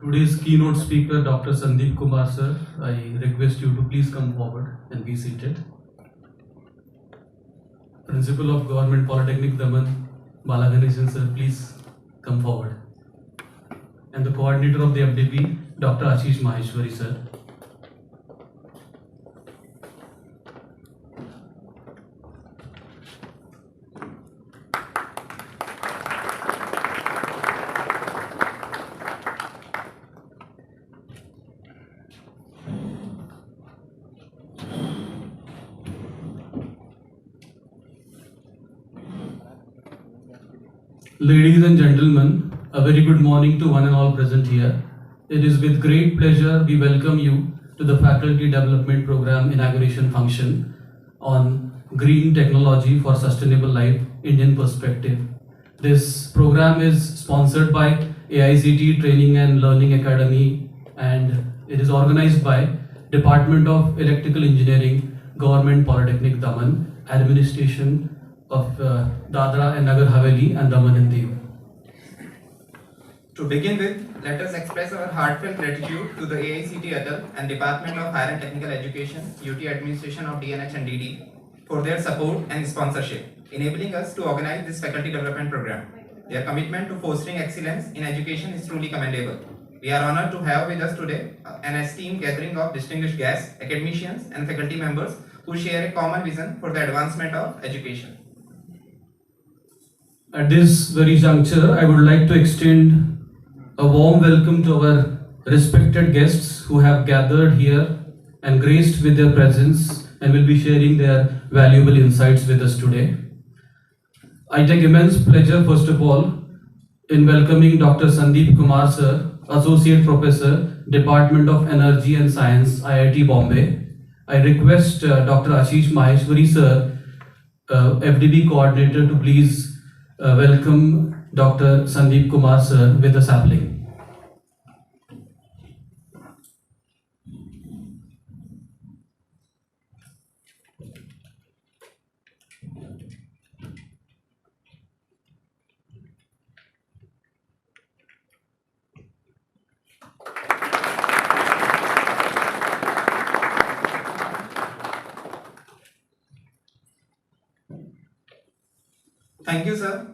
Today's keynote speaker, Dr. Sandeep Kumar sir, I request you to please come forward and be seated. Principal of Government Polytechnic Daman, Balaganesan sir, please come forward. And the coordinator of the FDP, Dr. Ashish Maheshwari sir. Ladies and gentlemen, a very good morning to one and all present here. It is with great pleasure we welcome you to the Faculty Development Program Inauguration Function on Green Technology for Sustainable Life, Indian Perspective. This program is sponsored by AICTE Training and Learning Academy, and it is organized by Department of Electrical Engineering, Government Polytechnic Daman, Administration of Dadra and Nagar Haveli and Daman and Diu. To begin with, let us express our heartfelt gratitude to the AICTE ATAL and Department of Higher and Technical Education, UT Administration of DNH and DD for their support and sponsorship, enabling us to organize this faculty development program. Their commitment to fostering excellence in education is truly commendable. We are honored to have with us today an esteemed gathering of distinguished guests, academicians and faculty members who share a common vision for the advancement of education. At this very juncture, I would like to extend a warm welcome to our respected guests who have gathered here and graced with their presence and will be sharing their valuable insights with us today. I take immense pleasure, first of all, in welcoming Dr. Sandeep Kumar sir, Associate Professor, Department of Energy and Science, IIT Bombay. I request Dr. Ashish Maheshwari sir, FDP Coordinator, to please welcome Dr. Sandeep Kumar sir with a sapling. Thank you, sir.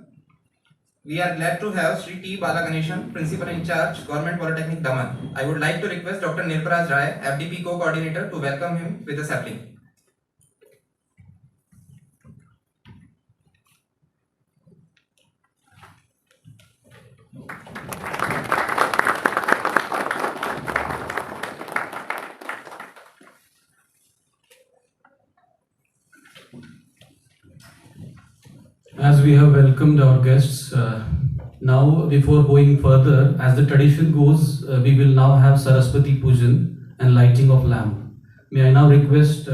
We are glad to have Sri T. Balaganesan, Principal in Charge, Government Polytechnic Daman. I would like to request Dr. Nirparaj Rai, FDP Co-Coordinator, to welcome him with a sapling. As we have welcomed our guests, now before going further, as the tradition goes, we will now have Saraswati Pujan and lighting of lamp. May I now request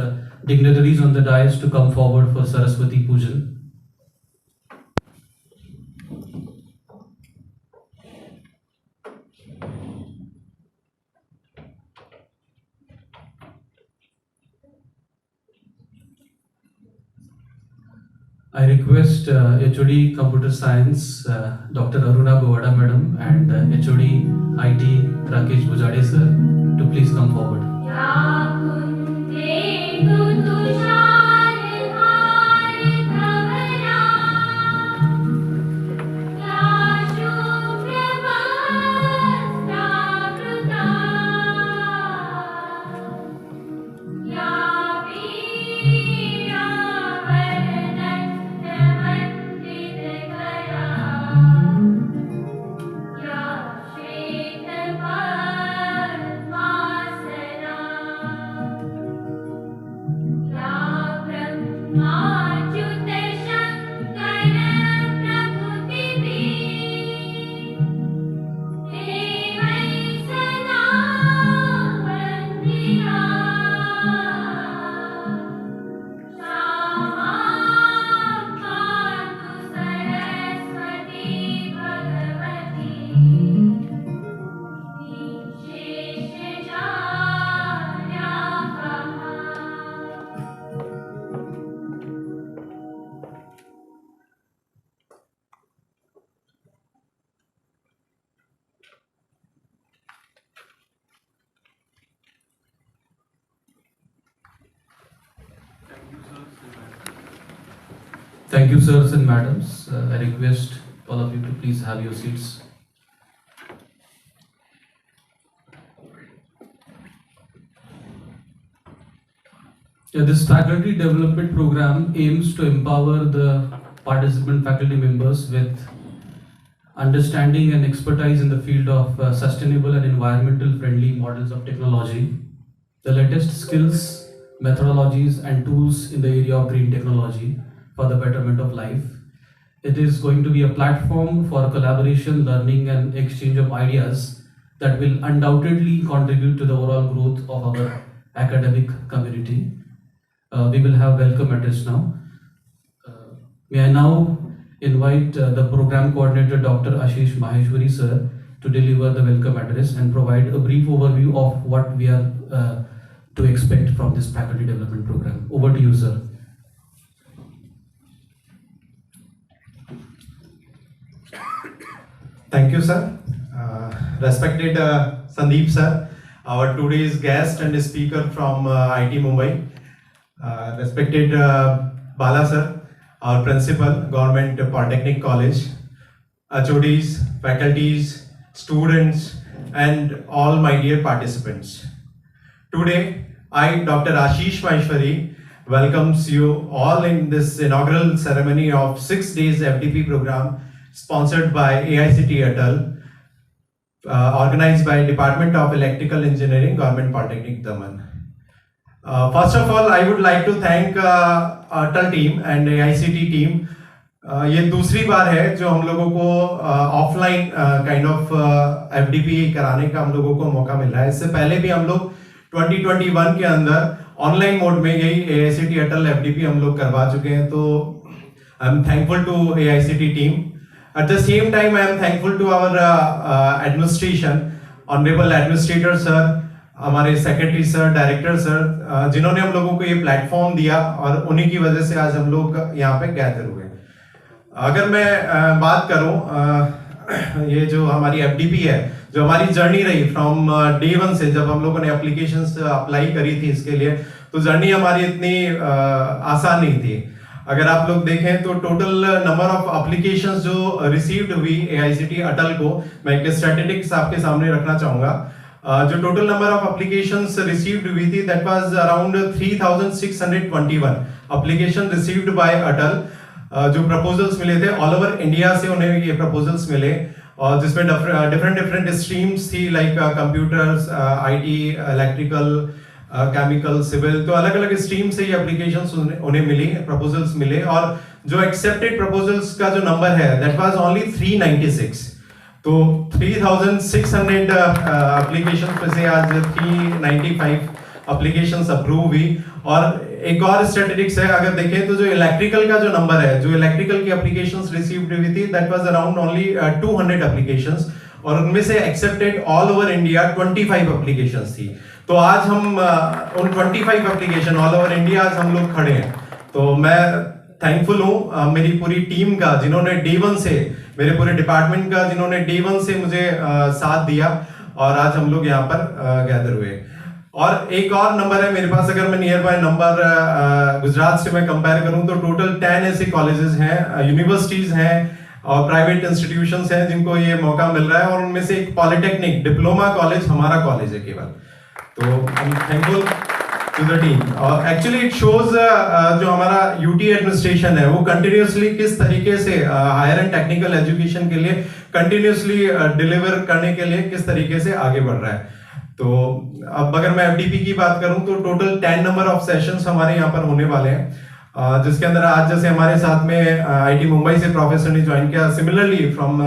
dignitaries on the dais to come forward for Saraswati Pujan. I request HOD Computer Science, Dr. Aruna Govada Madam, and HOD IT Rakesh Bujade sir to please come forward. Thank you, sirs and madams. I request all of you to please have your seats. This faculty development program aims to empower the participant faculty members with understanding and expertise in the field of sustainable and environmental friendly models of technology, the latest skills, methodologies and tools in the area of green technology for the betterment of life. It is going to be a platform for collaboration, learning and exchange of ideas that will undoubtedly contribute to the overall growth of our academic community. We will have welcome address now. May I now invite the program coordinator Dr. Ashish Maheshwari sir to deliver the welcome address and provide a brief overview of what we are to expect from this faculty development program. Over to you, sir. Thank you, sir. Respected Sandeep sir, our today's guest and speaker from IIT Mumbai. Respected Bala sir, our principal, Government Polytechnic College, HODs, faculties, students, and all my dear participants. Today, I, Dr. Ashish Maheshwari, welcomes you all in this inaugural ceremony of 6 days FDP program sponsored by AICTE ATAL, organized by Department of Electrical Engineering, Government Polytechnic, DAMAN. First of all, I would like to thank ATAL team and AICTE team. ये दूसरी बार है जो हम लोगों को offline kind of FDP कराने का हम लोगों को मौका मिल रहा है. इससे पहले भी हम लोग 2021 के अंदर ऑनलाइन मोड में यही AICTE ATAL FDP हम लोग करवा चुके हैं. तो I am thankful to AICTE team. At the same time, I am thankful to our administration, honorable administrator sir, हमारे सेक्रेटरी सर, डायरेक्टर सर, जिन्होंने हम लोगों को ये प्लेटफॉर्म दिया और उन्हीं की वजह से आज हम लोग यहाँ पे गैदर हुए. अगर मैं बात करूँ ये जो हमारी FDP है, जो हमारी जर्नी रही फ्रॉम डे 1 से, जब हम लोगों ने एप्लीकेशंस अप्लाई करी थी इसके लिए, तो जर्नी हमारी इतनी आसान नहीं थी. अगर आप लोग देखें तो टोटल नंबर ऑफ एप्लीकेशंस जो रिसीव्ड हुई AICTE ATAL को, मैं एक स्टैटिस्टिक्स आपके सामने रखना चाहूंगा. जो total number of applications received हुई थी, that was around 3621 application received by ATAL. जो प्रपोजल्स मिले थे ऑल ओवर इंडिया से उन्हें ये प्रपोजल्स मिले, और जिसमें डिफरेंट स्ट्रीम्स थी like computers, IT, electrical, chemical, civil. तो अलग अलग स्ट्रीम से ये एप्लीकेशंस उन्हें मिली, प्रपोजल्स मिले. और जो एक्सेप्टेड प्रपोजल्स का जो नंबर है दैट वाज ओनली 396. तो 3600 एप्लीकेशंस में से आज 395 एप्लीकेशंस अप्रूव हुई. और एक और स्टैटिस्टिक्स है, अगर देखें तो जो इलेक्ट्रिकल का जो नंबर है, जो इलेक्ट्रिकल की एप्लीकेशंस रिसीव्ड हुई थी, that was around only 200 applications, और उनमें से accepted all over India 25 applications थी. तो आज हम उन 25 एप्लीकेशन ऑल ओवर इंडिया आज हम लोग खड़े हैं. तो मैं थैंकफुल हूँ मेरी पूरी टीम का, जिन्होंने डे 1 से, मेरे पूरे डिपार्टमेंट का, जिन्होंने डे 1 से मुझे साथ दिया, और आज हम लोग यहाँ पर गैदर हुए. और एक और नंबर है मेरे पास, अगर मैं नियर बाय नंबर गुजरात से मैं कंपेयर करूं तो टोटल 10 ऐसे कॉलेजेस हैं, यूनिवर्सिटीज हैं और प्राइवेट इंस्टीट्यूशंस हैं जिनको ये मौका मिल रहा है. और उनमें से एक पॉलिटेक्निक डिप्लोमा कॉलेज हमारा कॉलेज है केवल. तो I am thankful to the team. और एक्चुअली इट शोज जो हमारा UT एडमिनिस्ट्रेशन है वो कंटिन्यूसली किस तरीके से हायर एंड टेक्निकल एजुकेशन के लिए कंटिन्यूसली डिलीवर करने के लिए किस तरीके से आगे बढ़ रहा है. तो अब अगर मैं FDP की बात करूं तो टोटल 10 नंबर ऑफ सेशंस हमारे यहाँ पर होने वाले हैं, जिसके अंदर आज जैसे हमारे साथ में IIT मुंबई से प्रोफेसर ने ज्वाइन किया. सिमिलरली फ्रॉम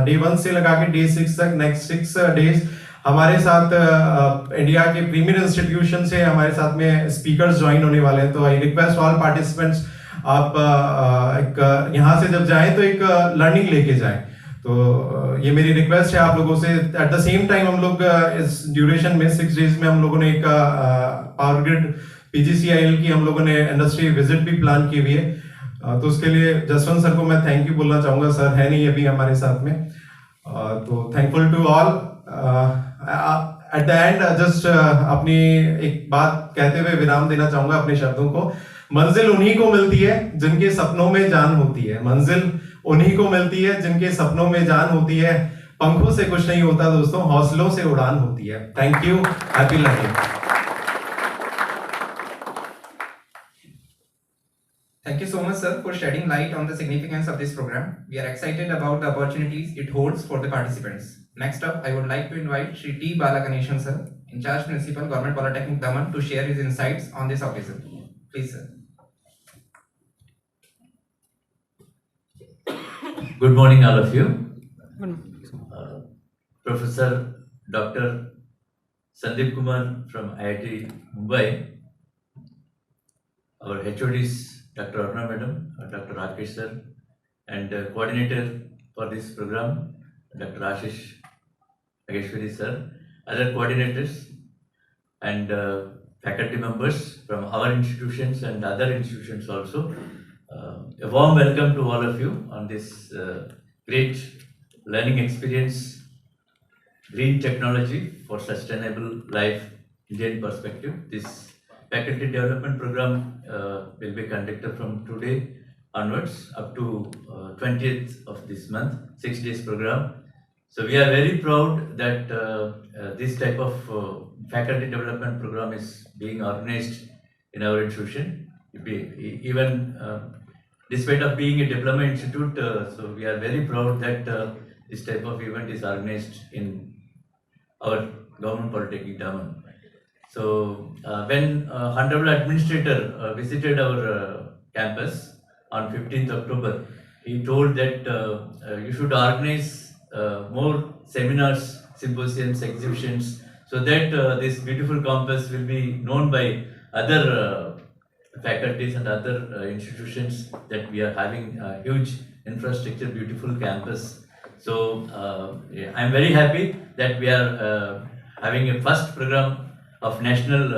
डे 1 से लगा के डे 6 तक, नेक्स्ट 6 डेज हमारे साथ इंडिया के प्रीमियर इंस्टीट्यूशन से हमारे साथ में स्पीकर्स ज्वाइन होने वाले हैं. तो आई रिक्वेस्ट ऑल पार्टिसिपेंट्स, आप एक यहाँ से जब जाएं तो एक लर्निंग लेके जाएं. तो ये मेरी रिक्वेस्ट है आप लोगों से. एट द सेम टाइम हम लोग इस ड्यूरेशन में 6 डेज में हम लोगों ने एक पावर ग्रिड PGCIL की हम लोगों ने इंडस्ट्री विजिट भी प्लान की हुई है. तो उसके लिए जसवंत सर को मैं थैंक यू बोलना चाहूंगा. सर है नहीं अभी हमारे साथ में. तो thankful to all. At the end just अपनी एक बात कहते हुए विराम देना चाहूंगा अपने शब्दों को. मंजिल उन्हीं को मिलती है जिनके सपनों में जान होती है, मंजिल उन्हीं को मिलती है जिनके सपनों में जान होती है। पंखों से कुछ नहीं होता दोस्तों, हौसलों से उड़ान होती है। Thank you, happy learning. Thank you so much, sir, for shedding light on the significance of this program. We are excited about the opportunities it holds for the participants. Next up, I would like to invite Shri T. Balaganeshan, sir, in charge Principal, Government Polytechnic, DAMAN, to share his insights on this occasion. Please, sir. Good morning, all of you. Professor Dr. Sandeep Kumar from IIT Mumbai, our HODs, Dr. Aruna Madam, Dr. Rakesh sir, and coordinator for this program, Dr. Ashish Ageshwari sir, other coordinators and faculty members from our institutions and other institutions also. A warm welcome to all of you on this great learning experience, green technology for sustainable life, Indian perspective. This faculty development program will be conducted from today onwards up to 20th of this month, 6 days program. So we are very proud that this type of faculty development program is being organized in our institution. Even despite of being a diploma institute, so we are very proud that this type of event is organized in our Government Polytechnic, DAMAN. So when Honorable Administrator visited our campus on 15th October, he told that you should organize more seminars, symposiums, exhibitions, so that this beautiful campus will be known by other faculties and other institutions that we are having a huge infrastructure, beautiful campus. So I am very happy that we are having a first program of national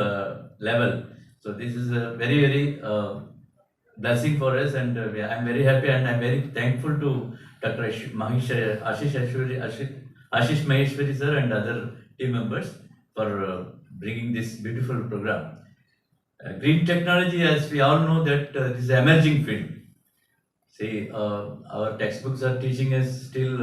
level. So this is a very blessing for us, and I am very happy and I am very thankful to Dr. Ashish Maheshwari sir and other team members for bringing this beautiful program. Green technology, as we all know, that this is an emerging field. See, our textbooks are teaching us still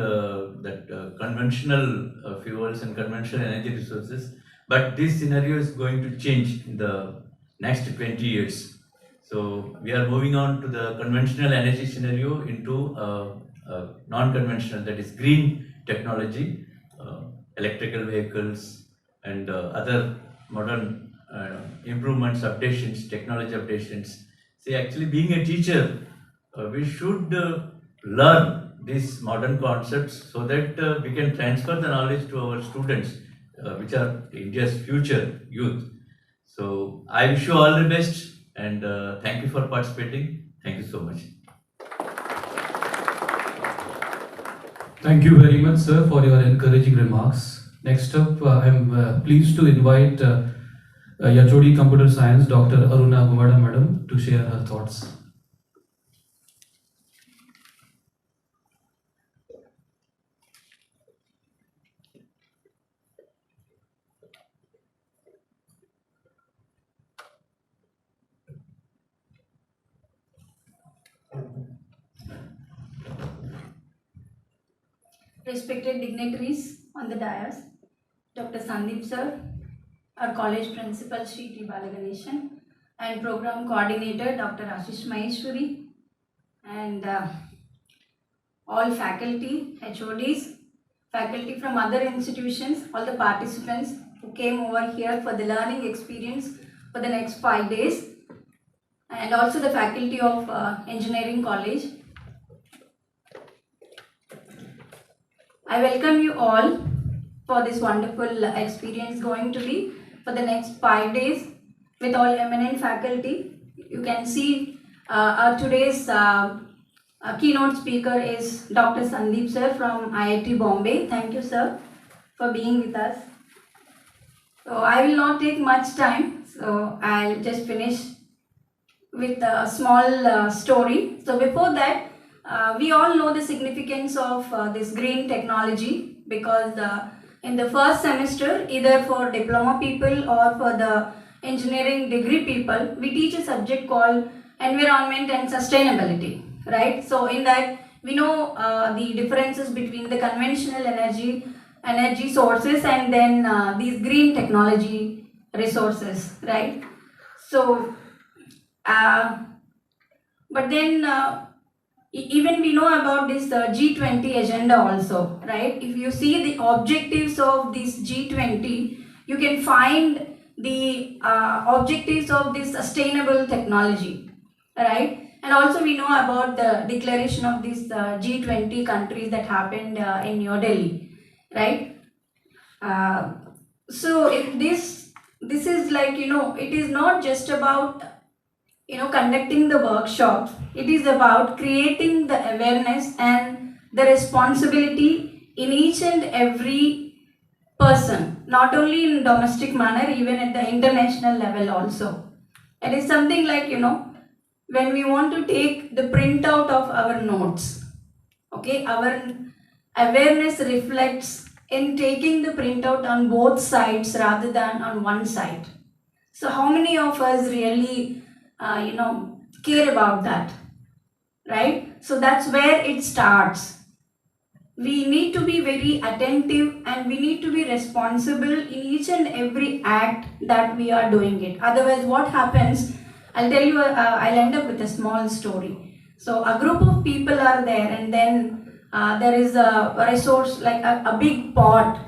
that conventional fuels and conventional energy resources, but this scenario is going to change in the next 20 years. So we are moving on to the conventional energy scenario into non-conventional, that is green technology, electrical vehicles and other modern improvements, updations, technology updations. See, actually being a teacher, we should learn these modern concepts so that we can transfer the knowledge to our students, which are India's future youth. So I wish you all the best and thank you for participating. Thank you so much. Thank you very much, sir, for your encouraging remarks. Next up, I am pleased to invite HOD Computer Science, Dr. Aruna Gumada Madam, to share her thoughts. Respected dignitaries on the dais, Dr. Sandeep sir, our college principal Shri T. Balaganeshan, and program coordinator Dr. Ashish Maheshwari, and all faculty, HODs, faculty from other institutions, all the participants who came over here for the learning experience for the next 5 days, and also the faculty of engineering college. I welcome you all for this wonderful experience going to be for the next 5 days with all eminent faculty. You can see our today's keynote speaker is Dr. Sandeep sir from IIT Bombay. Thank you sir for being with us. So I will not take much time, so I'll just finish with a small story. So before that, we all know the significance of this green technology, because in the first semester, either for diploma people or for the engineering degree people, we teach a subject called environment and sustainability, right? So in that, we know the differences between the conventional energy sources and then these green technology resources, right? So, but then even we know about this G20 agenda also, right? If you see the objectives of this G20, you can find the objectives of this sustainable technology, right? And also we know about the declaration of these G20 countries that happened in New Delhi, right? So if this is like, it is not just about conducting the workshops. It is about creating the awareness and the responsibility in each and every person, not only in domestic manner, even at the international level also. It is something like, when we want to take the printout of our notes, okay, our awareness reflects in taking the printout on both sides rather than on one side. So how many of us really care about that, right? So that's where it starts. We need to be very attentive and we need to be responsible in each and every act that we are doing it. Otherwise, what happens, I'll tell you, I'll end up with a small story. So a group of people are there, and then there is a resource, like a big pot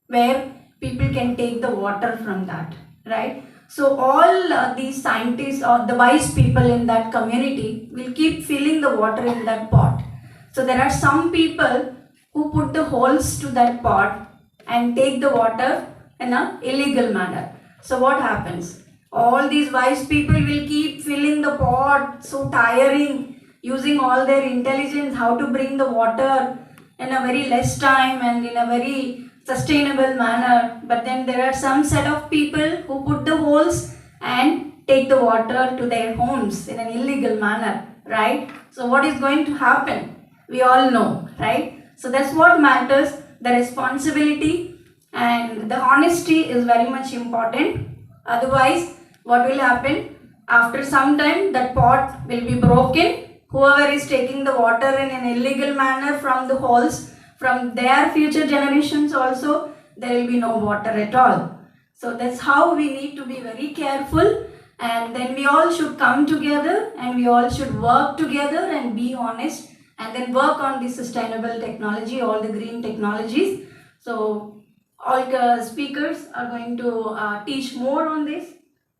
where people can take the water from that, right? So all these scientists or the wise people in that community will keep filling the water in that pot. So there are some people who put the holes to that pot and take the water in an illegal manner. So what happens? All these wise people will keep filling the pot, so tiring, using all their intelligence how to bring the water in a very less time and in a very sustainable manner. But then there are some set of people who put the holes and take the water to their homes in an illegal manner, right? So what is going to happen? We all know, right? So that's what matters. The responsibility and the honesty is very much important. Otherwise, what will happen? After some time, that pot will be broken. Whoever is taking the water in an illegal manner from the holes, from their future generations also, there will be no water at all. So that's how we need to be very careful, and then we all should come together and we all should work together and be honest, and then work on the sustainable technology, all the green technologies. So all speakers are going to teach more on this.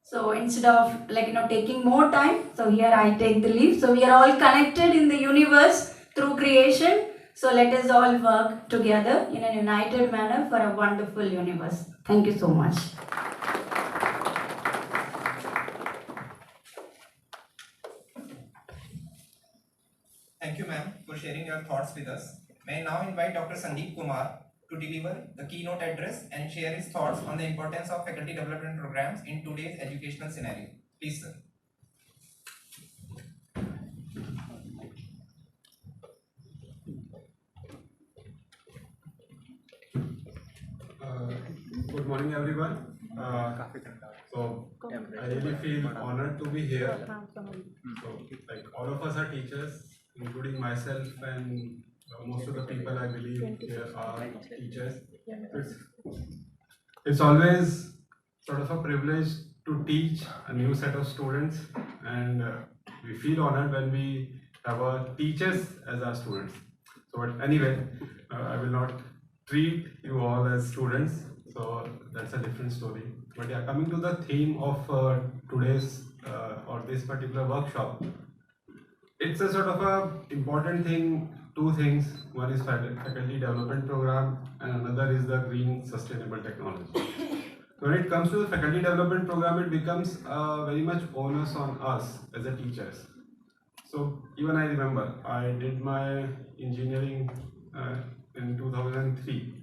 So instead of taking more time, so here I take the leave. So we are all connected in the universe through creation. So let us all work together in a united manner for a wonderful universe. Thank you so much. Thank you, ma'am, for sharing your thoughts with us. May I now invite Dr. Sandeep Kumar to deliver the keynote address and share his thoughts on the importance of faculty development programs in today's educational scenario. Please, sir. Good morning, everyone. So I really feel honored to be here. So, like, all of us are teachers, including myself, and most of the people I believe here are teachers. It's always sort of a privilege to teach a new set of students, and we feel honored when we have our teachers as our students. So, but anyway, I will not treat you all as students, so that's a different story. But yeah, coming to the theme of today's or this particular workshop, it's a sort of a important thing. Two things: one is faculty development program, and another is the green sustainable technology. When it comes to the faculty development program, it becomes very much onus on us as a teachers. So even I remember I did my engineering in 2003.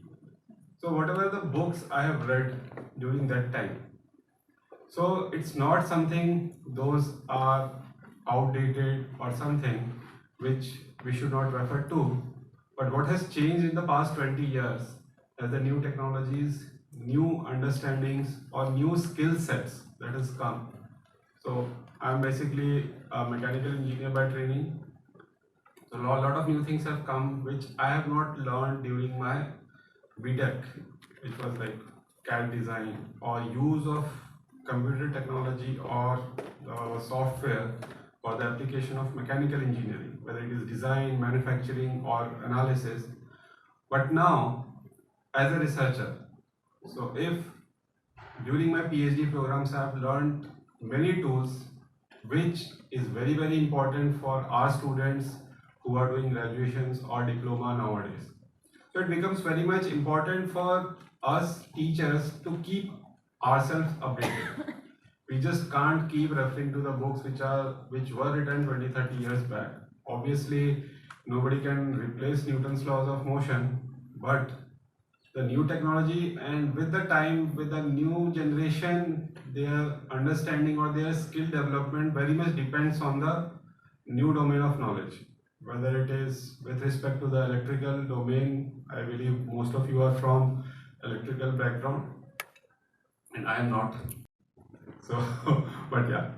So whatever the books I have read during that time, so it's not something those are outdated or something which we should not refer to, but what has changed in the past 20 years as the new technologies, new understandings or new skill sets that has come. So I'm basically a mechanical engineer by training. So a lot of new things have come which I have not learned during my BTech, which was like CAD design or use of computer technology or software for the application of mechanical engineering, whether it is design, manufacturing or analysis. But now, as a researcher, so if during my PhD programs I have learned many tools which is very important for our students who are doing graduations or diploma nowadays. So it becomes very much important for us teachers to keep ourselves updated. We just can't keep referring to the books which were written 20-30 years back. Obviously, nobody can replace Newton's laws of motion, but the new technology and with the time, with the new generation, their understanding or their skill development very much depends on the new domain of knowledge. Whether it is with respect to the electrical domain, I believe most of you are from electrical background, and I am not. So, but yeah,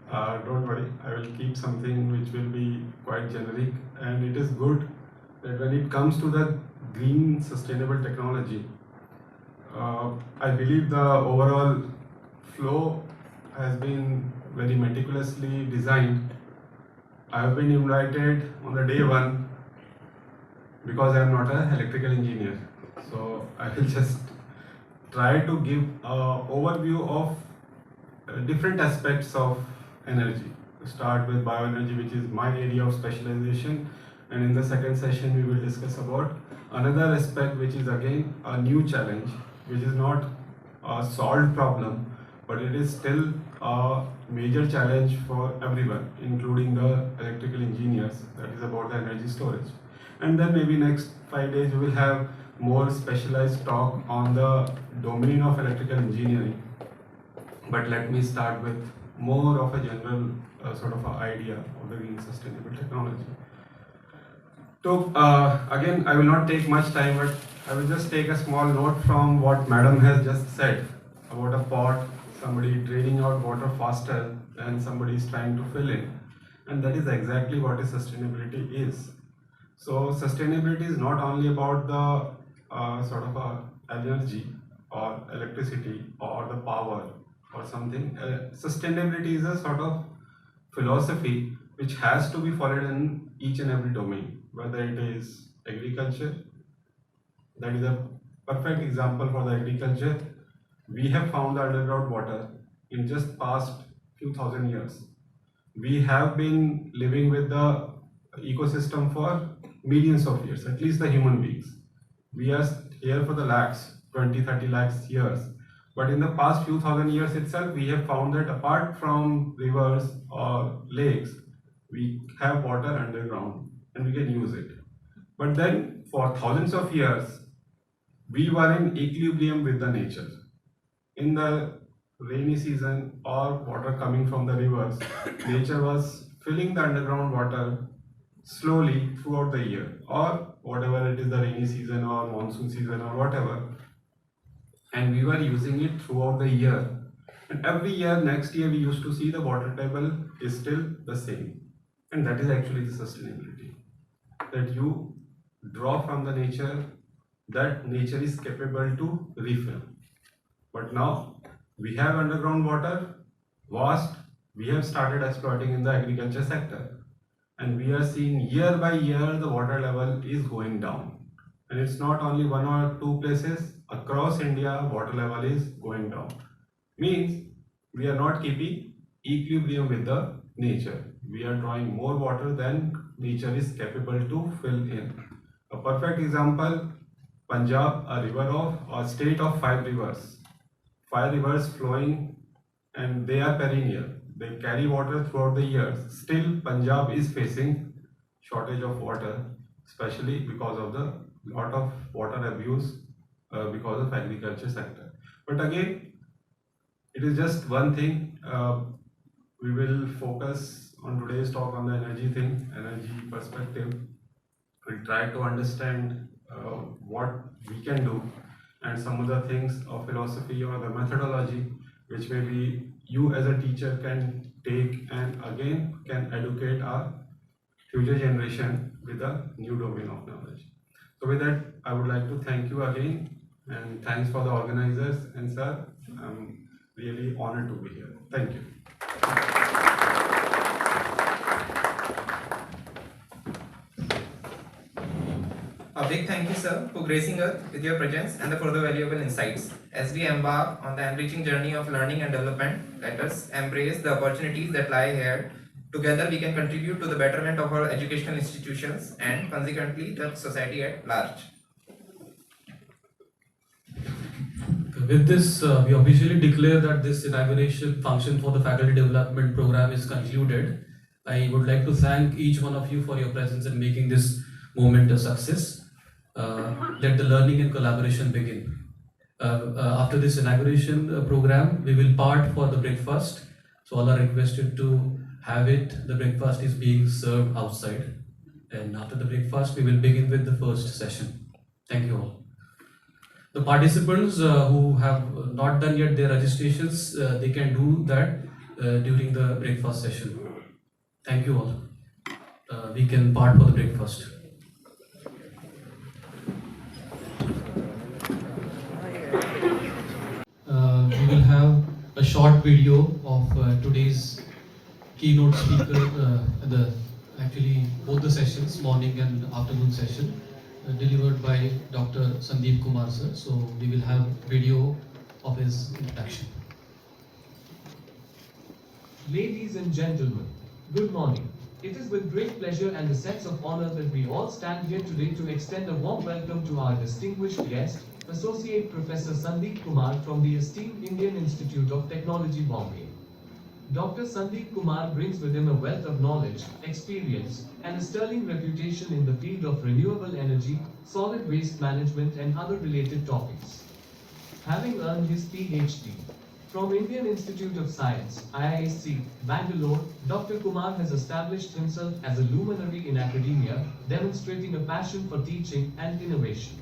don't worry, I will keep something which will be quite generic, and it is good that when it comes to the green sustainable technology, I believe the overall flow has been very meticulously designed. I have been invited on the day one because I am not an electrical engineer. So I will just try to give an overview of different aspects of energy. To start with bioenergy, which is my area of specialization, and in the second session we will discuss about another aspect which is again a new challenge, which is not a solved problem, but it is still a major challenge for everyone, including the electrical engineers, that is about the energy storage. And then maybe next 5 days we will have more specialized talk on the domain of electrical engineering. But let me start with more of a general sort of an idea of the green sustainable technology. So again, I will not take much time, but I will just take a small note from what Madam has just said about a pot, somebody draining out water faster than somebody is trying to fill in. And that is exactly what sustainability is. So sustainability is not only about the sort of energy or electricity or the power or something. Sustainability is a sort of philosophy which has to be followed in each and every domain, whether it is agriculture. That is a perfect example for the agriculture. We have found the underground water in just past few thousand years. We have been living with the ecosystem for millions of years, at least the human beings. We are here for the lakhs, 20-30 lakhs years. But in the past few thousand years itself, we have found that apart from rivers or lakes, we have water underground and we can use it. But then for thousands of years, we were in equilibrium with the nature. In the rainy season or water coming from the rivers, nature was filling the underground water slowly throughout the year, or whatever it is, the rainy season or monsoon season or whatever. And we were using it throughout the year. And every year, next year, we used to see the water table is still the same. And that is actually the sustainability. That you draw from the nature, that nature is capable to refill. But now we have underground water, vast, we have started exploiting in the agriculture sector. And we are seeing year by year the water level is going down. And it's not only one or two places, across India water level is going down. Means we are not keeping equilibrium with the nature. We are drawing more water than nature is capable to fill in. A perfect example, Punjab, a state of 5 rivers. 5 rivers flowing, and they are perennial. They carry water throughout the years. Still, Punjab is facing shortage of water, especially because of the lot of water abuse because of agriculture sector. But again, it is just one thing. We will focus on today's talk on the energy thing, energy perspective. We'll try to understand what we can do and some of the things of philosophy or the methodology which maybe you as a teacher can take and again can educate our future generation with a new domain of knowledge. So with that, I would like to thank you again, and thanks for the organizers, and sir, I'm really honored to be here. Thank you. A big thank you, sir, for gracing us with your presence and for the valuable insights. As we embark on the enriching journey of learning and development, let us embrace the opportunities that lie ahead. Together, we can contribute to the betterment of our educational institutions and, consequently, the society at large. With this, we officially declare that this inauguration function for the faculty development program is concluded. I would like to thank each one of you for your presence in making this moment a success. Let the learning and collaboration begin. After this inauguration program, we will part for the breakfast. So all are requested to have it. The breakfast is being served outside. And after the breakfast, we will begin with the first session. Thank you all. The participants who have not done yet their registrations, they can do that during the breakfast session. Thank you all. We can part for the breakfast. We will have a short video of today's keynote speaker, actually both the sessions, morning and afternoon session, delivered by Dr. Sandeep Kumar sir. So we will have video of his introduction. Ladies and gentlemen, good morning. It is with great pleasure and a sense of honor that we all stand here today to extend a warm welcome to our distinguished guest, Associate Professor Sandeep Kumar from the esteemed Indian Institute of Technology, Bombay. Dr. Sandeep Kumar brings with him a wealth of knowledge, experience, and a sterling reputation in the field of renewable energy, solid waste management, and other related topics. Having earned his PhD from Indian Institute of Science, IISc, Bangalore, Dr. Kumar has established himself as a luminary in academia, demonstrating a passion for teaching and innovation.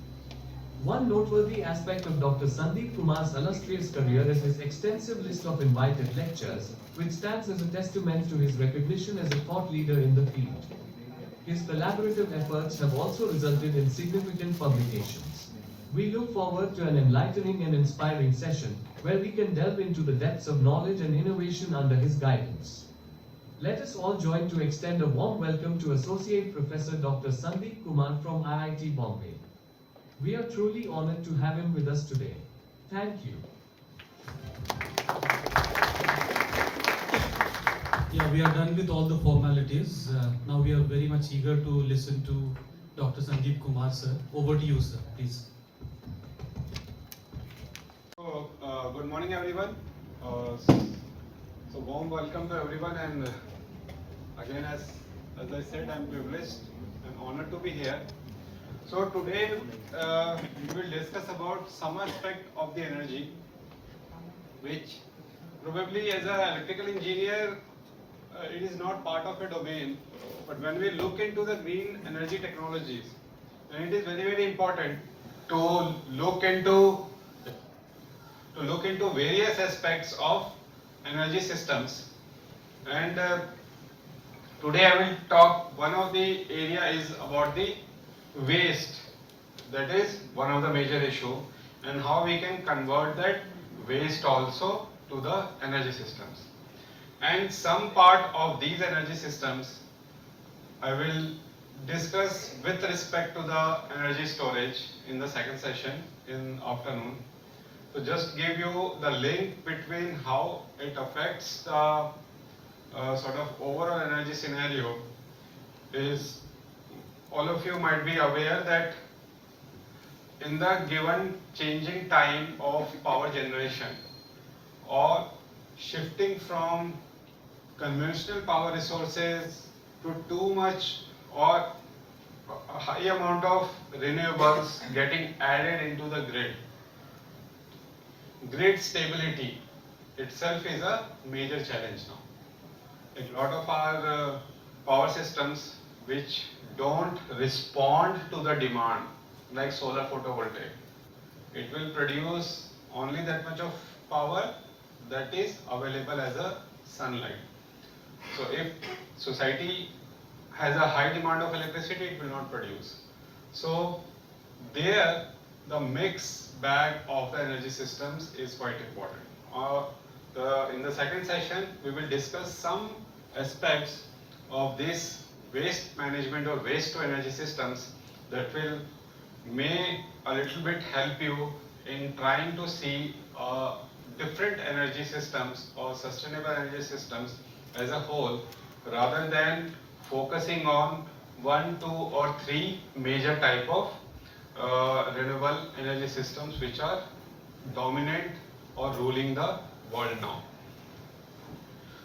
One noteworthy aspect of Dr. Sandeep Kumar's illustrious career is his extensive list of invited lectures, which stands as a testament to his recognition as a thought leader in the field. His collaborative efforts have also resulted in significant publications. We look forward to an enlightening and inspiring session, where we can delve into the depths of knowledge and innovation under his guidance. Let us all join to extend a warm welcome to Associate Professor Dr. Sandeep Kumar from IIT Bombay. We are truly honored to have him with us today. Thank you. Yeah, we are done with all the formalities. Now we are very much eager to listen to Dr. Sandeep Kumar sir. Over to you sir, please. So, good morning everyone. So warm welcome to everyone, and again as I said, I'm privileged and honored to be here. So today we will discuss about some aspect of the energy, which probably as an electrical engineer it is not part of a domain, but when we look into the green energy technologies, then it is very, very important to look into various aspects of energy systems. And today I will talk, one of the area is about the waste. That is one of the major issue, and how we can convert that waste also to the energy systems. And some part of these energy systems I will discuss with respect to the energy storage in the second session in afternoon. So just give you the link between how it affects the sort of overall energy scenario. Is all of you might be aware that in the given changing time of power generation, or shifting from conventional power resources to too much or a high amount of renewables getting added into the grid, grid stability itself is a major challenge now. Like a lot of our power systems which don't respond to the demand, like solar photovoltaic, it will produce only that much of power, that is available as a sunlight. So if society has a high demand of electricity, it will not produce. So there, the mix bag of the energy systems is quite important. In the second session, we will discuss some aspects of this waste management or waste to energy systems that will may a little bit help you in trying to see different energy systems or sustainable energy systems as a whole, rather than focusing on 1, 2 or 3 major type of renewable energy systems which are dominant or ruling the world now.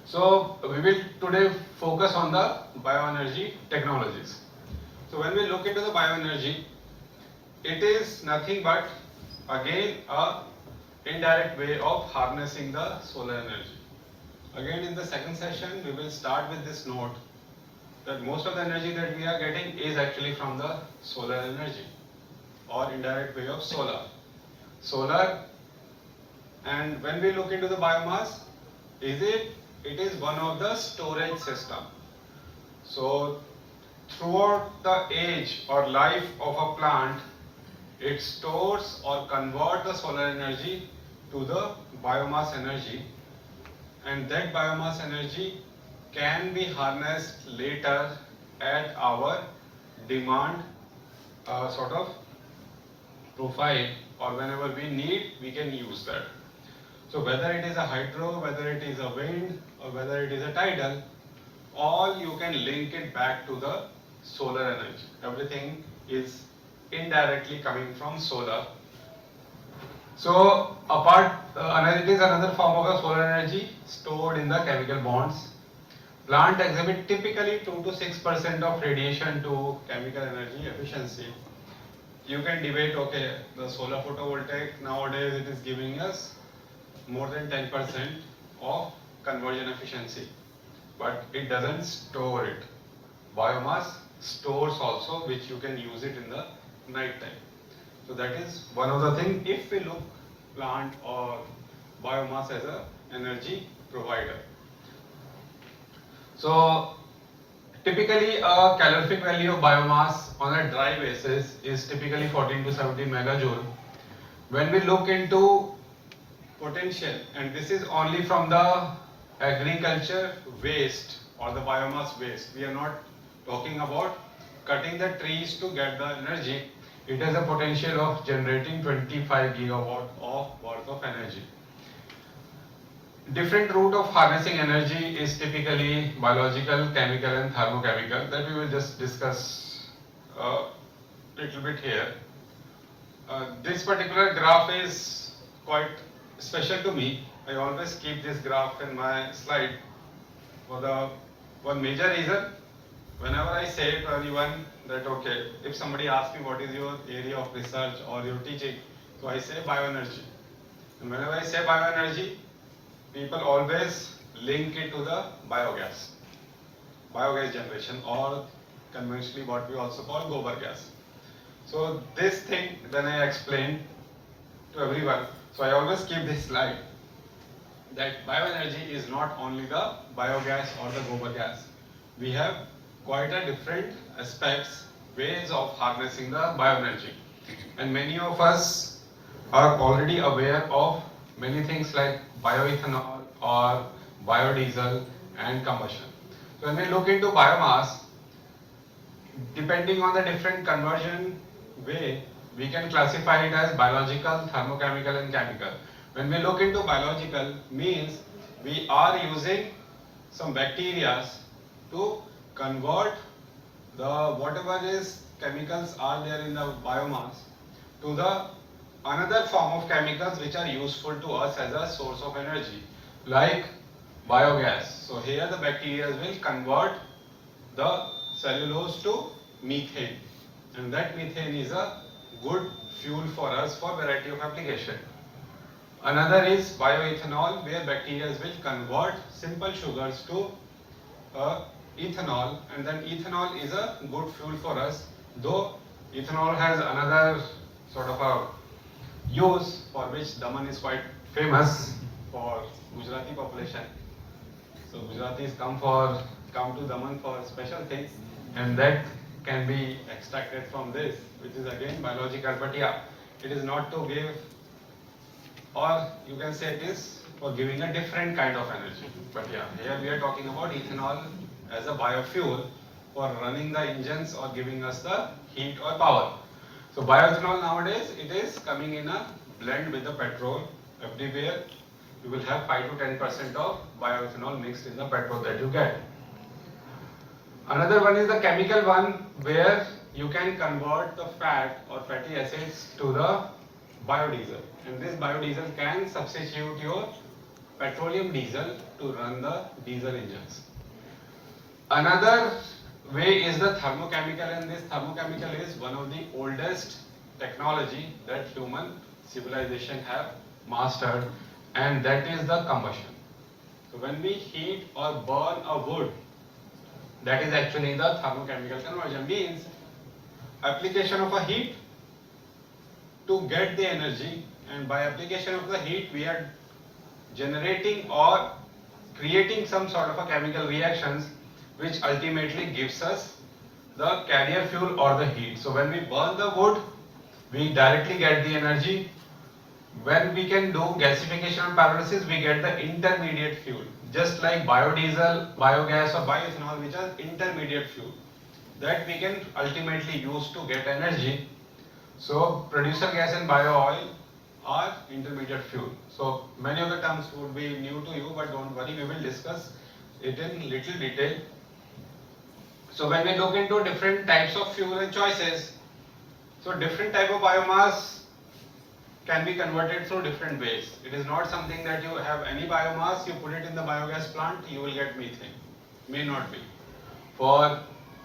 So we will today focus on the bioenergy technologies. So when we look into the bioenergy, it is nothing but again a indirect way of harnessing the solar energy. Again, in the second session, we will start with this note that most of the energy that we are getting is actually from the solar energy or indirect way of solar. And when we look into the biomass, it is one of the storage system. So throughout the age or life of a plant, it stores or converts the solar energy to the biomass energy, and that biomass energy can be harnessed later at our demand sort of profile, or whenever we need, we can use that. So whether it is a hydro, whether it is a wind, or whether it is a tidal, all you can link it back to the solar energy. Everything is indirectly coming from solar. So it is another form of the solar energy stored in the chemical bonds. Plant exhibit typically 2 to 6% of radiation to chemical energy efficiency. You can debate, okay, the solar photovoltaic nowadays it is giving us more than 10% of conversion efficiency, but it doesn't store it. Biomass stores also, which you can use it in the night time. So that is one of the things if we look plant or biomass as a energy provider. So typically a calorific value of biomass on a dry basis is typically 14 to 17 megajoule. When we look into potential, and this is only from the agriculture waste or the biomass waste, we are not talking about cutting the trees to get the energy. It has a potential of generating 25 gigawatt of worth of energy. Different route of harnessing energy is typically biological, chemical and thermochemical, that we will just discuss a little bit here. This particular graph is quite special to me. I always keep this graph in my slide for the one major reason. Whenever I say to anyone that, okay, if somebody asks me what is your area of research or your teaching, so I say bioenergy. And whenever I say bioenergy, people always link it to the biogas generation, or conventionally what we also call gobar gas. So this thing, when I explain to everyone, so I always keep this slide that bioenergy is not only the biogas or the gobar gas. We have quite a different aspects, ways of harnessing the bioenergy. And many of us are already aware of many things like bioethanol or biodiesel and combustion. So when we look into biomass, depending on the different conversion way, we can classify it as biological, thermochemical and chemical. When we look into biological, means we are using some bacteria to convert the whatever is chemicals are there in the biomass to the another form of chemicals which are useful to us as a source of energy, like biogas. So here the bacteria will convert the cellulose to methane, and that methane is a good fuel for us for variety of application. Another is bioethanol, where bacteria will convert simple sugars to ethanol, and then ethanol is a good fuel for us, though ethanol has another sort of a use for which DAMAN is quite famous for Gujarati population. So Gujaratis come to Daman for special things, and that can be extracted from this, which is again biological. But yeah, it is not to give, or you can say it is for giving a different kind of energy. But yeah, here we are talking about ethanol as a biofuel for running the engines or giving us the heat or power. So bioethanol nowadays, it is coming in a blend with the petrol. Everywhere you will have 5 to 10% of bioethanol mixed in the petrol that you get. Another one is the chemical one, where you can convert the fat or fatty acids to the biodiesel, and this biodiesel can substitute your petroleum diesel to run the diesel engines. Another way is the thermochemical, and this thermochemical is one of the oldest technology that human civilization have mastered, and that is the combustion. So when we heat or burn a wood, that is actually the thermochemical conversion, means application of a heat to get the energy, and by application of the heat we are generating or creating some sort of a chemical reactions which ultimately gives us the carrier fuel or the heat. So when we burn the wood, we directly get the energy. When we can do gasification or pyrolysis, we get the intermediate fuel, just like biodiesel, biogas or bioethanol, which are intermediate fuel that we can ultimately use to get energy. So producer gas and bio oil are intermediate fuel. So many of the terms would be new to you, but don't worry, we will discuss it in little detail. So when we look into different types of fuel and choices, so different type of biomass can be converted through different ways. It is not something that you have any biomass, you put it in the biogas plant, you will get methane. May not be. For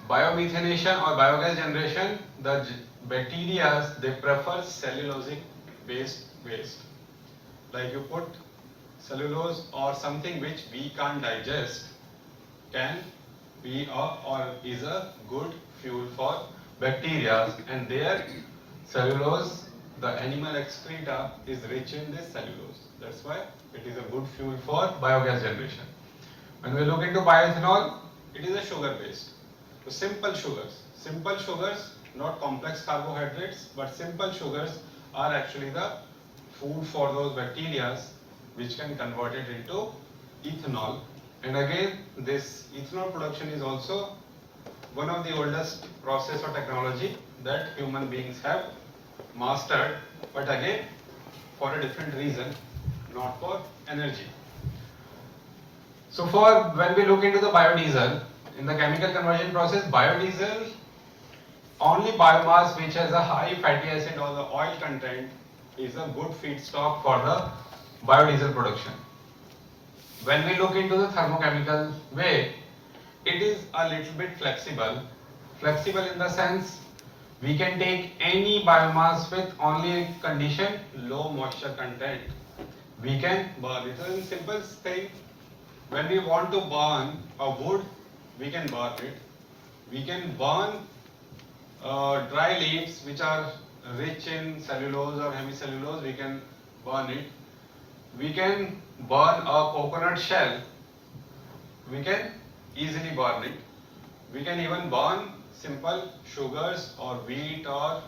biomethanation or biogas generation, the bacteria, they prefer cellulosic based waste. Like you put cellulose or something which we can't digest can be or is a good fuel for bacteria, and their cellulose, the animal excreta, is rich in this cellulose. That's why it is a good fuel for biogas generation. When we look into bioethanol, it is a sugar based. So simple sugars, not complex carbohydrates, but simple sugars are actually the food for those bacteria which can convert it into ethanol. And again, this ethanol production is also one of the oldest process or technology that human beings have mastered, but again for a different reason, not for energy. So for when we look into the biodiesel, in the chemical conversion process, biodiesel, only biomass which has a high fatty acid or the oil content is a good feedstock for the biodiesel production. When we look into the thermochemical way, it is a little bit flexible. Flexible in the sense, we can take any biomass with only a condition, low moisture content. We can burn it. So in simple thing, when we want to burn a wood, we can burn it. We can burn dry leaves which are rich in cellulose or hemicellulose, we can burn it. We can burn a coconut shell, we can easily burn it. We can even burn simple sugars or wheat or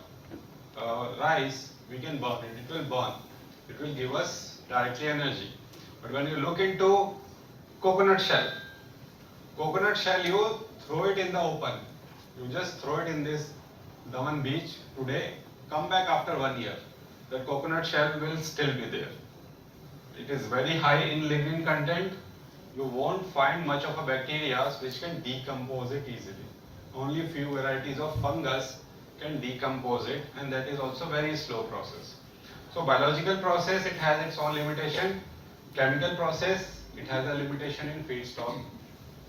rice, we can burn it. It will burn. It will give us directly energy. But when you look into coconut shell you throw it in the open. You just throw it in this Daman beach today, come back after 1 year. The coconut shell will still be there. It is very high in lignin content. You won't find much of a bacteria which can decompose it easily. Only few varieties of fungus can decompose it, and that is also very slow process. So biological process, it has its own limitation. Chemical process, it has a limitation in feedstock.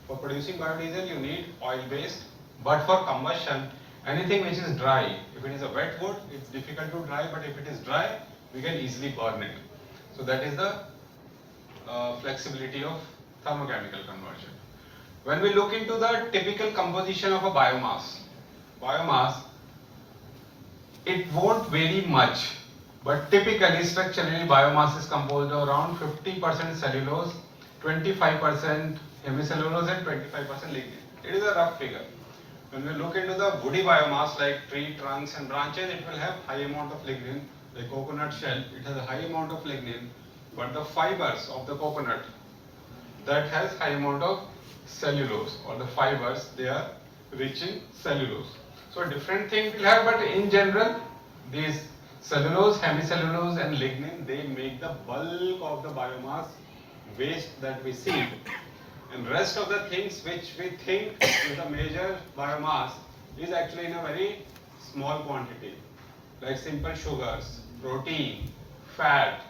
For producing biodiesel, you need oil based, but for combustion, anything which is dry, if it is a wet wood, it's difficult to dry, but if it is dry, we can easily burn it. So that is the flexibility of thermochemical conversion. When we look into the typical composition of a biomass, it won't vary much But typically, structurally, biomass is composed of around 50% cellulose, 25% hemicellulose and 25% lignin. It is a rough figure. When we look into the woody biomass like tree trunks and branches, it will have high amount of lignin. The coconut shell, it has a high amount of lignin, but the fibers of the coconut, that has high amount of cellulose, or the fibers, they are rich in cellulose. So different things will have, but in general, these cellulose, hemicellulose and lignin, they make the bulk of the biomass waste that we see. And rest of the things which we think is the major biomass is actually in a very small quantity, like simple sugars, protein, fat,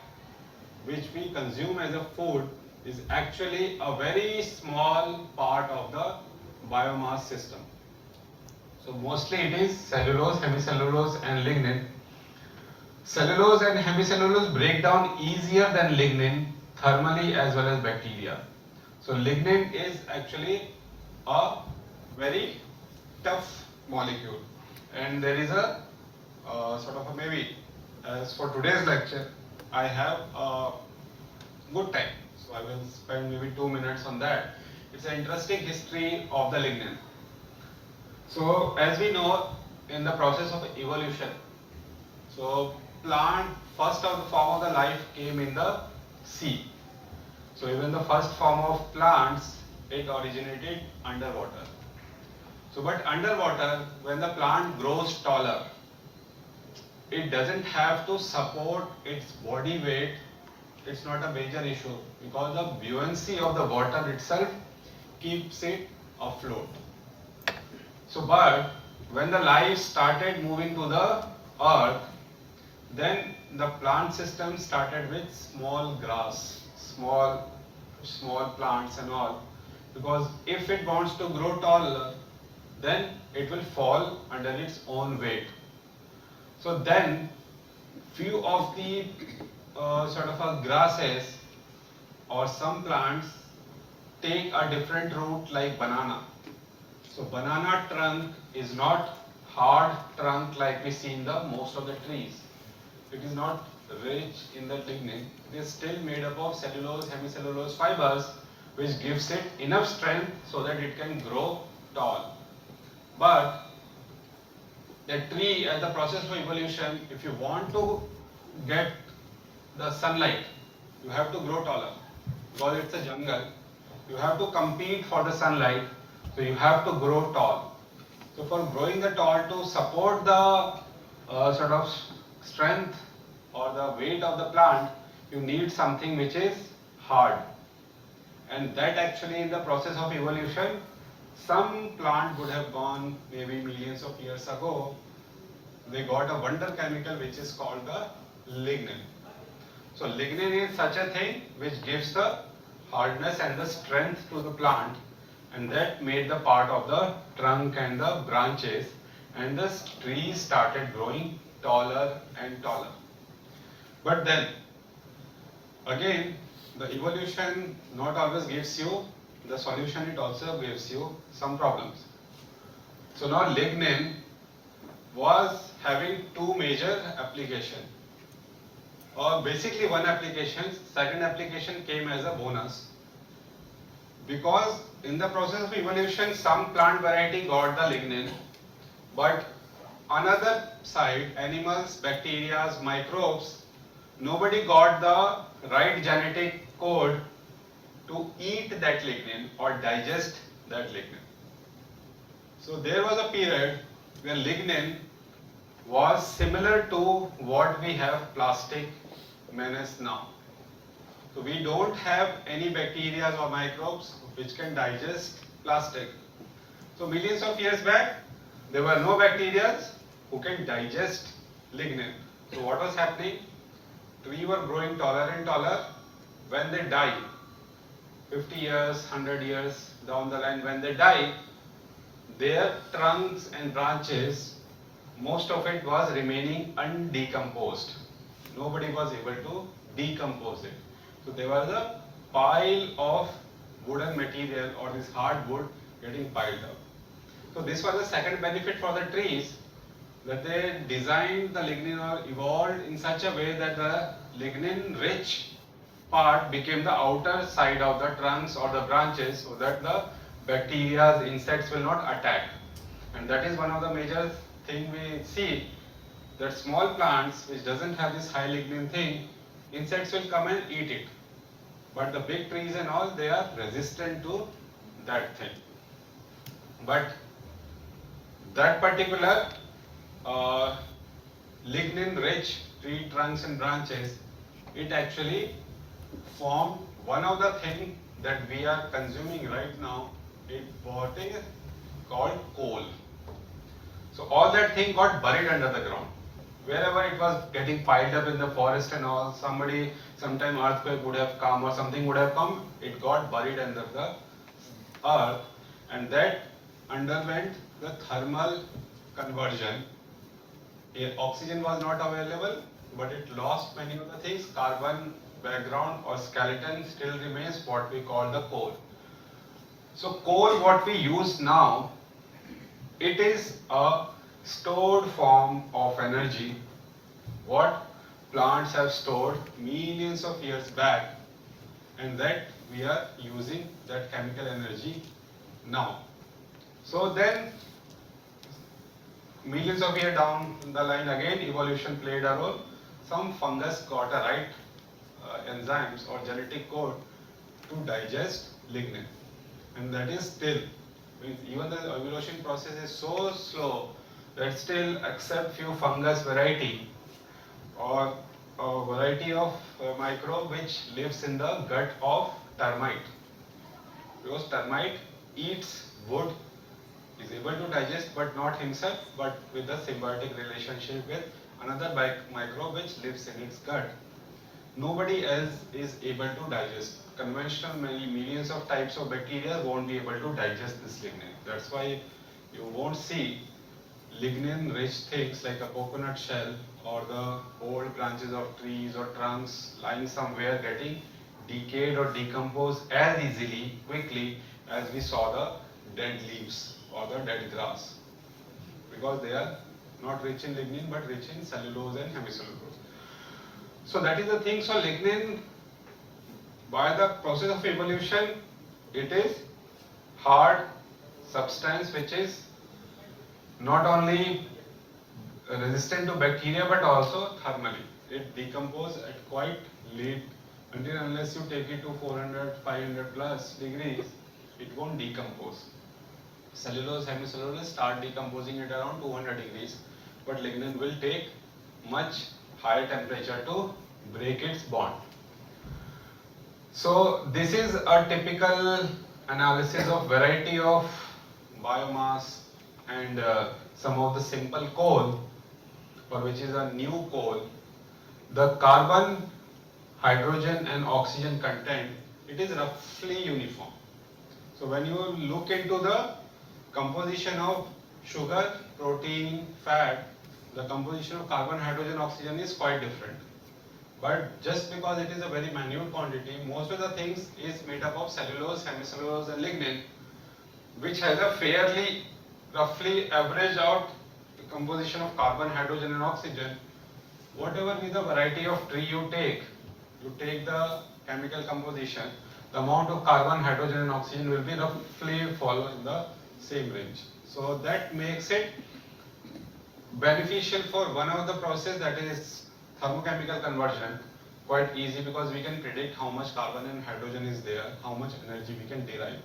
which we consume as a food, is actually a very small part of the biomass system. So mostly it is cellulose, hemicellulose and lignin. Cellulose and hemicellulose break down easier than lignin thermally as well as bacteria. So lignin is actually a very tough molecule, and there is a sort of a maybe, as for today's lecture, I have a good time, so I will spend maybe 2 minutes on that. It's an interesting history of the lignin. So as we know, in the process of evolution, so plant, first of the form of the life came in the sea. So even the first form of plants, it originated underwater. So but underwater, when the plant grows taller, it doesn't have to support its body weight. It's not a major issue because the buoyancy of the water itself keeps it afloat. So but when the life started moving to the earth, then the plant system started with small grass, small plants and all, because if it wants to grow taller, then it will fall under its own weight. So then few of the sort of grasses or some plants take a different route, like banana. So banana trunk is not hard trunk like we see in the most of the trees. It is not rich in the lignin. It is still made up of cellulose, hemicellulose fibers, which gives it enough strength so that it can grow tall. But the tree, as the process of evolution, if you want to get the sunlight, you have to grow taller, because it's a jungle. You have to compete for the sunlight, so you have to grow tall. So for growing the tall, to support the sort of strength or the weight of the plant, you need something which is hard. And that actually, in the process of evolution, some plant would have gone maybe millions of years ago. They got a wonder chemical which is called the lignin. So lignin is such a thing which gives the hardness and the strength to the plant, and that made the part of the trunk and the branches, and the trees started growing taller and taller. But then again, the evolution not always gives you the solution, it also gives you some problems. So now lignin was having two major applications, or basically one application. Second application came as a bonus, because in the process of evolution some plant variety got the lignin, but another side, animals, bacteria, microbes, nobody got the right genetic code to eat that lignin or digest that lignin. So there was a period where lignin was similar to what we have plastic menace now. So we don't have any bacteria or microbes which can digest plastic. So millions of years back, there were no bacteria who can digest lignin. So what was happening? Trees were growing taller and taller. When they die, 50 years, 100 years down the line, when they die, their trunks and branches, most of it was remaining undecomposed. Nobody was able to decompose it. So there was a pile of wooden material or this hardwood getting piled up. So this was the second benefit for the trees, that they designed the lignin or evolved in such a way that the lignin rich part became the outer side of the trunks or the branches so that the bacteria, insects will not attack. And that is one of the major thing we see, that small plants which doesn't have this high lignin thing, insects will come and eat it. But the big trees and all, they are resistant to that thing. But that particular lignin rich tree trunks and branches, it actually formed one of the things that we are consuming right now, what is called coal. So all that thing got buried under the ground. Wherever it was getting piled up in the forest and all, sometime earthquake would have come or something would have come, it got buried under the earth, and that underwent the thermal conversion. Oxygen was not available, but it lost many of the things. Carbon background or skeleton still remains, what we call the coal. So coal, what we use now, it is a stored form of energy what plants have stored millions of years back, and that we are using that chemical energy now. So then millions of years down the line, again evolution played a role. Some fungus got a right enzymes or genetic code to digest lignin, and that is still, even the evolution process is so slow that still, except few fungus variety or a variety of microbe which lives in the gut of termite, because termite eats wood, is able to digest but not himself, but with a symbiotic relationship with another microbe which lives in its gut. Nobody else is able to digest. Conventional millions of types of bacteria won't be able to digest this lignin. That's why you won't see lignin rich things like a coconut shell or the old branches of trees or trunks lying somewhere getting decayed or decomposed as easily, quickly as we saw the dead leaves or the dead grass, because they are not rich in lignin but rich in cellulose and hemicellulose. So that is the thing. So lignin, by the process of evolution, it is hard substance which is not only resistant to bacteria but also thermally. It decomposes at quite late, until unless you take it to 400, 500 plus degrees, it won't decompose. Cellulose, hemicellulose start decomposing at around 200 degrees, but lignin will take much higher temperature to break its bond. So this is a typical analysis of variety of biomass and some of the simple coal, for which is a new coal. The carbon, hydrogen and oxygen content, it is roughly uniform. So when you look into the composition of sugar, protein, fat, the composition of carbon, hydrogen, oxygen is quite different. But just because it is a very minute quantity, most of the things is made up of cellulose, hemicellulose and lignin, which has a fairly roughly average out composition of carbon, hydrogen and oxygen. Whatever be the variety of tree you take the chemical composition, the amount of carbon, hydrogen and oxygen will be roughly follow in the same range. So that makes it beneficial for one of the process, that is thermochemical conversion, quite easy, because we can predict how much carbon and hydrogen is there, how much energy we can derive.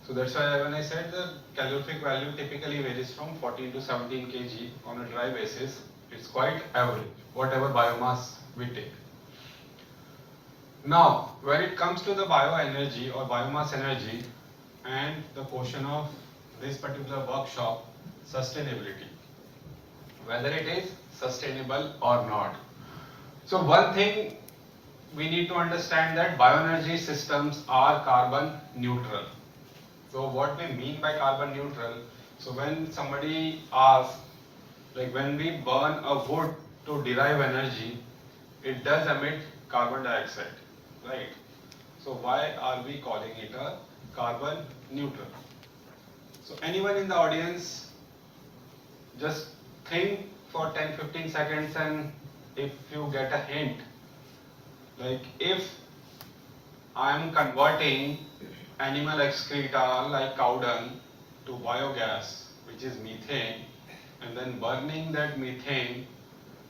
So that's why when I said the calorific value typically varies from 14 to 17 kg on a dry basis, it's quite average, whatever biomass we take. Now, when it comes to the bioenergy or biomass energy and the question of this particular workshop, sustainability, whether it is sustainable or not. So one thing we need to understand, that bioenergy systems are carbon neutral. So what we mean by carbon neutral, so when somebody asks, like when we burn a wood to derive energy, it does emit carbon dioxide, right? So why are we calling it a carbon neutral? So anyone in the audience, just think for 10-15 seconds, and if you get a hint, like if I am converting animal excreta like cow dung to biogas, which is methane, and then burning that methane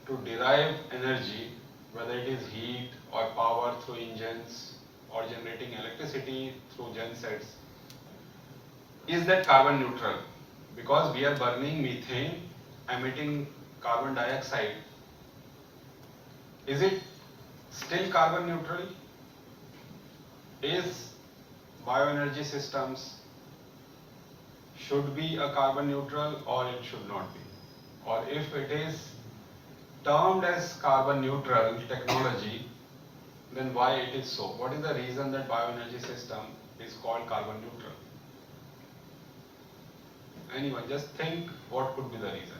to derive energy, whether it is heat or power through engines or generating electricity through gensets, is that carbon neutral? Because we are burning methane, emitting carbon dioxide. Is it still carbon neutral? Is bioenergy systems should be a carbon neutral or it should not be? Or if it is termed as carbon neutral technology, then why it is so? What is the reason that bioenergy system is called carbon neutral? Anyone, just think what could be the reason.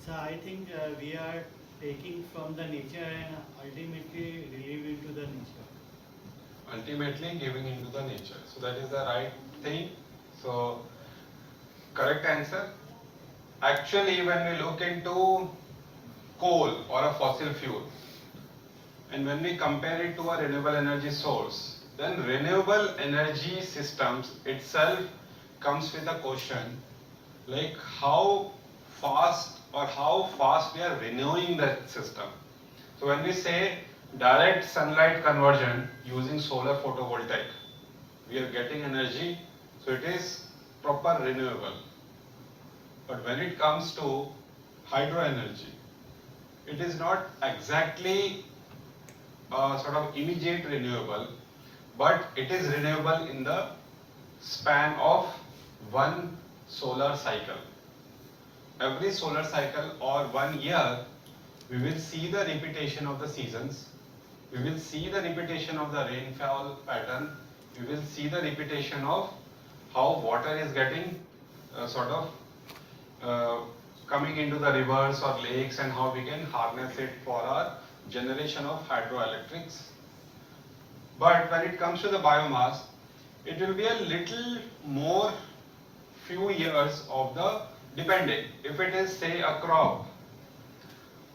So I think we are taking from the nature and ultimately relieve into the nature. Ultimately giving into the nature. So that is the right thing. So correct answer. Actually, when we look into coal or a fossil fuel, and when we compare it to a renewable energy source, then renewable energy systems itself comes with a question like how fast we are renewing that system. So when we say direct sunlight conversion using solar photovoltaic, we are getting energy, so it is proper renewable. But when it comes to hydro energy, it is not exactly sort of immediate renewable, but it is renewable in the span of one solar cycle. Every solar cycle or 1 year, we will see the repetition of the seasons, we will see the repetition of the rainfall pattern, we will see the repetition of how water is getting coming into the rivers or lakes, and how we can harness it for our generation of hydroelectrics. But when it comes to the biomass, it will be a little more few years of the depending. If it is say a crop,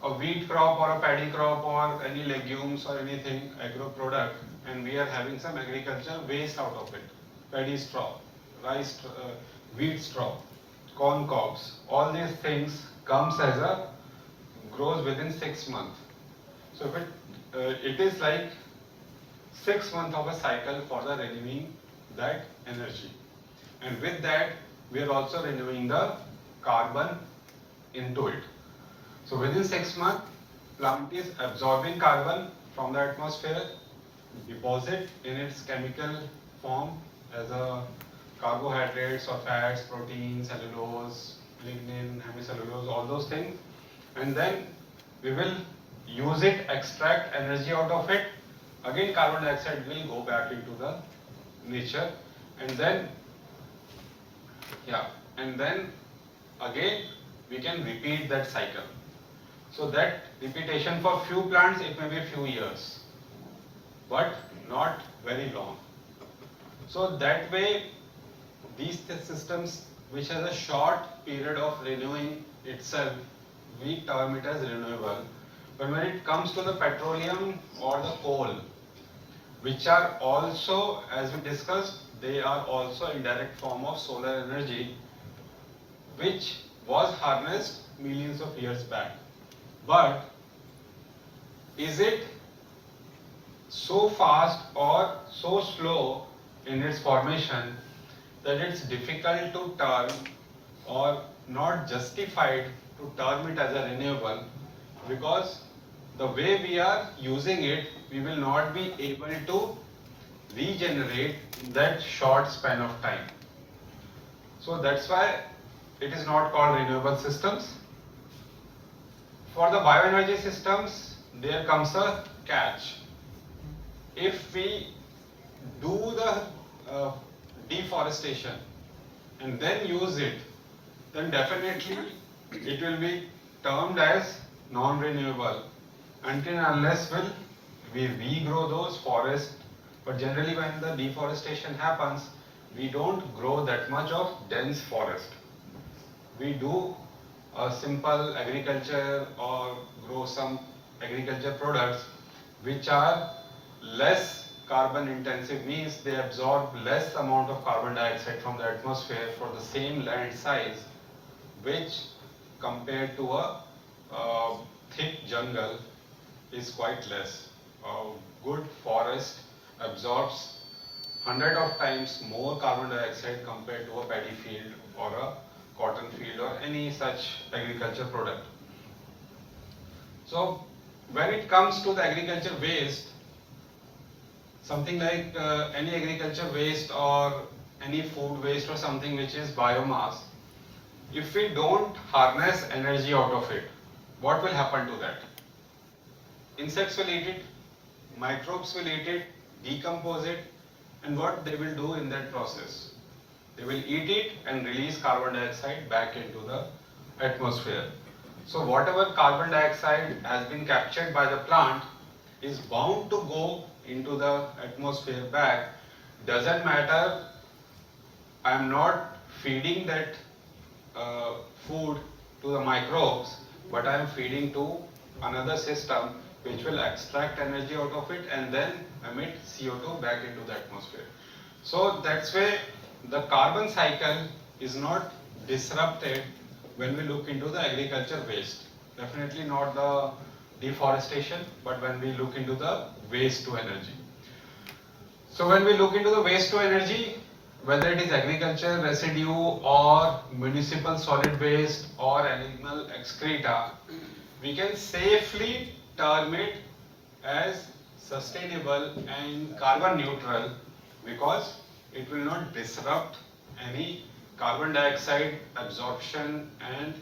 a wheat crop or a paddy crop or any legumes or anything agro product, and we are having some agriculture waste out of it, paddy straw, rice, wheat straw, corn cobs, all these things comes as a grows within 6 months. So if it is like 6 months of a cycle for the renewing that energy, and with that we are also renewing the carbon into it. So within 6 months, plant is absorbing carbon from the atmosphere, deposit in its chemical form as a carbohydrates or fats, proteins, cellulose, lignin, hemicellulose, all those things, and then we will use it, extract energy out of it. Again, carbon dioxide will go back into the nature, and then again we can repeat that cycle. So that repetition for few plants, it may be few years, but not very long. So that way, these systems which has a short period of renewing itself, we term it as renewable. But when it comes to the petroleum or the coal, which are also, as we discussed, they are also indirect form of solar energy, which was harnessed millions of years back. But is it so fast or so slow in its formation that it's difficult to term or not justified to term it as a renewable, because the way we are using it, we will not be able to regenerate in that short span of time. So that's why it is not called renewable systems. For the bioenergy systems, there comes a catch. If we do the deforestation and then use it, then definitely it will be termed as non-renewable until and unless we regrow those forests But generally when the deforestation happens, we don't grow that much of dense forest. We do a simple agriculture or grow some agriculture products which are less carbon intensive, means they absorb less amount of carbon dioxide from the atmosphere for the same land size, which compared to a thick jungle is quite less. A good forest absorbs 100 of times more carbon dioxide compared to a paddy field or a cotton field or any such agriculture product. So when it comes to the agriculture waste, something like any agriculture waste or any food waste or something which is biomass, if we don't harness energy out of it, what will happen to that? Insects will eat it, microbes will eat it, decompose it, and what they will do in that process? They will eat it and release carbon dioxide back into the atmosphere. So whatever carbon dioxide has been captured by the plant is bound to go into the atmosphere back. Doesn't matter, I am not feeding that food to the microbes, but I am feeding to another system which will extract energy out of it and then emit CO2 back into the atmosphere. So that's why the carbon cycle is not disrupted when we look into the agriculture waste. Definitely not the deforestation, but when we look into the waste to energy. So when we look into the waste to energy, whether it is agriculture residue or municipal solid waste or animal excreta, we can safely term it as sustainable and carbon neutral because it will not disrupt any carbon dioxide absorption and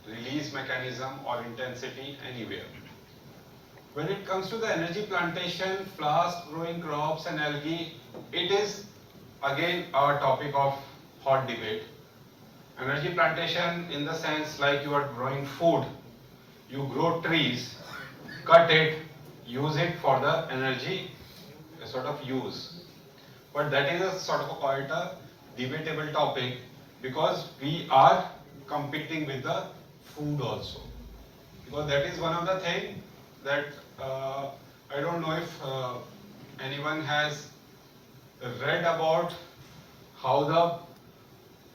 release mechanism or intensity anywhere. When it comes to the energy plantation, fast growing crops and algae, it is again a topic of hot debate. Energy plantation in the sense like you are growing food, you grow trees, cut it, use it for the energy sort of use. But that is a sort of quite a debatable topic because we are competing with the food also. Because that is one of the things that I don't know if anyone has read about how the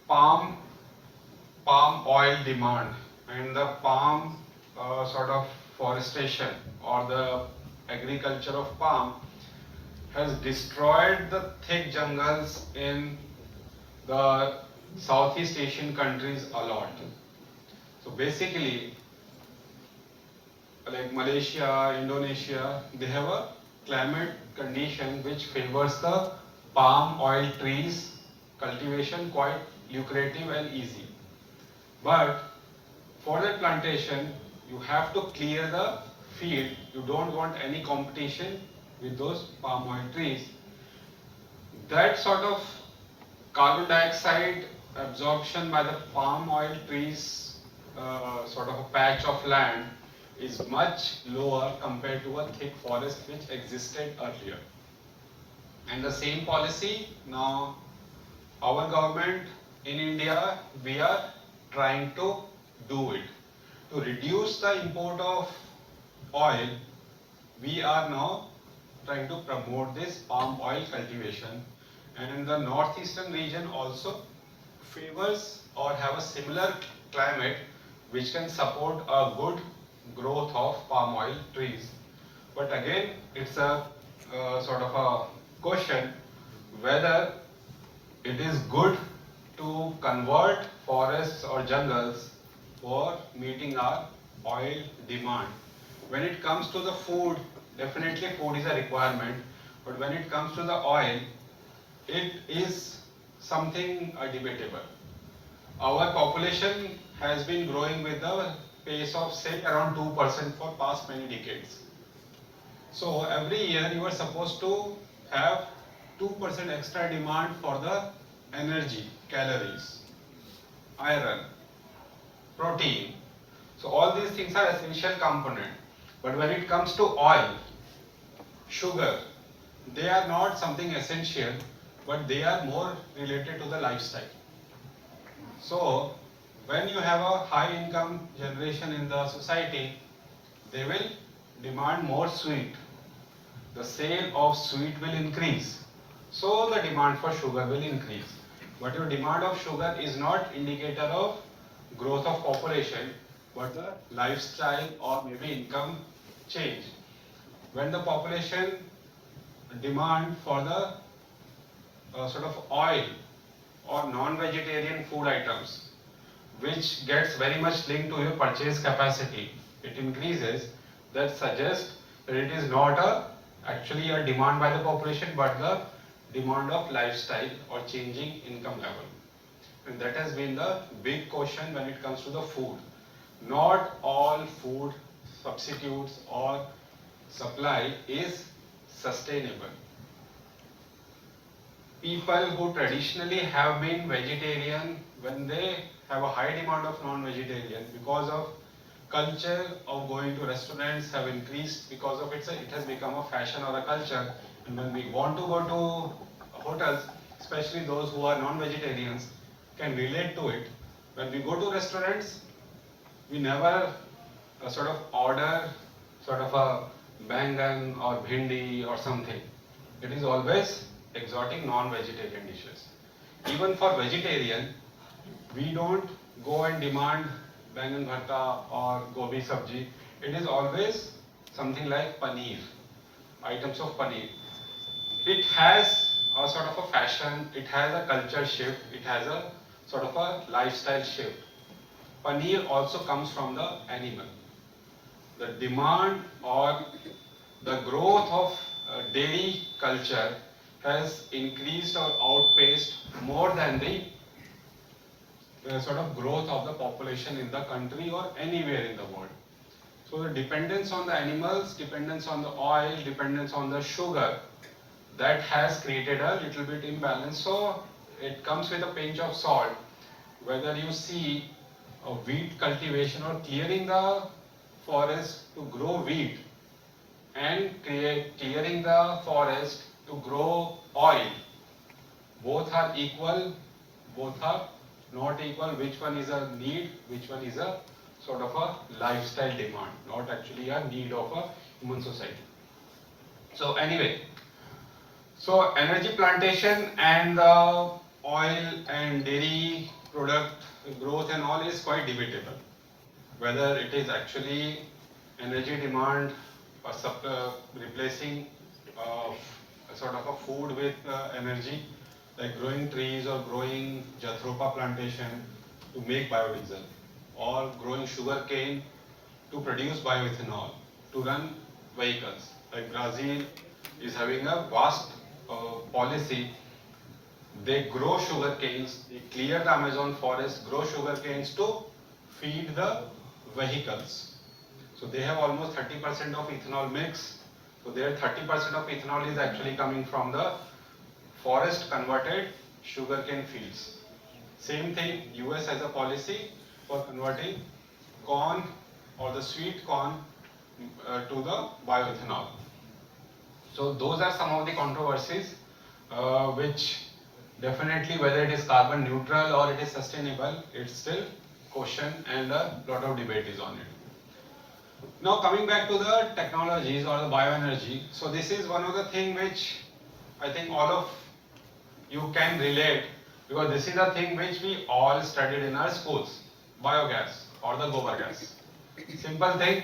palm oil demand and the palm sort of forestation or the agriculture of palm has destroyed the thick jungles in the Southeast Asian countries a lot. So basically, like Malaysia, Indonesia, they have a climate condition which favors the palm oil trees cultivation quite lucrative and easy. But for that plantation, you have to clear the field. You don't want any competition with those palm oil trees. That sort of carbon dioxide absorption by the palm oil trees sort of a patch of land is much lower compared to a thick forest which existed earlier. And the same policy now our government in India, we are trying to do it. To reduce the import of oil, we are now trying to promote this palm oil cultivation, and the northeastern region also favors or have a similar climate which can support a good growth of palm oil trees. But again, it's a sort of a question whether it is good to convert forests or jungles for meeting our oil demand. When it comes to the food, definitely food is a requirement, but when it comes to the oil, it is something debatable. Our population has been growing with a pace of say around 2% for past many decades. So every year you are supposed to have 2% extra demand for the energy, calories, iron, protein. So all these things are essential component. But when it comes to oil, sugar, they are not something essential, but they are more related to the lifestyle. So when you have a high income generation in the society, they will demand more sweet. The sale of sweet will increase. So the demand for sugar will increase. But your demand of sugar is not indicator of growth of population, but the lifestyle or maybe income change. When the population demand for the sort of oil or non-vegetarian food items, which gets very much linked to your purchase capacity, it increases, that suggests that it is not actually a demand by the population, but the demand of lifestyle or changing income level. And that has been the big question when it comes to the food. Not all food substitutes or supply is sustainable. People who traditionally have been vegetarian, when they have a high demand of non-vegetarian, because of culture of going to restaurants have increased, because of it has become a fashion or a culture. And when we want to go to hotels, especially those who are non-vegetarians can relate to it. When we go to restaurants, we never sort of order sort of a bangan or bhindi or something. It is always exotic non-vegetarian dishes. Even for vegetarian, we don't go and demand bangan bharta or gobi sabji. It is always something like paneer, items of paneer. It has a sort of a fashion, it has a culture shift, it has a sort of a lifestyle shift. Paneer also comes from the animal. The demand or the growth of dairy culture has increased or outpaced more than the sort of growth of the population in the country or anywhere in the world. So the dependence on the animals, dependence on the oil, dependence on the sugar, that has created a little bit imbalance. So it comes with a pinch of salt. Whether you see a wheat cultivation or clearing the forest to grow wheat and clearing the forest to grow oil, both are equal, both are not equal. Which one is a need, which one is a sort of a lifestyle demand, not actually a need of a human society. So anyway, so energy plantation and the oil and dairy product growth and all is quite debatable. Whether it is actually energy demand or replacing sort of a food with energy, like growing trees or growing jatropha plantation to make biodiesel, or growing sugar cane to produce bioethanol, to run vehicles. Like Brazil is having a vast policy. They grow sugar canes, they clear the Amazon forest, grow sugar canes to feed the vehicles. So they have almost 30% of ethanol mix. So their 30% of ethanol is actually coming from the forest converted sugarcane fields. Same thing, US has a policy for converting corn or the sweet corn to the bioethanol. So those are some of the controversies which definitely, whether it is carbon neutral or it is sustainable, it's still question and a lot of debate is on it. Now coming back to the technologies or the bioenergy, so this is one of the things which I think all of you can relate, because this is the thing which we all studied in our schools, biogas or the gobar gas. Simple thing,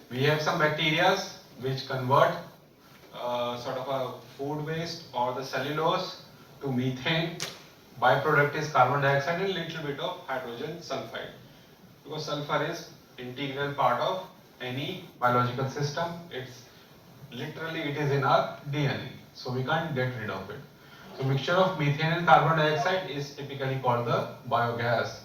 we have some bacteria which convert sort of a food waste or the cellulose to methane. Byproduct is carbon dioxide and little bit of hydrogen sulfide, because sulfur is integral part of any biological system. It's literally, it is in our DNA, so we can't get rid of it. So mixture of methane and carbon dioxide is typically called the biogas.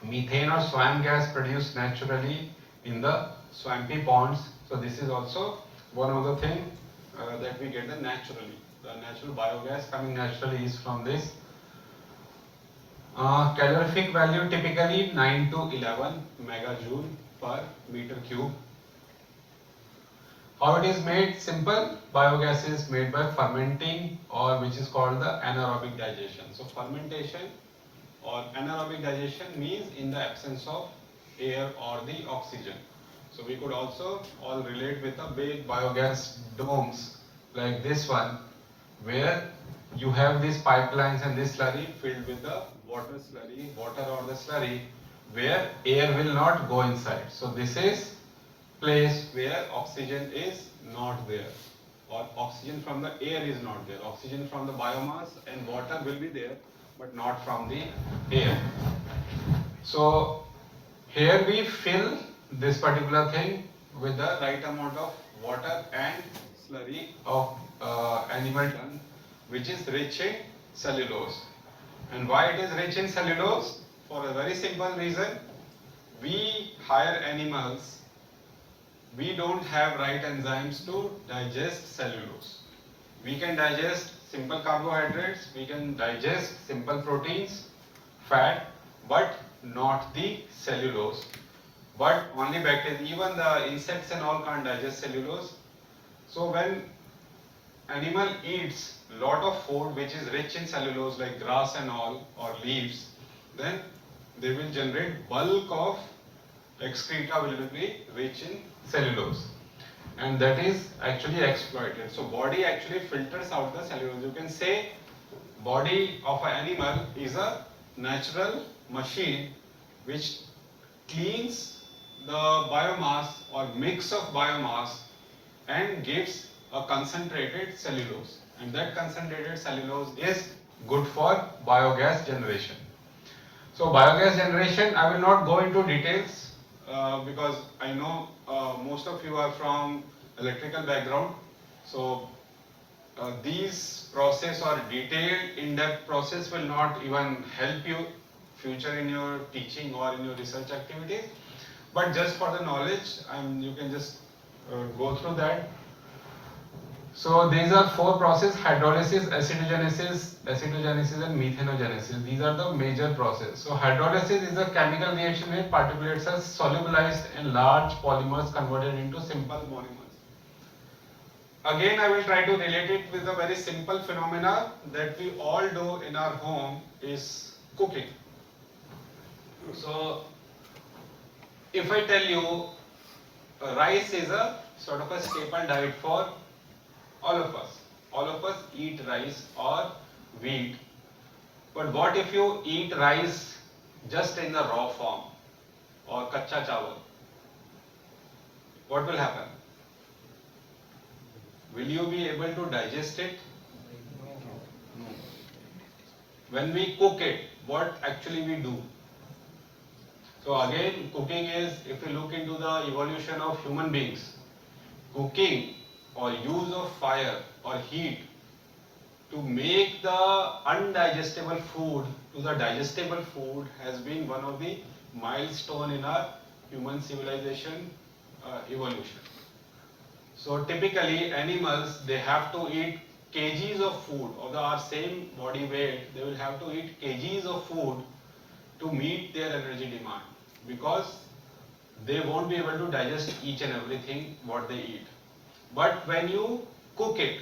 Methane or swamp gas produced naturally in the swampy ponds. So this is also one of the things that we get naturally. The natural biogas coming naturally is from this. Calorific value typically 9 to 11 megajoule per meter cube. How it is made? Simple. Biogas is made by fermenting, or which is called the anaerobic digestion. So fermentation or anaerobic digestion means in the absence of air or the oxygen. So we could also all relate with the big biogas domes like this one, where you have these pipelines and this slurry filled with the water or the slurry, where air will not go inside. So this is place where oxygen is not there, or oxygen from the air is not there. Oxygen from the biomass and water will be there, but not from the air. So here we fill this particular thing with the right amount of water and slurry of animal dung, which is rich in cellulose. And why it is rich in cellulose? For a very simple reason. We hire animals, we don't have right enzymes to digest cellulose. We can digest simple carbohydrates, we can digest simple proteins, fat, but not the cellulose. But only bacteria, even the insects and all can't digest cellulose. So when animal eats lot of food which is rich in cellulose like grass and all, or leaves, then they will generate bulk of excreta will be rich in cellulose, and that is actually exploited. So body actually filters out the cellulose. You can say body of an animal is a natural machine which cleans the biomass or mix of biomass and gives a concentrated cellulose, and that concentrated cellulose is good for biogas generation. So biogas generation, I will not go into details because I know most of you are from electrical background. So these process or detailed in-depth process will not even help you future in your teaching or in your research activities. But just for the knowledge, you can just go through that. So these are four processes: hydrolysis, acidogenesis, and methanogenesis. These are the major processes. So hydrolysis is a chemical reaction where particulates are solubilized and large polymers converted into simple monomers. Again, I will try to relate it with a very simple phenomena that we all do in our home is cooking. So if I tell you rice is a sort of a staple diet for all of us. All of us eat rice or wheat. But what if you eat rice just in the raw form or kacha chawal? What will happen? Will you be able to digest it? No. When we cook it, what actually we do? So again, cooking is, if you look into the evolution of human beings, cooking or use of fire or heat to make the undigestible food to the digestible food has been one of the milestone in our human civilization evolution. So typically animals, they have to eat kgs of food of our same body weight. They will have to eat kgs of food to meet their energy demand, because they won't be able to digest each and everything what they eat. But when you cook it,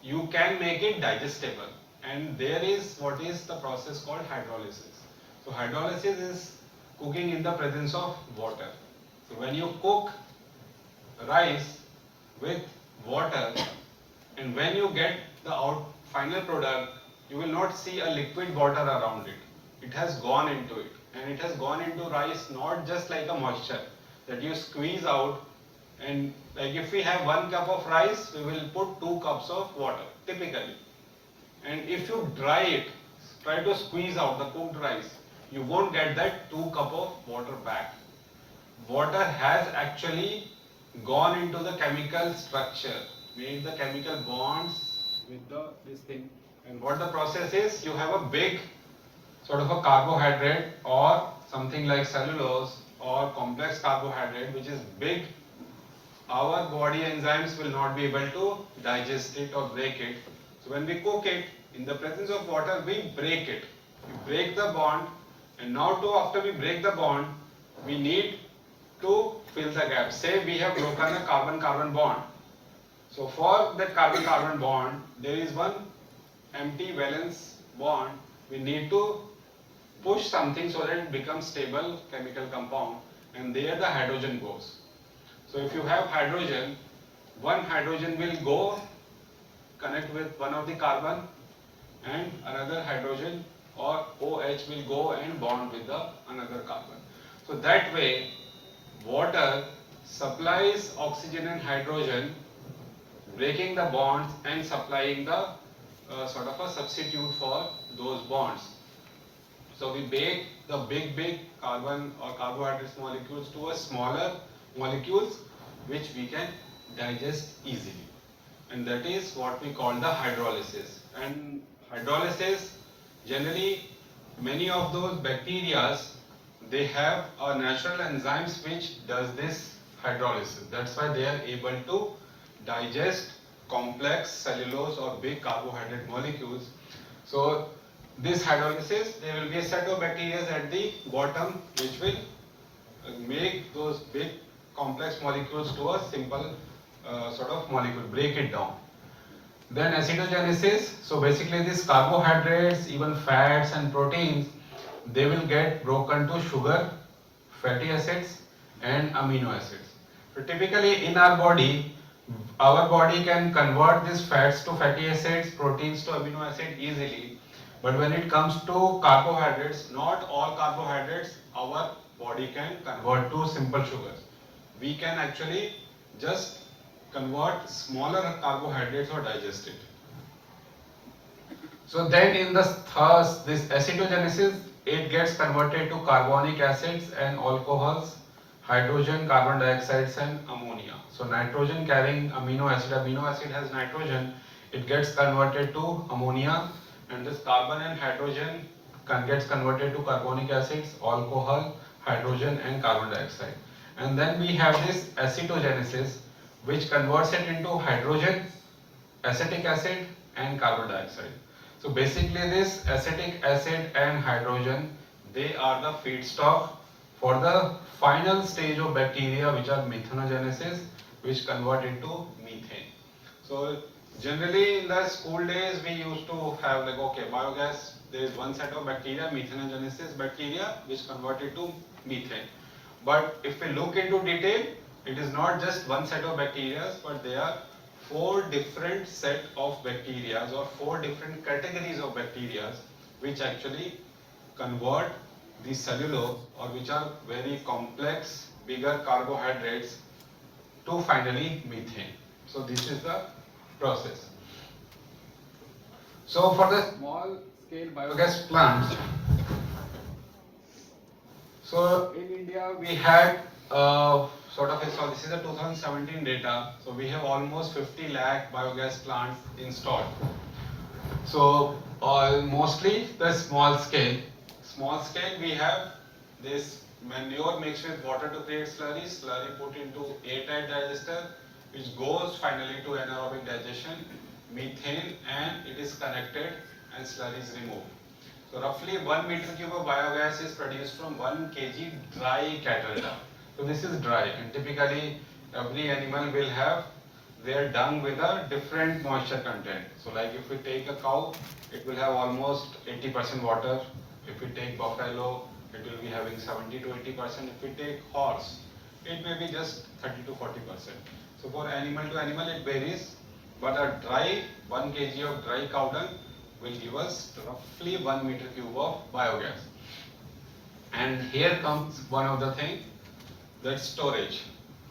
you can make it digestible, and there is what is the process called hydrolysis. So hydrolysis is cooking in the presence of water. So when you cook rice with water, and when you get the final product, you will not see a liquid water around it. It has gone into it, and it has gone into rice not just like a moisture that you squeeze out. And like if we have 1 cup of rice, we will put 2 cups of water typically. And if you dry it, try to squeeze out the cooked rice, you won't get that 2 cup of water back. Water has actually gone into the chemical structure, made the chemical bonds with this thing. And what the process is, you have a big sort of a carbohydrate or something like cellulose or complex carbohydrate which is big. Our body enzymes will not be able to digest it or break it. So when we cook it, in the presence of water, we break it. We break the bond, and now after we break the bond, we need to fill the gap. Say we have broken a carbon-carbon bond. So for that carbon-carbon bond, there is one empty valence bond. We need to push something so that it becomes stable chemical compound, and there the hydrogen goes. So if you have hydrogen, one hydrogen will go connect with one of the carbon, and another hydrogen or OH will go and bond with the another carbon. So that way water supplies oxygen and hydrogen, breaking the bonds and supplying the sort of a substitute for those bonds. So we break the big carbon or carbohydrates molecules to a smaller molecules which we can digest easily, and that is what we call the hydrolysis. And hydrolysis, generally many of those bacteria, they have a natural enzymes which does this hydrolysis. That's why they are able to digest complex cellulose or big carbohydrate molecules. So this hydrolysis, there will be a set of bacteria at the bottom which will make those big complex molecules to a simple sort of molecule, break it down. Then acetogenesis, so basically these carbohydrates, even fats and proteins, they will get broken to sugar, fatty acids and amino acids. So typically in our body can convert these fats to fatty acids, proteins to amino acid easily. But when it comes to carbohydrates, not all carbohydrates our body can convert to simple sugars. We can actually just convert smaller carbohydrates or digest it. So then in this acetogenesis, it gets converted to carbonic acids and alcohols, hydrogen, carbon dioxides and ammonia. So nitrogen carrying amino acid has nitrogen, it gets converted to ammonia, and this carbon and hydrogen gets converted to carbonic acids, alcohol, hydrogen and carbon dioxide. And then we have this acetogenesis, which converts it into hydrogen, acetic acid and carbon dioxide. So basically this acetic acid and hydrogen, they are the feedstock for the final stage of bacteria, which are methanogenesis, which convert into methane. So generally in the school days we used to have like, okay, biogas, there is one set of bacteria, methanogenesis bacteria, which converted to methane. But if we look into detail, it is not just one set of bacteria, but there are 4 different set of bacteria or 4 different categories of bacteria which actually convert the cellulose, or which are very complex, bigger carbohydrates, to finally methane. So this is the process. So for the small scale biogas plants, so in India we had sort of so this is the 2017 data. So we have almost 50 lakh biogas plants installed. So mostly the small scale. Small scale we have this manure mixed with water to create slurry. Slurry put into airtight digester, which goes finally to anaerobic digestion, methane, and it is connected and slurry is removed. So roughly 1 meter cube of biogas is produced from 1 kg dry cattle dung. So this is dry, and typically every animal will have their dung with a different moisture content. So like if we take a cow, it will have almost 80% water. If we take buffalo, it will be having 70 to 80%. If we take horse, it may be just 30 to 40%. So for animal to animal it varies, but a dry 1 kg of dry cow dung will give us roughly 1 meter cube of biogas. And here comes one of the things, that's storage.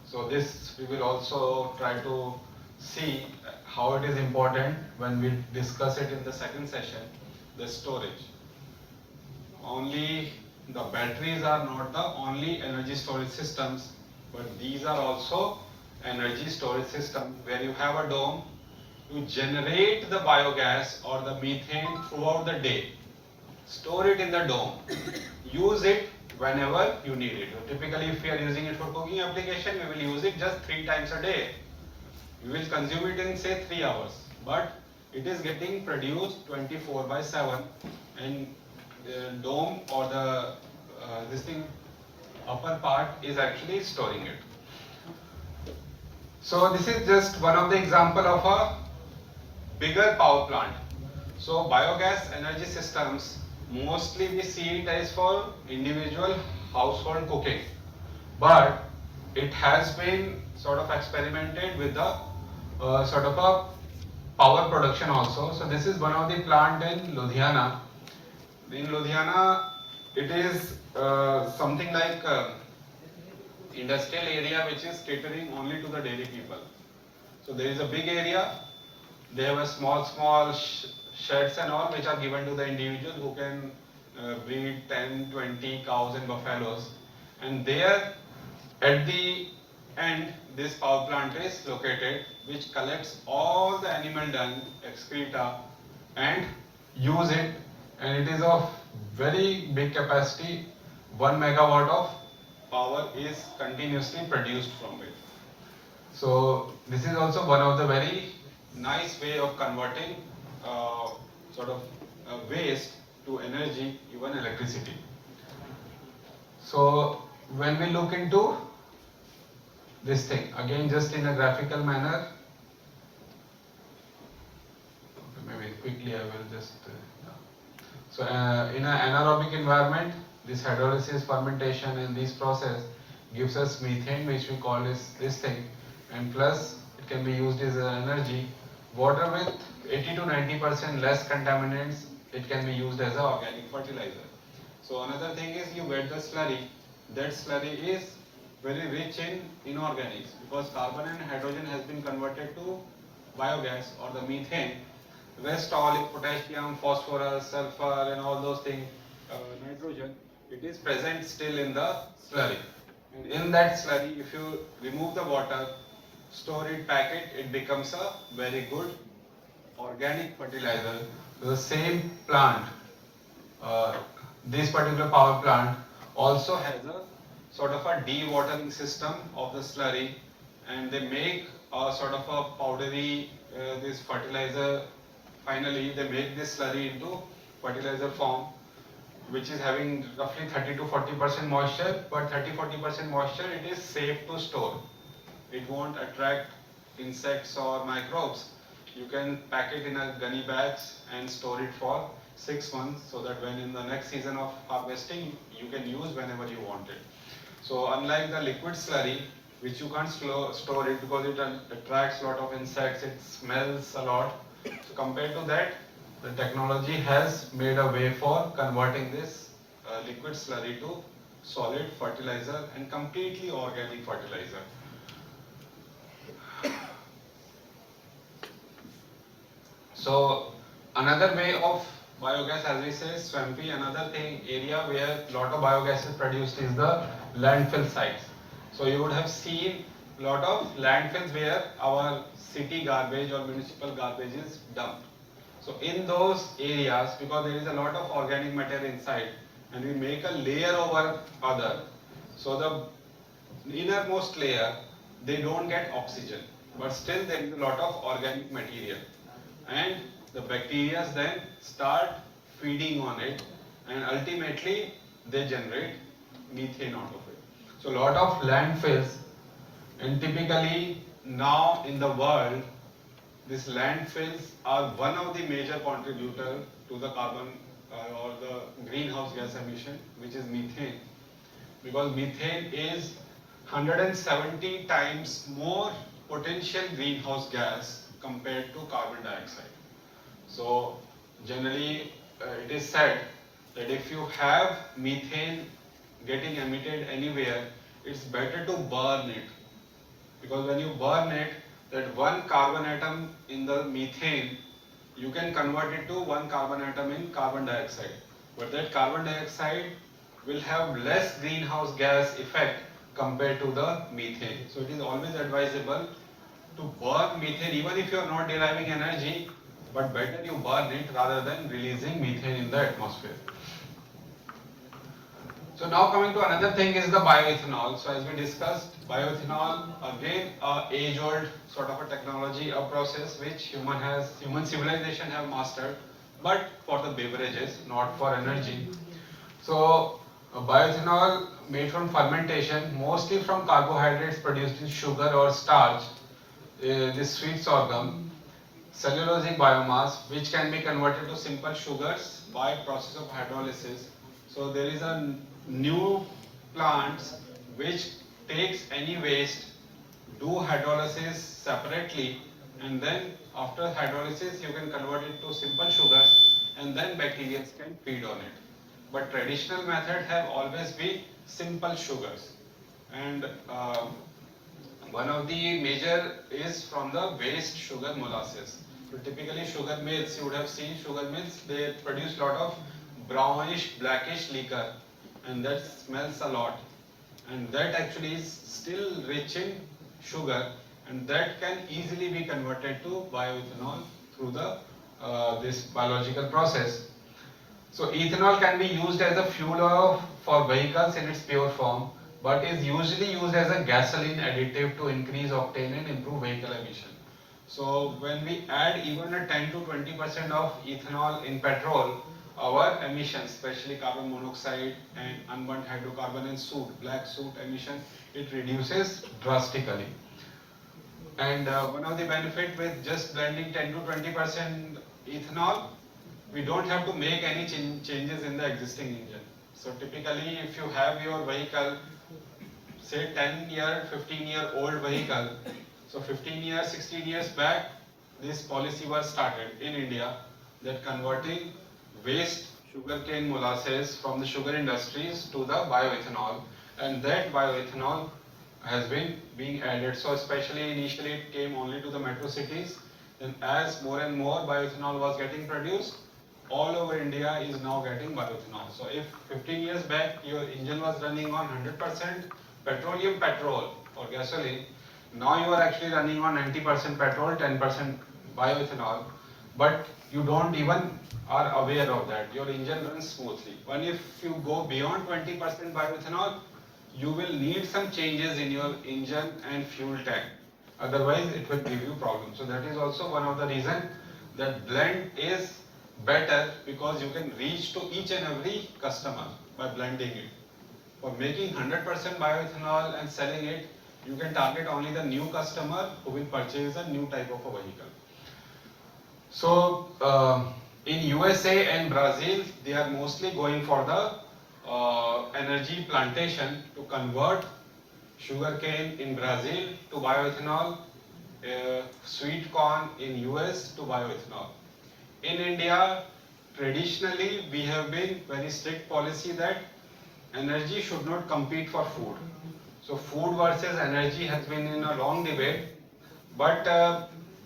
So this we will also try to see how it is important when we discuss it in the second session, the storage. Only the batteries are not the only energy storage systems, but these are also energy storage systems where you have a dome, you generate the biogas or the methane throughout the day, store it in the dome, use it whenever you need it. So typically if we are using it for cooking application, we will use it just 3 times a day. We will consume it in say 3 hours, but it is getting produced 24/7, and the dome or the this thing upper part is actually storing it. So this is just one of the example of a bigger power plant. So biogas energy systems, mostly we see it as for individual household cooking, but it has been sort of experimented with the sort of a power production also. So this is one of the plant in Ludhiana. In Ludhiana, it is something like industrial area which is catering only to the dairy people. So there is a big area. They have a small sheds and all which are given to the individual who can breed 10, 20 cows and buffaloes. And there at the end this power plant is located, which collects all the animal dung, excreta, and use it, and it is of very big capacity. 1 megawatt of power is continuously produced from it. So this is also one of the very nice way of converting sort of waste to energy, even electricity. So when we look into this thing, again just in a graphical manner, maybe quickly I will just, so in an anaerobic environment, this hydrolysis, fermentation and this process gives us methane, which we call this thing, and plus it can be used as energy. Water with 80 to 90% less contaminants, it can be used as an organic fertilizer. So another thing is you get the slurry. That slurry is very rich in inorganics because carbon and hydrogen has been converted to biogas or the methane. Rest all is potassium, phosphorus, sulfur and all those things, nitrogen, it is present still in the slurry. And in that slurry, if you remove the water, store it, pack it, it becomes a very good organic fertilizer. The same plant, this particular power plant also has a sort of a dewatering system of the slurry, and they make a sort of a powdery this fertilizer. Finally, they make this slurry into fertilizer form, which is having roughly 30 to 40% moisture, but 30-40% moisture, it is safe to store. It won't attract insects or microbes. You can pack it in a gunny bags and store it for 6 months, so that when in the next season of harvesting, you can use whenever you want it. So unlike the liquid slurry, which you can't store it because it attracts a lot of insects, it smells a lot. So compared to that, the technology has made a way for converting this liquid slurry to solid fertilizer and completely organic fertilizer. So another way of biogas, as we say, swampy, another thing area where a lot of biogas is produced is the landfill sites. So you would have seen a lot of landfills where our city garbage or municipal garbage is dumped. So in those areas, because there is a lot of organic matter inside, and we make a layer over other, so the innermost layer, they don't get oxygen, but still there is a lot of organic material, and the bacteria then start feeding on it, and ultimately they generate methane out of it. So a lot of landfills, and typically now in the world, these landfills are one of the major contributors to the carbon or the greenhouse gas emission, which is methane. Because methane is 170 times more potential greenhouse gas compared to carbon dioxide. So generally it is said that if you have methane getting emitted anywhere, it's better to burn it. Because when you burn it, that one carbon atom in the methane, you can convert it to one carbon atom in carbon dioxide. But that carbon dioxide will have less greenhouse gas effect compared to the methane. So it is always advisable to burn methane even if you are not deriving energy, but better you burn it rather than releasing methane in the atmosphere. So now coming to another thing is the bioethanol. So as we discussed, bioethanol again age-old sort of a technology, a process which human civilization have mastered, but for the beverages, not for energy. So Bioethanol made from fermentation, mostly from carbohydrates produced in sugar or starch, this sweet sorghum, cellulosic biomass, which can be converted to simple sugars by process of hydrolysis. So there is a new plants which takes any waste, do hydrolysis separately, and then after hydrolysis you can convert it to simple sugars, and then bacteria can feed on it. But traditional method have always been simple sugars, and one of the major is from the waste sugar molasses. So typically sugar mills, you would have seen sugar mills, they produce lot of brownish, blackish liquor, and that smells a lot. And that actually is still rich in sugar, and that can easily be converted to bioethanol through the this biological process. So ethanol can be used as a fuel for vehicles in its pure form, but is usually used as a gasoline additive to increase octane and improve vehicle emission. So when we add even a 10 to 20% of ethanol in petrol, our emissions, especially carbon monoxide and unburnt hydrocarbon and soot, black soot emission, it reduces drastically. And one of the benefit with just blending 10 to 20% ethanol, we don't have to make any changes in the existing engine. So typically if you have your vehicle, say 10-year, 15-year-old vehicle, so 15 years, 16 years back, this policy was started in India that converting waste sugarcane molasses from the sugar industries to the bioethanol, and that bioethanol has been being added. So especially initially it came only to the metro cities, then as more and more bioethanol was getting produced, all over India is now getting bioethanol. So if 15 years back your engine was running on 100% petroleum petrol or gasoline, now you are actually running on 90% petrol, 10% bioethanol, but you don't even are aware of that. Your engine runs smoothly. But if you go beyond 20% bioethanol, you will need some changes in your engine and fuel tank. Otherwise, it will give you problems. So that is also one of the reasons that blend is better, because you can reach to each and every customer by blending it. For making 100% bioethanol and selling it, you can target only the new customer who will purchase a new type of a vehicle. So in USA and Brazil, they are mostly going for the energy plantation to convert sugarcane in Brazil to bioethanol, sweet corn in US to bioethanol. In India, traditionally we have been very strict policy that energy should not compete for food. So food versus energy has been in a long debate, but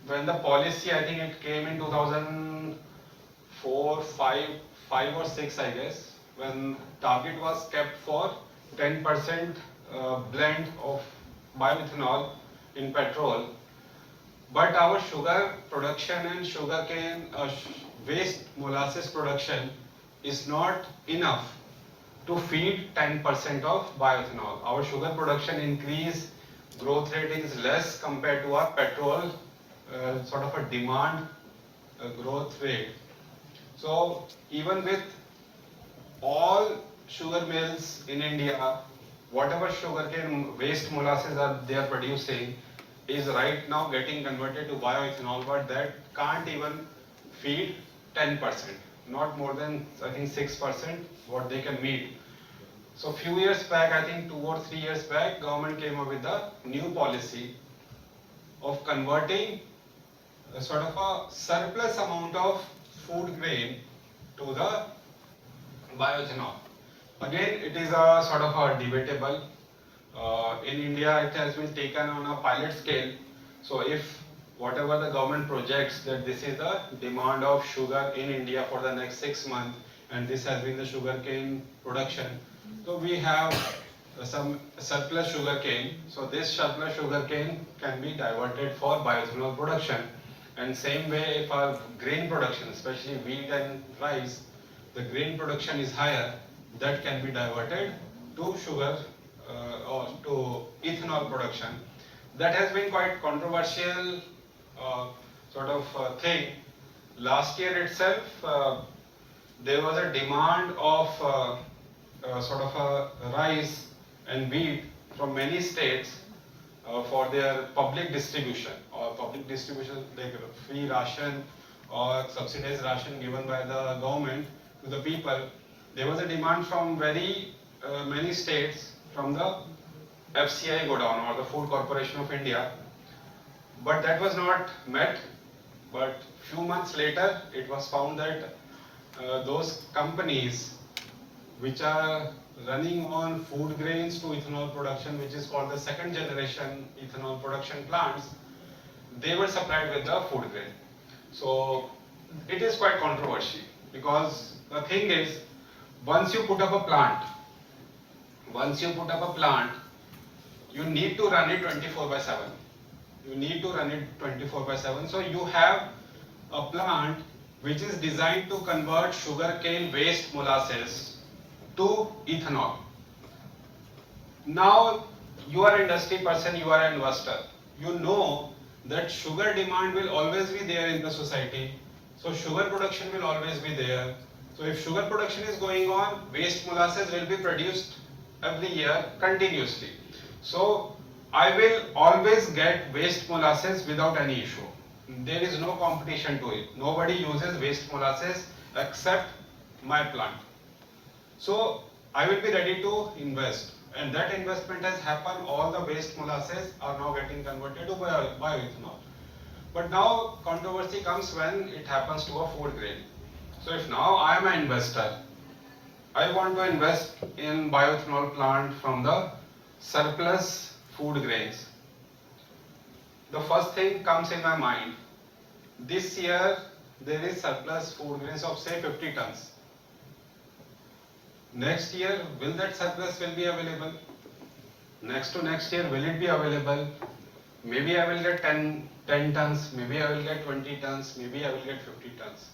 when the policy, I think it came in 2004, 5 or 6, I guess, when target was kept for 10% blend of bioethanol in petrol. But our sugar production and sugarcane waste molasses production is not enough to feed 10% of bioethanol. Our sugar production increase, growth rate is less compared to our petrol sort of a demand growth rate. So even with all sugar mills in India, whatever sugarcane waste molasses they are producing is right now getting converted to bioethanol, but that can't even feed 10%, not more than I think 6% what they can meet. So few years back, I think 2 or 3 years back, government came up with a new policy of converting a sort of a surplus amount of food grain to the bioethanol. Again, it is a sort of a debatable. In India, it has been taken on a pilot scale. So if whatever the government projects that this is the demand of sugar in India for the next 6 months, and this has been the sugarcane production. So we have some surplus sugarcane. So this surplus sugarcane can be diverted for bioethanol production. And same way, if our grain production, especially wheat and rice, the grain production is higher, that can be diverted to sugar or to ethanol production. That has been quite controversial sort of thing. Last year itself, there was a demand of sort of a rice and wheat from many states for their public distribution like free ration or subsidized ration given by the government to the people. There was a demand from very many states from the FCI godown or the Food Corporation of India, but that was not met. But few months later, it was found that those companies which are running on food grains to ethanol production, which is called the second generation ethanol production plants, they were supplied with the food grain. So it is quite controversial, because the thing is, once you put up a plant, you need to run it 24/7. You need to run it 24/7. So you have a plant which is designed to convert sugarcane waste molasses to ethanol. Now you are an industry person, you are an investor. You know that sugar demand will always be there in the society. So sugar production will always be there. So if sugar production is going on, waste molasses will be produced every year continuously. So I will always get waste molasses without any issue. There is no competition to it. Nobody uses waste molasses except my plant. So I will be ready to invest, and that investment has happened. All the waste molasses are now getting converted to bioethanol. But now controversy comes when it happens to a food grain. So if now I am an investor, I want to invest in bioethanol plant from the surplus food grains. The first thing comes in my mind, this year there is surplus food grains of say 50 tons. Next year, will that surplus will be available? Next to next year, will it be available? Maybe I will get 10 tons, maybe I will get 20 tons, maybe I will get 50 tons.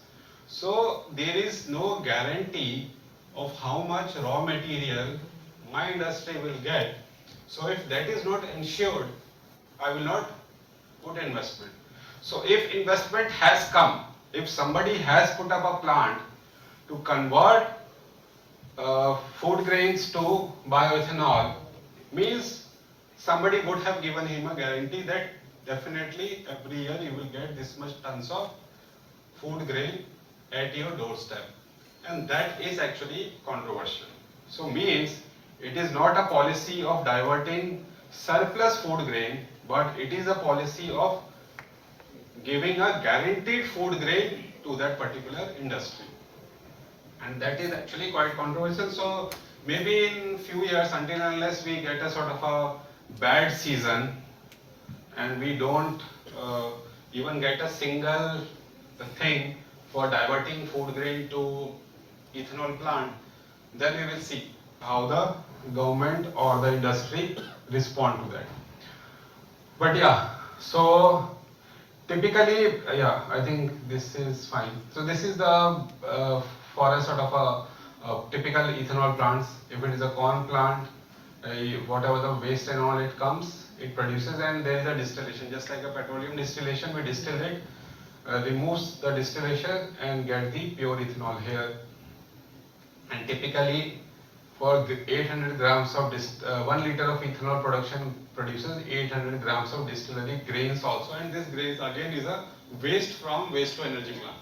So there is no guarantee of how much raw material my industry will get. So if that is not ensured, I will not put investment. So if investment has come, if somebody has put up a plant to convert food grains to bioethanol, means somebody would have given him a guarantee that definitely every year you will get this much tons of food grain at your doorstep. And that is actually controversial. So means it is not a policy of diverting surplus food grain, but it is a policy of giving a guaranteed food grain to that particular industry. And that is actually quite controversial. So maybe in few years, until unless we get a sort of a bad season and we don't even get a single thing for diverting food grain to ethanol plant, then we will see how the government or the industry respond to that. But yeah, so typically, yeah, I think this is fine. So this is the for a sort of a typical ethanol plants. If it is a corn plant, whatever the waste and all it comes, it produces, and there is a distillation, just like a petroleum distillation. We distill it, removes the distillation and get the pure ethanol here. And typically for 800 grams of 1 liter of ethanol production produces 800 grams of distillery grains also, and this grains again is a waste from waste to energy plant.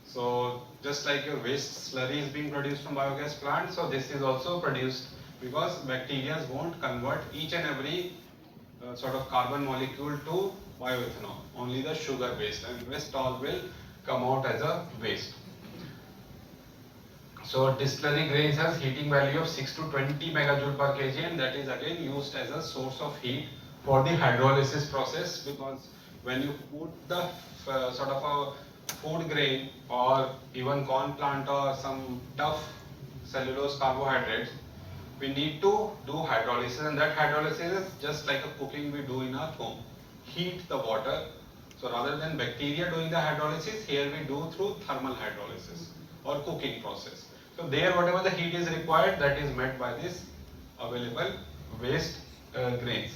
So just like your waste slurry is being produced from biogas plant, so this is also produced, because bacteria won't convert each and every sort of carbon molecule to bioethanol, only the sugar waste, and rest all will come out as a waste. So distillery grains has heating value of 6 to 20 megajoule per kg, and that is again used as a source of heat for the hydrolysis process, because when you put the sort of a food grain or even corn plant or some tough cellulose carbohydrates, we need to do hydrolysis, and that hydrolysis is just like a cooking we do in our home. Heat the water. So rather than bacteria doing the hydrolysis, here we do through thermal hydrolysis or cooking process. So there whatever the heat is required, that is met by this available waste grains.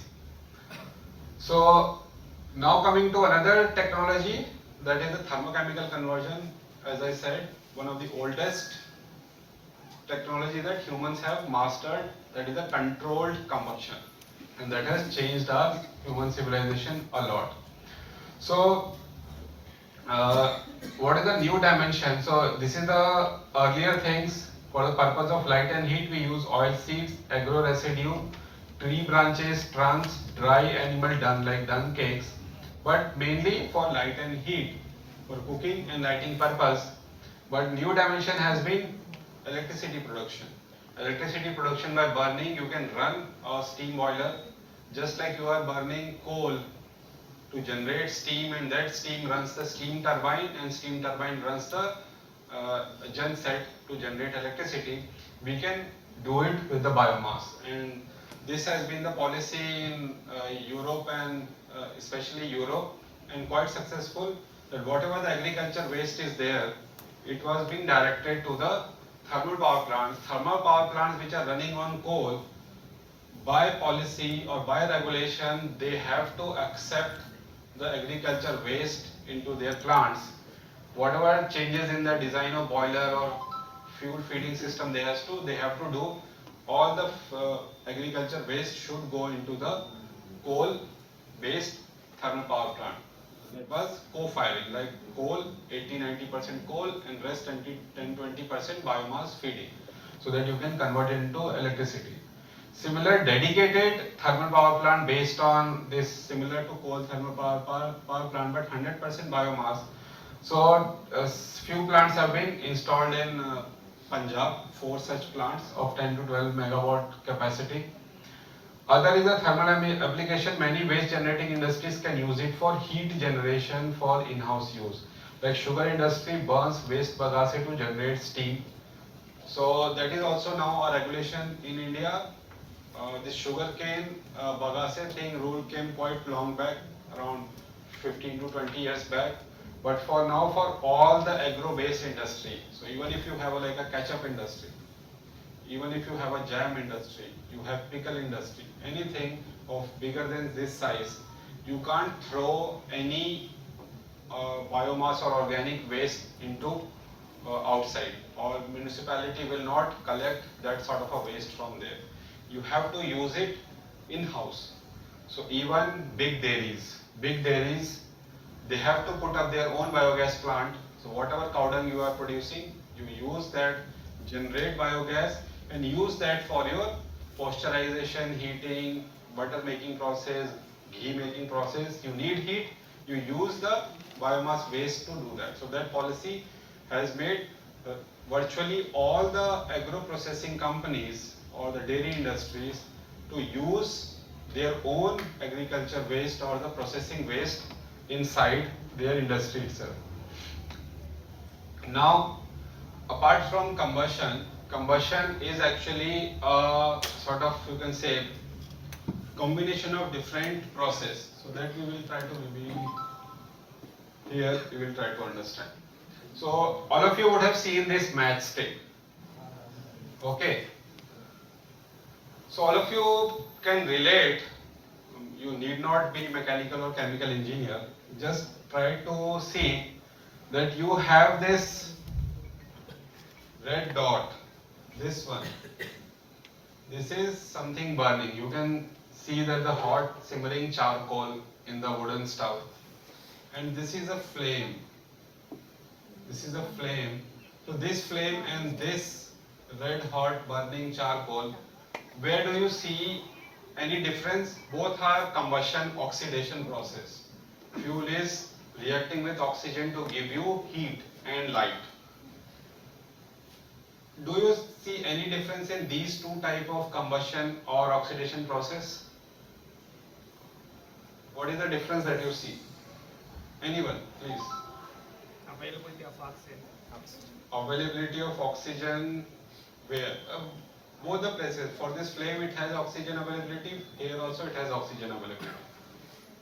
So now coming to another technology, that is the thermochemical conversion. As I said, one of the oldest technology that humans have mastered, that is a controlled combustion, and that has changed our human civilization a lot. So what is the new dimension? So this is the earlier things. For the purpose of light and heat, we use oil seeds, agro residue, tree branches, trunks, dry animal dung like dung cakes. But mainly for light and heat, for cooking and lighting purpose. But new dimension has been electricity production. Electricity production by burning, you can run a steam boiler just like you are burning coal to generate steam, and that steam runs the steam turbine, and steam turbine runs the genset to generate electricity. We can do it with the biomass, and this has been the policy in Europe and especially Europe, and quite successful, that whatever the agriculture waste is there, it was being directed to the thermal power plants. Thermal power plants which are running on coal, by policy or by regulation, they have to accept the agriculture waste into their plants. Whatever changes in the design of boiler or fuel feeding system they have to do, all the agriculture waste should go into the coal based thermal power plant. That was co-firing, like coal, 80-90% coal, and rest 10-20% biomass feeding, so that you can convert it into electricity. Similar dedicated thermal power plant based on this, similar to coal thermal power plant, but 100% biomass. So few plants have been installed in Punjab, 4 such plants of 10 to 12 megawatt capacity. Other is a thermal application. Many waste generating industries can use it for heat generation for in-house use. Like sugar industry burns waste bagasse to generate steam. So that is also now a regulation in India. This sugarcane bagasse thing rule came quite long back, around 15 to 20 years back. But for now, for all the agro-based industry, so even if you have like a ketchup industry, even if you have a jam industry, you have pickle industry, anything of bigger than this size, you can't throw any biomass or organic waste into outside, or municipality will not collect that sort of a waste from there. You have to use it in-house. So even big dairies, they have to put up their own biogas plant. So whatever cow dung you are producing, you use that, generate biogas, and use that for your pasteurization, heating, butter making process, ghee making process. You need heat, you use the biomass waste to do that. So that policy has made virtually all the agro processing companies or the dairy industries to use their own agriculture waste or the processing waste inside their industry itself. Now, apart from combustion is actually a sort of, you can say, combination of different process. So that we will try to reveal here, we will try to understand. So all of you would have seen this matchstick. Okay. So all of you can relate. You need not be mechanical or chemical engineer. Just try to see that you have this red dot, this one. This is something burning. You can see that the hot simmering charcoal in the wooden stove. And this is a flame. This is a flame. So this flame and this red hot burning charcoal, where do you see any difference? Both are combustion oxidation process. Fuel is reacting with oxygen to give you heat and light. Do you see any difference in these two type of combustion or oxidation process? What is the difference that you see? Anyone, please. Availability of oxygen. Availability of oxygen, where? Both the places. For this flame it has oxygen availability, here also it has oxygen availability.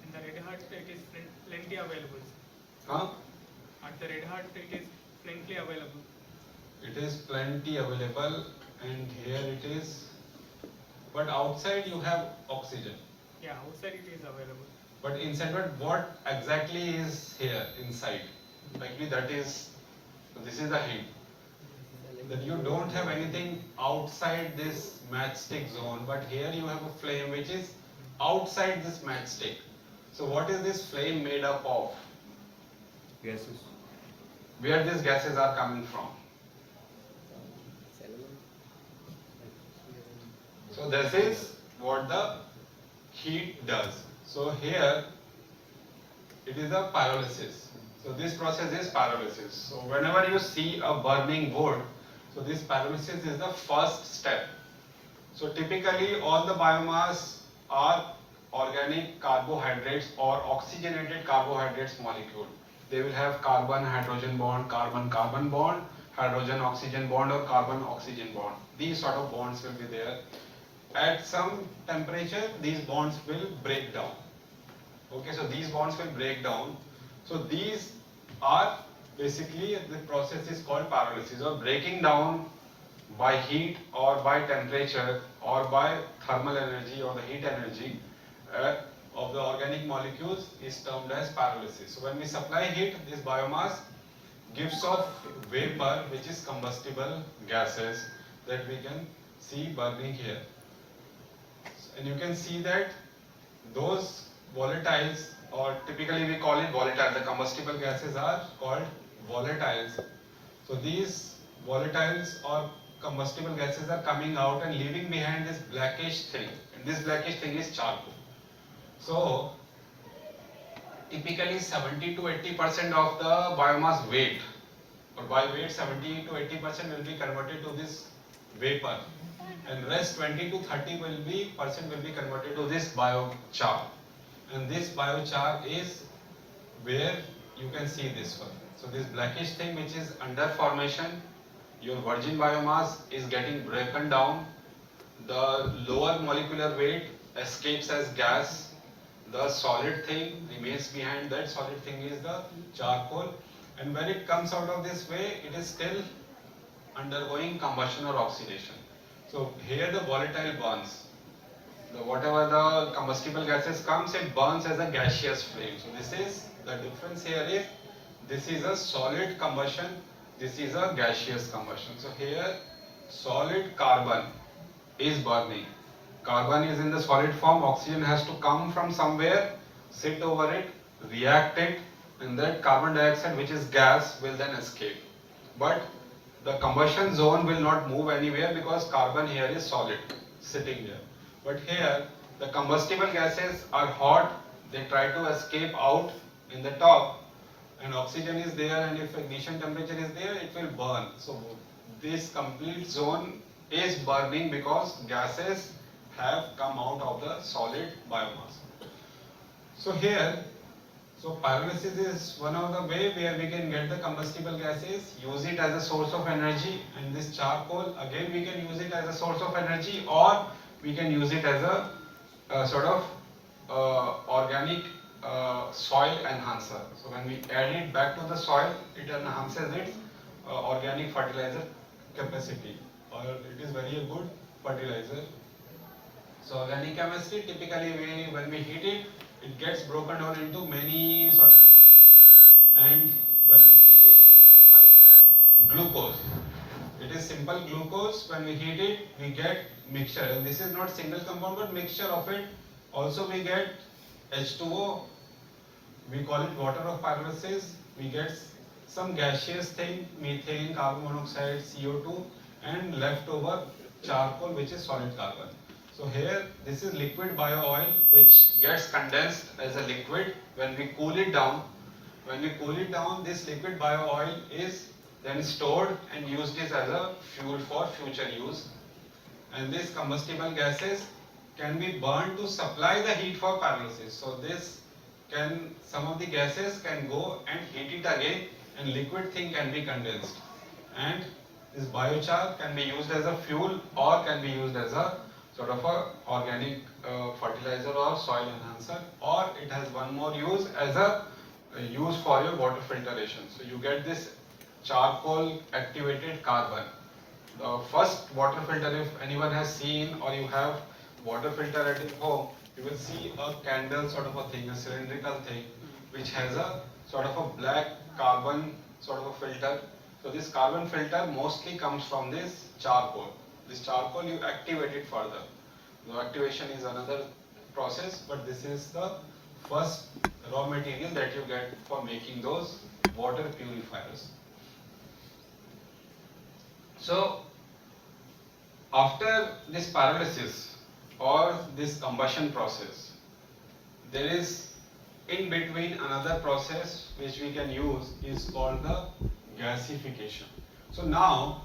In the red hot it is plenty available. Huh? At the red hot it is plenty available. It is plenty available, and here it is, but outside you have oxygen. Yeah, outside it is available. But inside, what exactly is here inside? Likely that is, so this is the heat. that you don't have anything outside this matchstick zone, but here you have a flame which is outside this matchstick. So what is this flame made up of? Gases. Where these gases are coming from? So this is what the heat does. So here it is a pyrolysis. So this process is pyrolysis. So whenever you see a burning wood, so this pyrolysis is the first step. So typically all the biomass are organic carbohydrates or oxygenated carbohydrates molecule. They will have carbon hydrogen bond, carbon carbon bond, hydrogen oxygen bond, or carbon oxygen bond. These sort of bonds will be there. At some temperature these bonds will break down. Okay, so these bonds will break down. So these are basically, the process is called pyrolysis, or breaking down by heat or by temperature or by thermal energy or the heat energy of the organic molecules is termed as pyrolysis. So when we supply heat, this biomass gives off vapor which is combustible gases that we can see burning here. And you can see that those volatiles, or typically we call it volatile, the combustible gases are called volatiles. So these volatiles or combustible gases are coming out and leaving behind this blackish thing, and this blackish thing is charcoal. So typically 70 to 80% of the biomass weight, or by weight 70 to 80% will be converted to this vapor, and rest 20 to 30% will be converted to this biochar. And this biochar is where you can see this one. So this blackish thing which is under formation, your virgin biomass is getting broken down. The lower molecular weight escapes as gas. The solid thing remains behind. That solid thing is the charcoal. And when it comes out of this way, it is still undergoing combustion or oxidation. So here the volatile burns. Whatever the combustible gases comes, it burns as a gaseous flame. So this is the difference here is, this is a solid combustion, this is a gaseous combustion. So here solid carbon is burning. Carbon is in the solid form, oxygen has to come from somewhere, sit over it, react it, and that carbon dioxide, which is gas, will then escape. But the combustion zone will not move anywhere because carbon here is solid, sitting there. But here the combustible gases are hot, they try to escape out in the top, and oxygen is there, and if ignition temperature is there, it will burn. So this complete zone is burning because gases have come out of the solid biomass. So here, so pyrolysis is one of the way where we can get the combustible gases, use it as a source of energy, and this charcoal again we can use it as a source of energy, or we can use it as a sort of organic soil enhancer. So when we add it back to the soil, it enhances its organic fertilizer capacity, or it is very a good fertilizer. So organic chemistry, typically when we heat it, it gets broken down into many sort of molecules. And when we heat it, it is simple glucose. It is simple glucose. When we heat it, we get mixture. And this is not single compound, but mixture of it. Also we get H2O. We call it water of pyrolysis. We get some gaseous thing, methane, carbon monoxide, CO2, and leftover charcoal, which is solid carbon. So here, this is liquid bio oil, which gets condensed as a liquid when we cool it down. When we cool it down, this liquid bio oil is then stored and used as a fuel for future use. And these combustible gases can be burned to supply the heat for pyrolysis. So this can, some of the gases can go and heat it again, and liquid thing can be condensed. And this biochar can be used as a fuel or can be used as a sort of a organic fertilizer or soil enhancer, or it has one more use as a use for your water filtration. So you get this charcoal activated carbon. The first water filter, if anyone has seen or you have water filter at your home, you will see a candle sort of a thing, a cylindrical thing, which has a sort of a black carbon sort of a filter. So this carbon filter mostly comes from this charcoal. This charcoal you activate it further. So activation is another process, but this is the first raw material that you get for making those water purifiers. So after this pyrolysis or this combustion process, there is in between another process which we can use is called the gasification. So now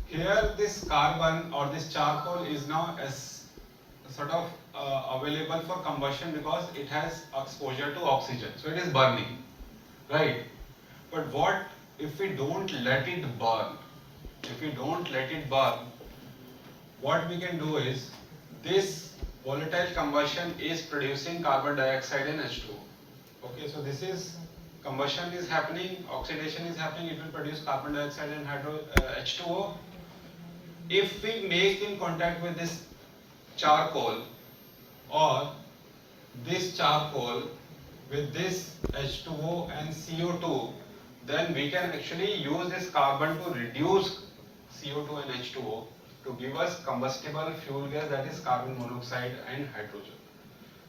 here this carbon or this charcoal is now as sort of available for combustion because it has exposure to oxygen, so it is burning, right? But what if we don't let it burn? If we don't let it burn, what we can do is this volatile combustion is producing carbon dioxide and H2O. Okay, so this is combustion is happening, oxidation is happening, it will produce carbon dioxide and H2O. If we make in contact with this charcoal or this charcoal with this H2O and CO2, then we can actually use this carbon to reduce CO2 and H2O to give us combustible fuel gas, that is carbon monoxide and hydrogen.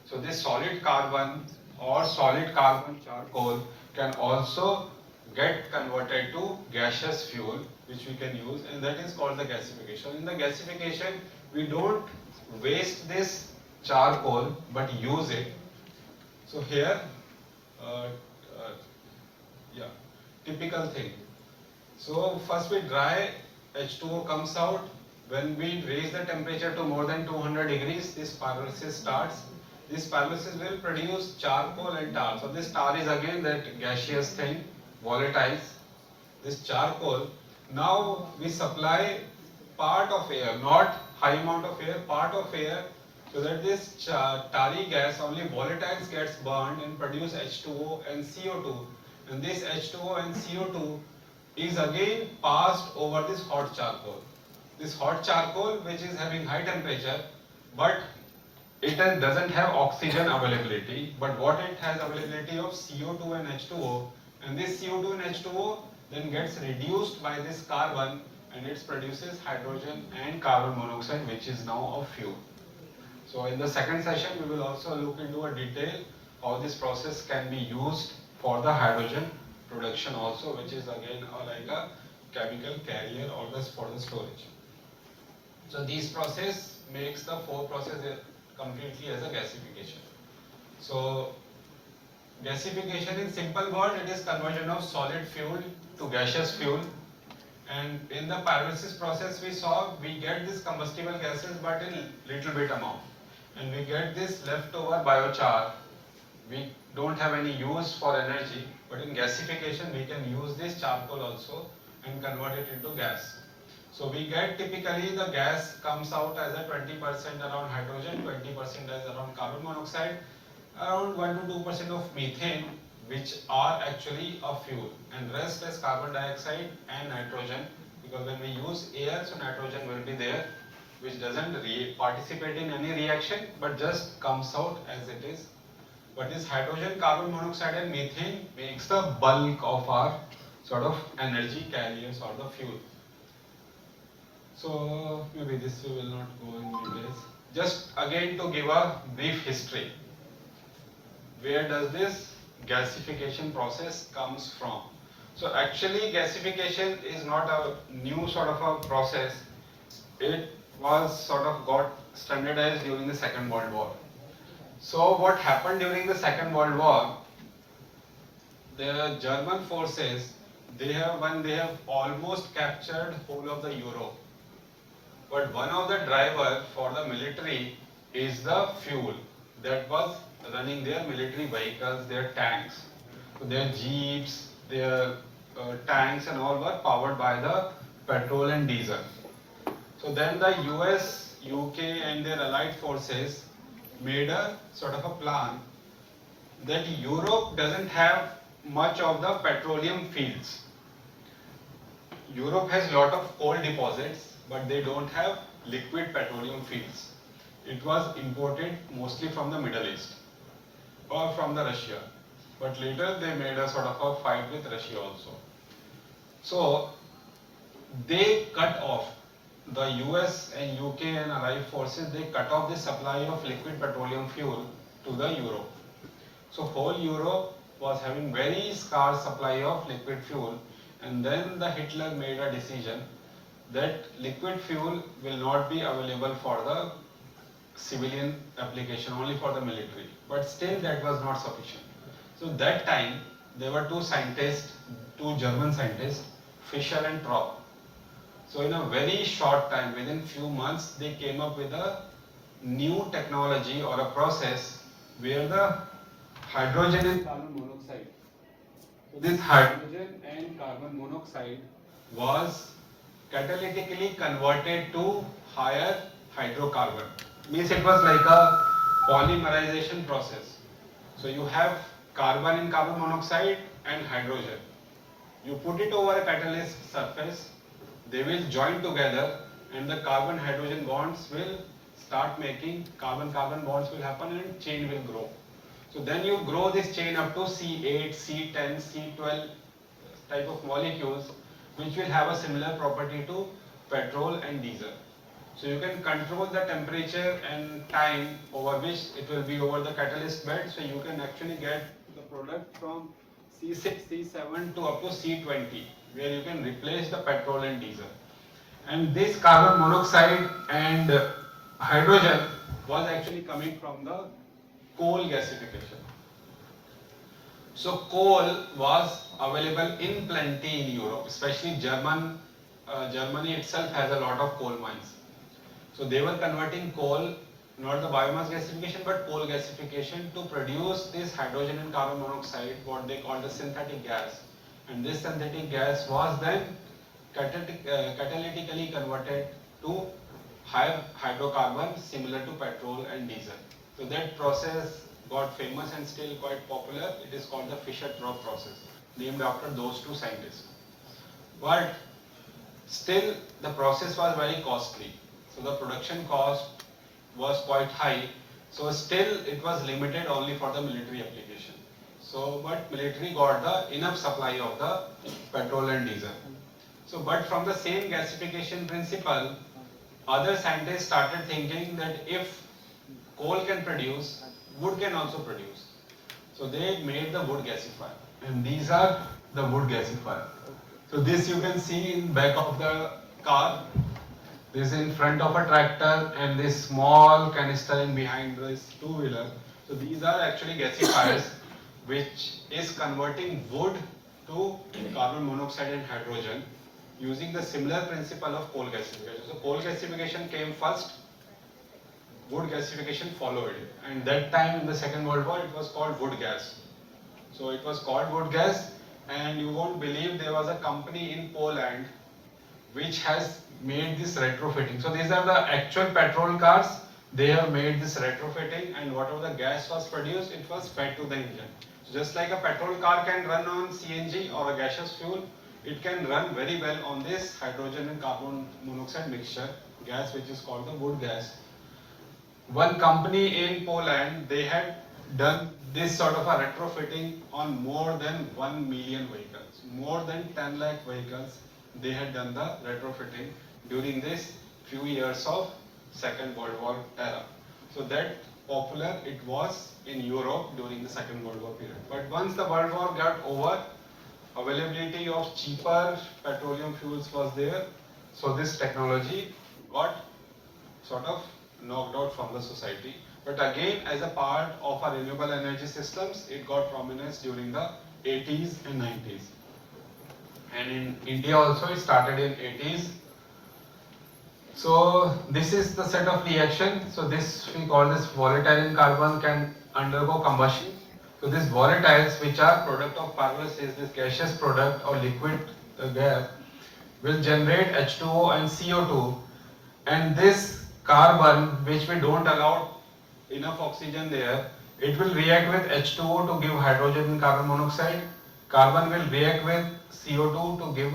So this solid carbon or solid carbon charcoal can also get converted to gaseous fuel which we can use, and that is called the gasification. In the gasification, we don't waste this charcoal but use it. So here, typical thing. So first we dry, H2O comes out. When we raise the temperature to more than 200 degrees, this pyrolysis starts. This pyrolysis will produce charcoal and tar. So this tar is again that gaseous thing, volatiles. This charcoal, now we supply part of air, not high amount of air, part of air, so that this tarry gas, only volatiles gets burned and produce H2O and CO2. And this H2O and CO2 is again passed over this hot charcoal. This hot charcoal, which is having high temperature, but it doesn't have oxygen availability, but what it has availability of CO2 and H2O, and this CO2 and H2O then gets reduced by this carbon and it produces hydrogen and carbon monoxide, which is now a fuel. So in the second session, we will also look into a detail how this process can be used for the hydrogen production also, which is again like a chemical carrier or for the storage. So these process makes the four process completely as a gasification. So gasification in simple word, it is conversion of solid fuel to gaseous fuel. And in the pyrolysis process we saw, we get this combustible gases but in little bit amount. And we get this leftover biochar. We don't have any use for energy, but in gasification we can use this charcoal also and convert it into gas. So we get typically the gas comes out as a 20% around hydrogen, 20% as around carbon monoxide, around 1 to 2% of methane, which are actually a fuel, and rest as carbon dioxide and nitrogen, because when we use air, so nitrogen will be there, which doesn't participate in any reaction but just comes out as it is. But this hydrogen, carbon monoxide and methane makes the bulk of our sort of energy carriers or the fuel. So maybe this we will not go in details. Just again to give a brief history. Where does this gasification process comes from? So actually gasification is not a new sort of a process. It was sort of got standardized during the Second World War. So what happened during the Second World War, the German forces, they have almost captured whole of the Europe. But one of the driver for the military is the fuel that was running their military vehicles, their tanks. So their jeeps, their tanks and all were powered by the petrol and diesel. So then the US, UK and their allied forces made a sort of a plan that Europe doesn't have much of the petroleum fields. Europe has a lot of coal deposits, but they don't have liquid petroleum fields. It was imported mostly from the Middle East or from the Russia. But later they made a sort of a fight with Russia also. So they cut off, the US and UK and allied forces, they cut off the supply of liquid petroleum fuel to the Europe. So whole Europe was having very scarce supply of liquid fuel, and then the Hitler made a decision that liquid fuel will not be available for the civilian application, only for the military. But still that was not sufficient. So that time there were two scientists, two German scientists, Fischer and Tropsch. So in a very short time, within few months, they came up with a new technology or a process where the hydrogen and carbon monoxide. So this hydrogen and carbon monoxide was catalytically converted to higher hydrocarbon. Means it was like a polymerization process. So you have carbon in carbon monoxide and hydrogen. You put it over a catalyst surface, they will join together and the carbon hydrogen bonds will start making, carbon bonds will happen and chain will grow. So then you grow this chain up to C8, C10, C12 type of molecules which will have a similar property to petrol and diesel. So you can control the temperature and time over which it will be over the catalyst bed, so you can actually get the product from C6, C7 to up to C20, where you can replace the petrol and diesel. And this carbon monoxide and hydrogen was actually coming from the coal gasification. So coal was available in plenty in Europe, especially Germany itself has a lot of coal mines. So they were converting coal, not the biomass gasification, but coal gasification to produce this hydrogen and carbon monoxide, what they call the synthetic gas. And this synthetic gas was then catalytically converted to higher hydrocarbon similar to petrol and diesel. So that process got famous and still quite popular. It is called the Fischer-Tropsch process, named after those two scientists. But still the process was very costly. So the production cost was quite high. So still it was limited only for the military application. So but military got the enough supply of the petrol and diesel. So but from the same gasification principle, other scientists started thinking that if coal can produce, wood can also produce. So they made the wood gasifier, and these are the wood gasifier. So this you can see in back of the car. This in front of a tractor and this small canister in behind this two-wheeler. So these are actually gasifiers which is converting wood to carbon monoxide and hydrogen using the similar principle of coal gasification. So coal gasification came first, wood gasification followed it. And that time in the Second World War it was called wood gas. So it was called wood gas, and you won't believe there was a company in Poland which has made this retrofitting. So these are the actual petrol cars. They have made this retrofitting, and whatever the gas was produced, it was fed to the engine. So just like a petrol car can run on CNG or a gaseous fuel, it can run very well on this hydrogen and carbon monoxide mixture gas, which is called the wood gas. One company in Poland, they had done this sort of a retrofitting on more than 1 million vehicles, more than 10 lakh vehicles. They had done the retrofitting during this few years of Second World War era. So that popular it was in Europe during the Second World War period. But once the World War got over, availability of cheaper petroleum fuels was there. So this technology got sort of knocked out from the society. But again, as a part of our renewable energy systems, it got prominence during the 80s and 90s. And in India also it started in 80s. So this is the set of reaction. So this we call this volatile in carbon can undergo combustion. So these volatiles, which are product of pyrolysis, this gaseous product or liquid gas, will generate H2O and CO2, and this carbon, which we don't allow enough oxygen there, it will react with H2O to give hydrogen and carbon monoxide. Carbon will react with CO2 to give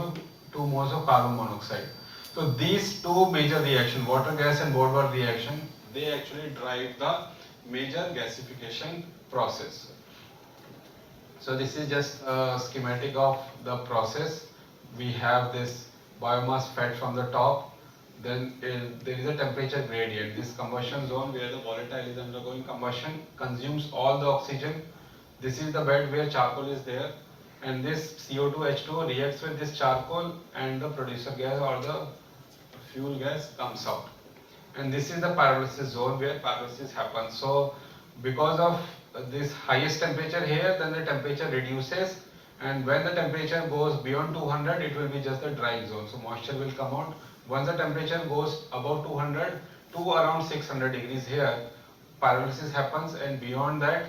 2 moles of carbon monoxide. So these two major reactions, water gas and Bohr reaction, they actually drive the major gasification process. So this is just a schematic of the process. We have this biomass fed from the top, then there is a temperature gradient. This combustion zone where the volatile is undergoing combustion consumes all the oxygen. This is the bed where charcoal is there, and this CO2 H2O reacts with this charcoal and the producer gas or the fuel gas comes out. And this is the pyrolysis zone where pyrolysis happens. So because of this highest temperature here, then the temperature reduces, and when the temperature goes beyond 200, it will be just the drying zone. So moisture will come out. Once the temperature goes above 200 to around 600 degrees here, pyrolysis happens, and beyond that,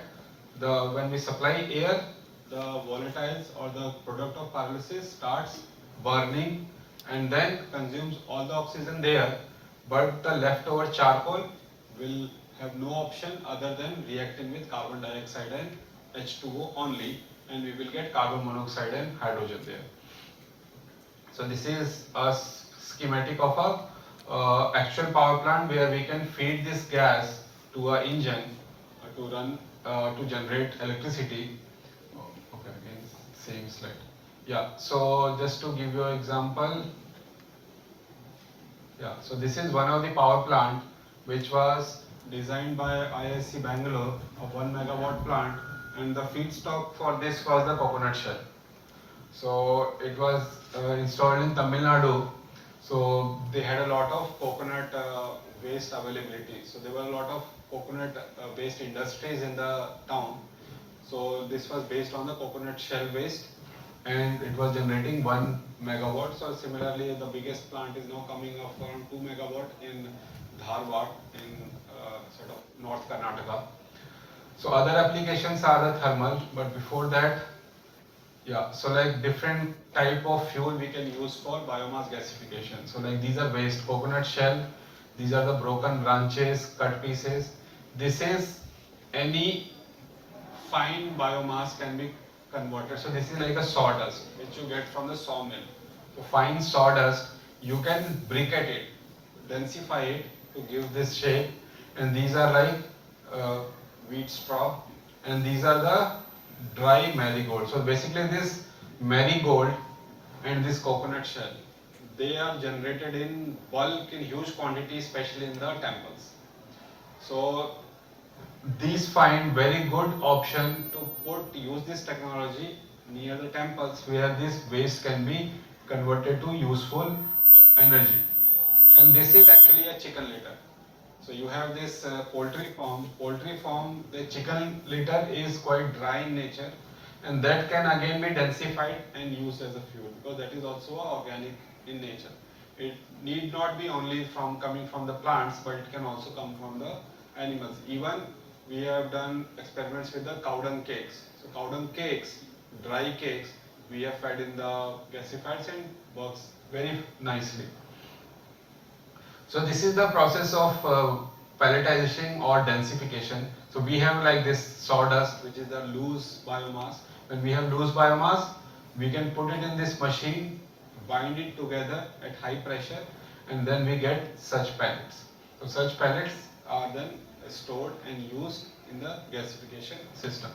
when we supply air, the volatiles or the product of pyrolysis starts burning and then consumes all the oxygen there, but the leftover charcoal will have no option other than reacting with carbon dioxide and H2O only, and we will get carbon monoxide and hydrogen there. So this is a schematic of a actual power plant where we can feed this gas to a engine to run to generate electricity. Okay, again same slide. Yeah, so just to give you an example. Yeah, so this is one of the power plant which was designed by IIC Bangalore, a 1 megawatt plant, and the feedstock for this was the coconut shell. So it was installed in Tamil Nadu. So they had a lot of coconut waste availability. So there were a lot of coconut based industries in the town. So this was based on the coconut shell waste, and it was generating 1 megawatt. So similarly, the biggest plant is now coming up around 2 megawatt in Dharwad in sort of North Karnataka. So other applications are the thermal, but before that, yeah, so like different type of fuel we can use for biomass gasification. So like these are waste, coconut shell, these are the broken branches, cut pieces. This is any fine biomass can be converted. So this is like a sawdust which you get from the sawmill. So fine sawdust, you can briquette it, densify it to give this shape, and these are like wheat straw, and these are the dry marigold. So basically this marigold and this coconut shell, they are generated in bulk in huge quantity, especially in the temples. So these find very good option to use this technology near the temples where this waste can be converted to useful energy. And this is actually a chicken litter. So you have this poultry farm. The chicken litter is quite dry in nature, and that can again be densified and used as a fuel, because that is also organic in nature. It need not be only coming from the plants, but it can also come from the animals. Even we have done experiments with the cow dung cakes. So cow dung cakes, dry cakes, we have fed in the gasifiers and works very nicely. So this is the process of pelletization or densification. So we have like this sawdust, which is the loose biomass. When we have loose biomass, we can put it in this machine, bind it together at high pressure, and then we get such pellets. So such pellets are then stored and used in the gasification system.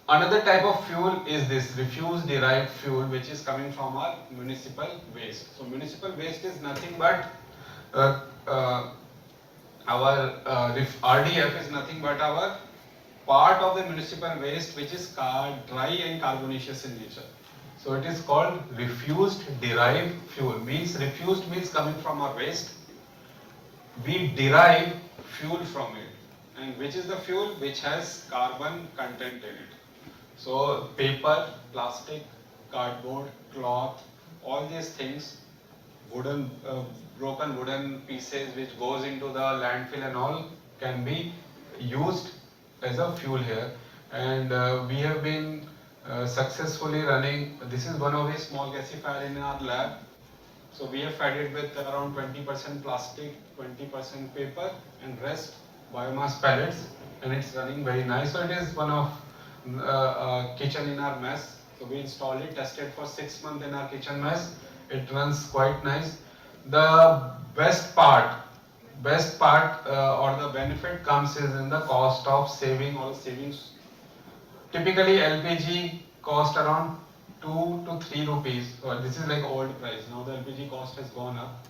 Another type of fuel is this refuse derived fuel, which is coming from our municipal waste. So municipal waste is nothing but our RDF is nothing but our part of the municipal waste, which is dry and carbonaceous in nature. So it is called refused derived fuel. Refused means coming from our waste. We derive fuel from it, and which is the fuel which has carbon content in it. So paper, plastic, cardboard, cloth, all these things, broken wooden pieces which goes into the landfill and all, can be used as a fuel here. And we have been successfully running, this is one of the small gasifier in our lab. So we have fed it with around 20% plastic, 20% paper, and rest biomass pellets, and it's running very nice. So it is one of kitchen in our mess. So we installed it, tested for 6 months in our kitchen mess. It runs quite nice. The best part or the benefit comes is in the cost of saving or savings. Typically LPG cost around 2 to 3 rupees. So this is like old price. Now the LPG cost has gone up.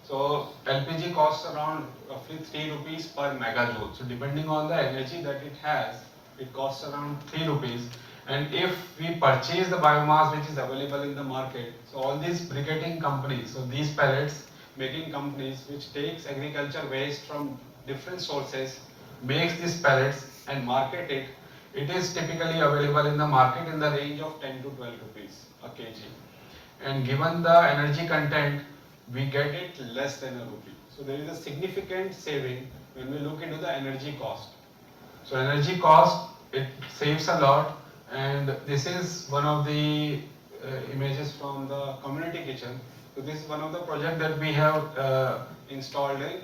So LPG costs around roughly 3 rupees per megajoule. So depending on the energy that it has, it costs around 3 rupees. And if we purchase the biomass which is available in the market, so all these briquetting companies, so these pellets making companies which takes agriculture waste from different sources, makes these pellets and market it, it is typically available in the market in the range of 10 to 12 rupees a kg. And given the energy content, we get it less than a rupee. So there is a significant saving when we look into the energy cost. So energy cost, it saves a lot, and this is one of the images from the community kitchen. So this is one of the projects that we have installed in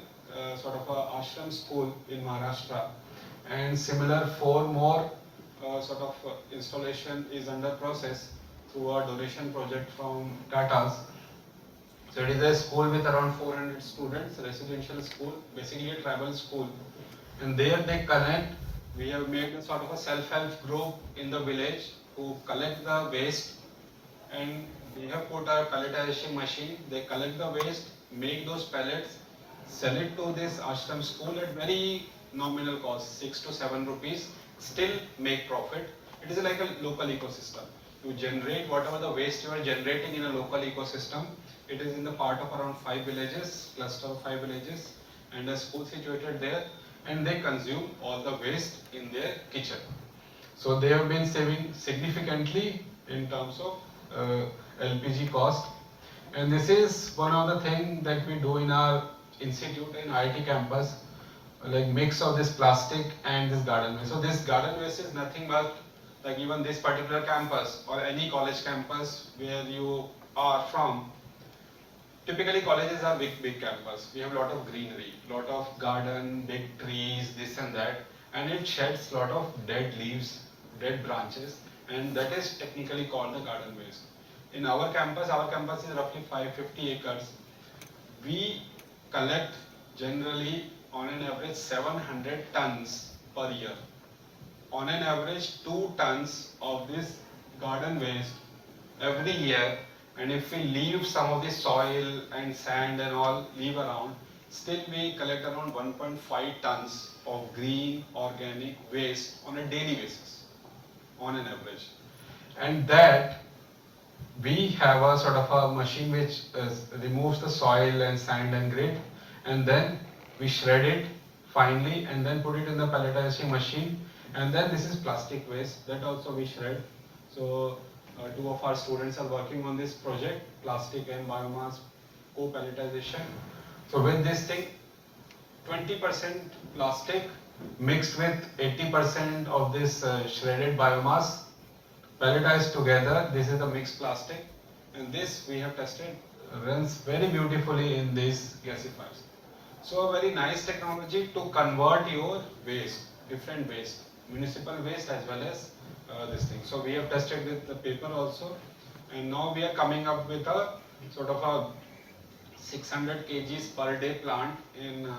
sort of a ashram school in Maharashtra, and similar 4 more installation is under process through a donation project from Tata's. So it is a school with around 400 students, residential school, basically a tribal school. And there they connect, we have made a sort of a self-help group in the village who collect the waste, and we have put a pelletization machine. They collect the waste, make those pellets, sell it to this ashram school at very nominal cost, 6 to 7 rupees, still make profit. It is like a local ecosystem. You generate whatever the waste you are generating in a local ecosystem. It is in the part of around 5 villages, cluster of 5 villages, and a school situated there, and they consume all the waste in their kitchen. So they have been saving significantly in terms of LPG cost. And this is one of the things that we do in our institute in IIT campus, like mix of this plastic and this garden waste. So this garden waste is nothing but, like even this particular campus or any college campus where you are from, typically colleges are big campus. We have a lot of greenery, lot of garden, big trees, this and that, and it sheds a lot of dead leaves, dead branches, and that is technically called the garden waste. In our campus is roughly 550 acres. We collect generally on an average 700 tons per year. On an average 2 tons of this garden waste every year. And if we leave some of the soil and sand and all leave around, still we collect around 1.5 tons of green organic waste on a daily basis, on an average. And that we have a sort of a machine which removes the soil and sand and grit, and then we shred it finely and then put it in the pelletizing machine. And then this is plastic waste that also we shred. So 2 of our students are working on this project, plastic and biomass co-pelletization. So with this thing, 20% plastic mixed with 80% of this shredded biomass, pelletized together. This is the mixed plastic, and this we have tested runs very beautifully in these gasifiers. So a very nice technology to convert your waste, different waste, municipal waste as well as this thing. So we have tested with the paper also, and now we are coming up with a sort of a 600 kgs per day plant in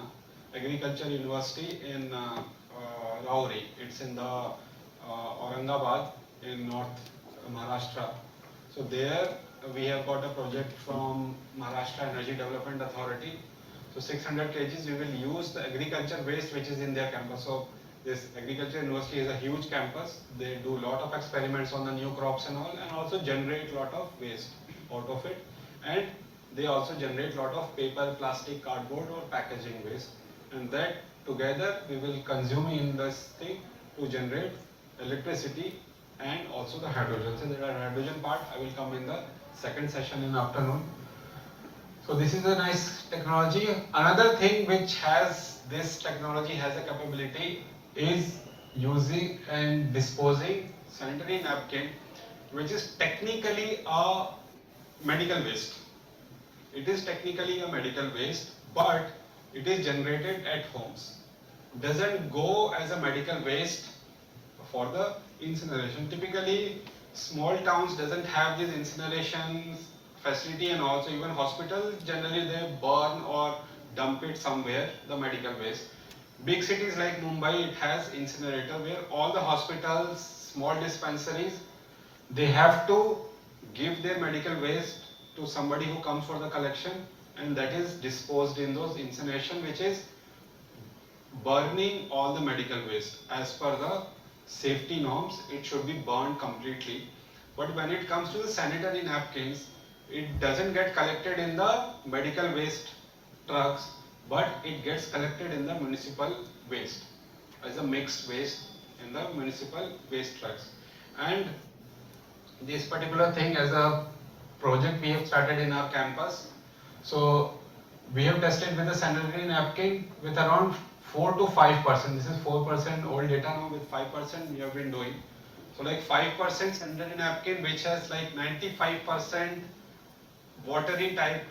Agriculture University in Rauri. It's in the Aurangabad in North Maharashtra. So there we have got a project from Maharashtra Energy Development Authority. So 600 kgs we will use the agriculture waste which is in their campus. So this Agriculture University is a huge campus. They do a lot of experiments on the new crops and all, and also generate a lot of waste out of it. And they also generate a lot of paper, plastic, cardboard or packaging waste. And that together we will consume in this thing to generate electricity and also the hydrogen. So the hydrogen part I will come in the second session in the afternoon. So this is a nice technology. Another thing which has this technology has a capability is using and disposing sanitary napkin, which is technically a medical waste. It is technically a medical waste, but it is generated at homes. Doesn't go as a medical waste for the incineration. Typically, small towns doesn't have this incineration facility, and also even hospitals generally they burn or dump it somewhere, the medical waste. Big cities like Mumbai, it has incinerator where all the hospitals, small dispensaries, they have to give their medical waste to somebody who comes for the collection, and that is disposed in those incineration, which is burning all the medical waste. As per the safety norms, it should be burned completely. But when it comes to the sanitary napkins, it doesn't get collected in the medical waste trucks, but it gets collected in the municipal waste as a mixed waste in the municipal waste trucks. And this particular thing, as a project we have started in our campus. So we have tested with the sanitary napkin with around 4 to 5%. This is 4% old data now, with 5% we have been doing. So like 5% sanitary napkin which has like 95% watery type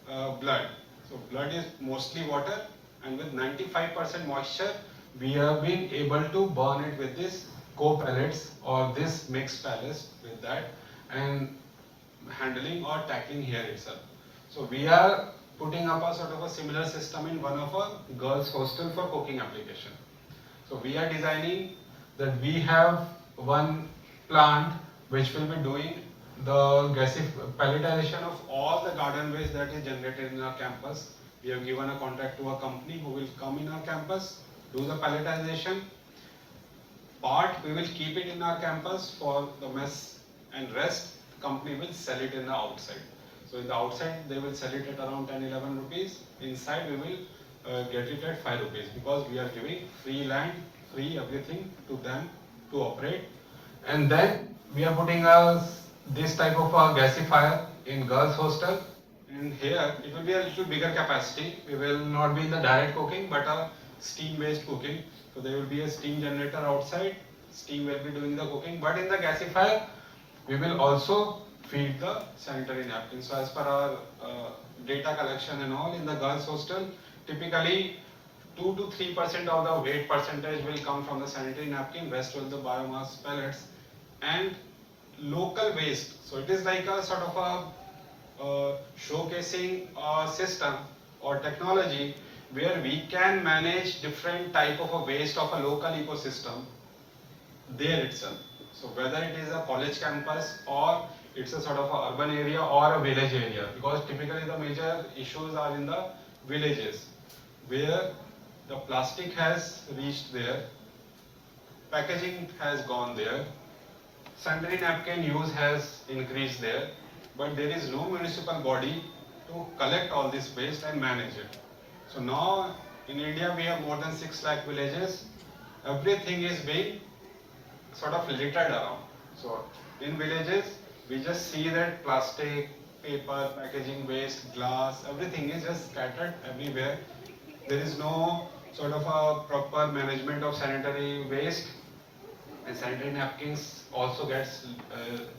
blood. So blood is mostly water, and with 95% moisture we have been able to burn it with this co-pellets or this mixed pellets with that, and handling or tackling here itself. So we are putting up a sort of a similar system in one of our girls' hostel for cooking application. So we are designing that we have one plant which will be doing the pelletization of all the garden waste that is generated in our campus. We have given a contract to a company who will come in our campus, do the pelletization. Part we will keep it in our campus for the mess, and rest company will sell it in the outside. So in the outside they will sell it at around 10-11 rupees. Inside we will get it at 5 rupees, because we are giving free land, free everything to them to operate. And then we are putting this type of a gasifier in girls hostel, and here it will be a little bigger capacity. We will not be in the direct cooking but a steam based cooking. So there will be a steam generator outside, steam will be doing the cooking, but in the gasifier we will also feed the sanitary napkins. So as per our data collection and all, in the girls hostel, typically 2 to 3% of the weight percentage will come from the sanitary napkin, rest will the biomass pellets and local waste. So it is like a sort of a showcasing system or technology where we can manage different type of a waste of a local ecosystem there itself. So whether it is a college campus or it's a sort of a urban area or a village area, because typically the major issues are in the villages where the plastic has reached there, packaging has gone there, sanitary napkin use has increased there, but there is no municipal body to collect all this waste and manage it. So now in India we have more than 6 lakh villages. Everything is being sort of littered around. So in villages we just see that plastic, paper, packaging waste, glass, everything is just scattered everywhere. There is no sort of a proper management of sanitary waste, and sanitary napkins also gets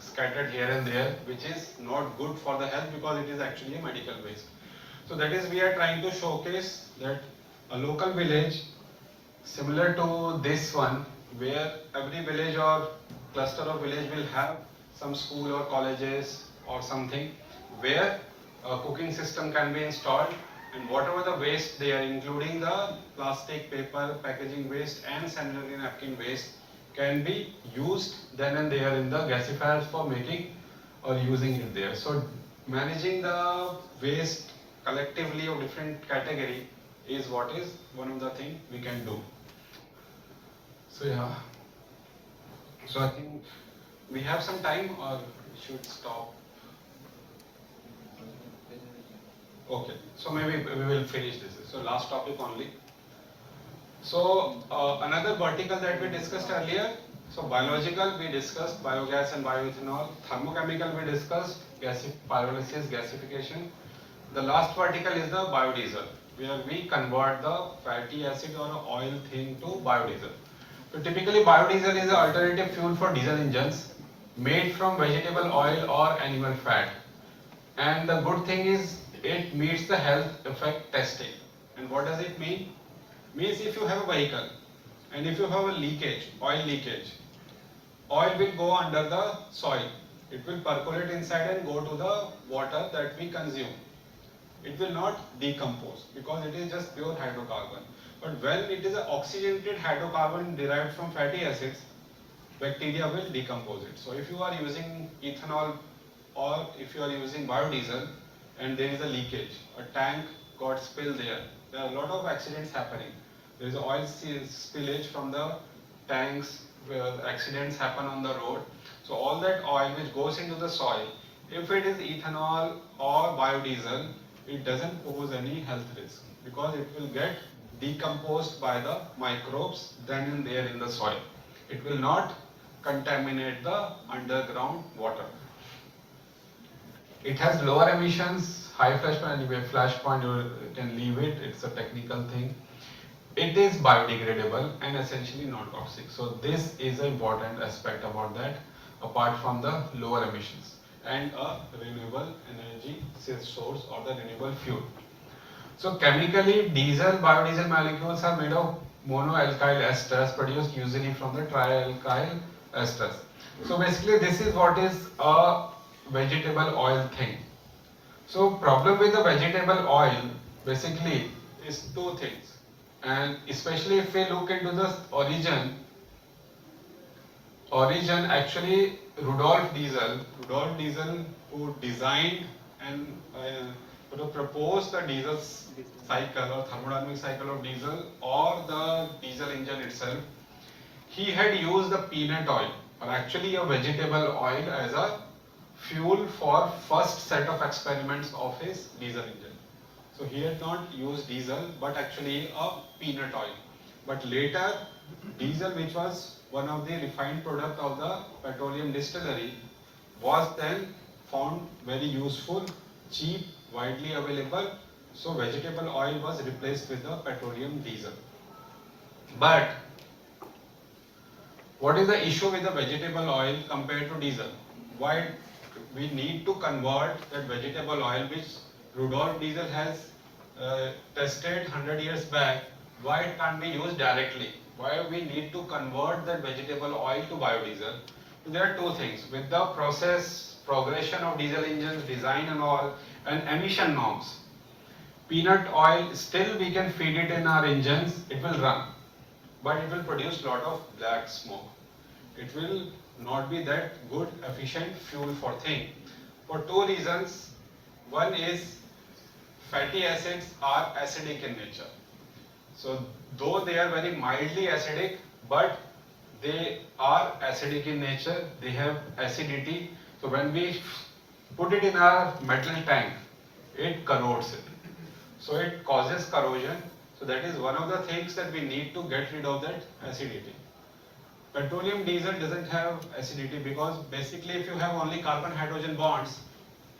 scattered here and there, which is not good for the health because it is actually a medical waste. So that is, we are trying to showcase that a local village similar to this one, where every village or cluster of village will have some school or colleges or something where a cooking system can be installed, and whatever the waste they are, including the plastic, paper, packaging waste and sanitary napkin waste, can be used then and there in the gasifiers for making or using it there. So managing the waste collectively of different category is what is one of the things we can do. So yeah, so I think we have some time or we should stop. Okay, so maybe we will finish this. So last topic only. So another vertical that we discussed earlier. So biological we discussed biogas and bioethanol. Thermochemical we discussed pyrolysis, gasification. The last vertical is the biodiesel, where we convert the fatty acid or oil thing to biodiesel. So typically biodiesel is an alternative fuel for diesel engines made from vegetable oil or animal fat. And the good thing is it meets the health effect testing. And what does it mean? Means if you have a vehicle and if you have a leakage, oil will go under the soil. It will percolate inside and go to the water that we consume. It will not decompose because it is just pure hydrocarbon. But when it is an oxygenated hydrocarbon derived from fatty acids, bacteria will decompose it. So if you are using ethanol or if you are using biodiesel and there is a leakage, a tank got spilled there. There are a lot of accidents happening. There is oil spillage from the tanks where accidents happen on the road. So all that oil which goes into the soil, if it is ethanol or biodiesel, it doesn't pose any health risk because it will get decomposed by the microbes then and there in the soil. It will not contaminate the underground water. It has lower emissions, high flash point, anyway flash point you can leave it, it's a technical thing. It is biodegradable and essentially non-toxic. So this is an important aspect about that, apart from the lower emissions and a renewable energy source or the renewable fuel. So chemically, biodiesel molecules are made of monoalkyl esters produced usually from the trialkyl esters. So basically this is what is a vegetable oil thing. So problem with the vegetable oil basically is two things, and especially if we look into the origin actually Rudolf Diesel who designed and proposed the diesel cycle or thermodynamic cycle of diesel or the diesel engine itself, he had used the peanut oil or actually a vegetable oil as a fuel for first set of experiments of his diesel engine. So he had not used diesel but actually a peanut oil. But later diesel, which was one of the refined product of the petroleum distillery, was then found very useful, cheap, widely available. So vegetable oil was replaced with the petroleum diesel. But what is the issue with the vegetable oil compared to diesel? Why we need to convert that vegetable oil which Rudolf Diesel has tested 100 years back, why it can't be used directly? Why we need to convert that vegetable oil to biodiesel? There are two things. With the progression of diesel engines, design and all, and emission norms, peanut oil still we can feed it in our engines, it will run, but it will produce lot of black smoke. It will not be that good efficient fuel for thing. For two reasons. One is fatty acids are acidic in nature. So though they are very mildly acidic, but they are acidic in nature, they have acidity. So when we put it in our metal tank, it corrodes it. So it causes corrosion. So that is one of the things that we need to get rid of, that acidity. Petroleum diesel doesn't have acidity because basically if you have only carbon hydrogen bonds,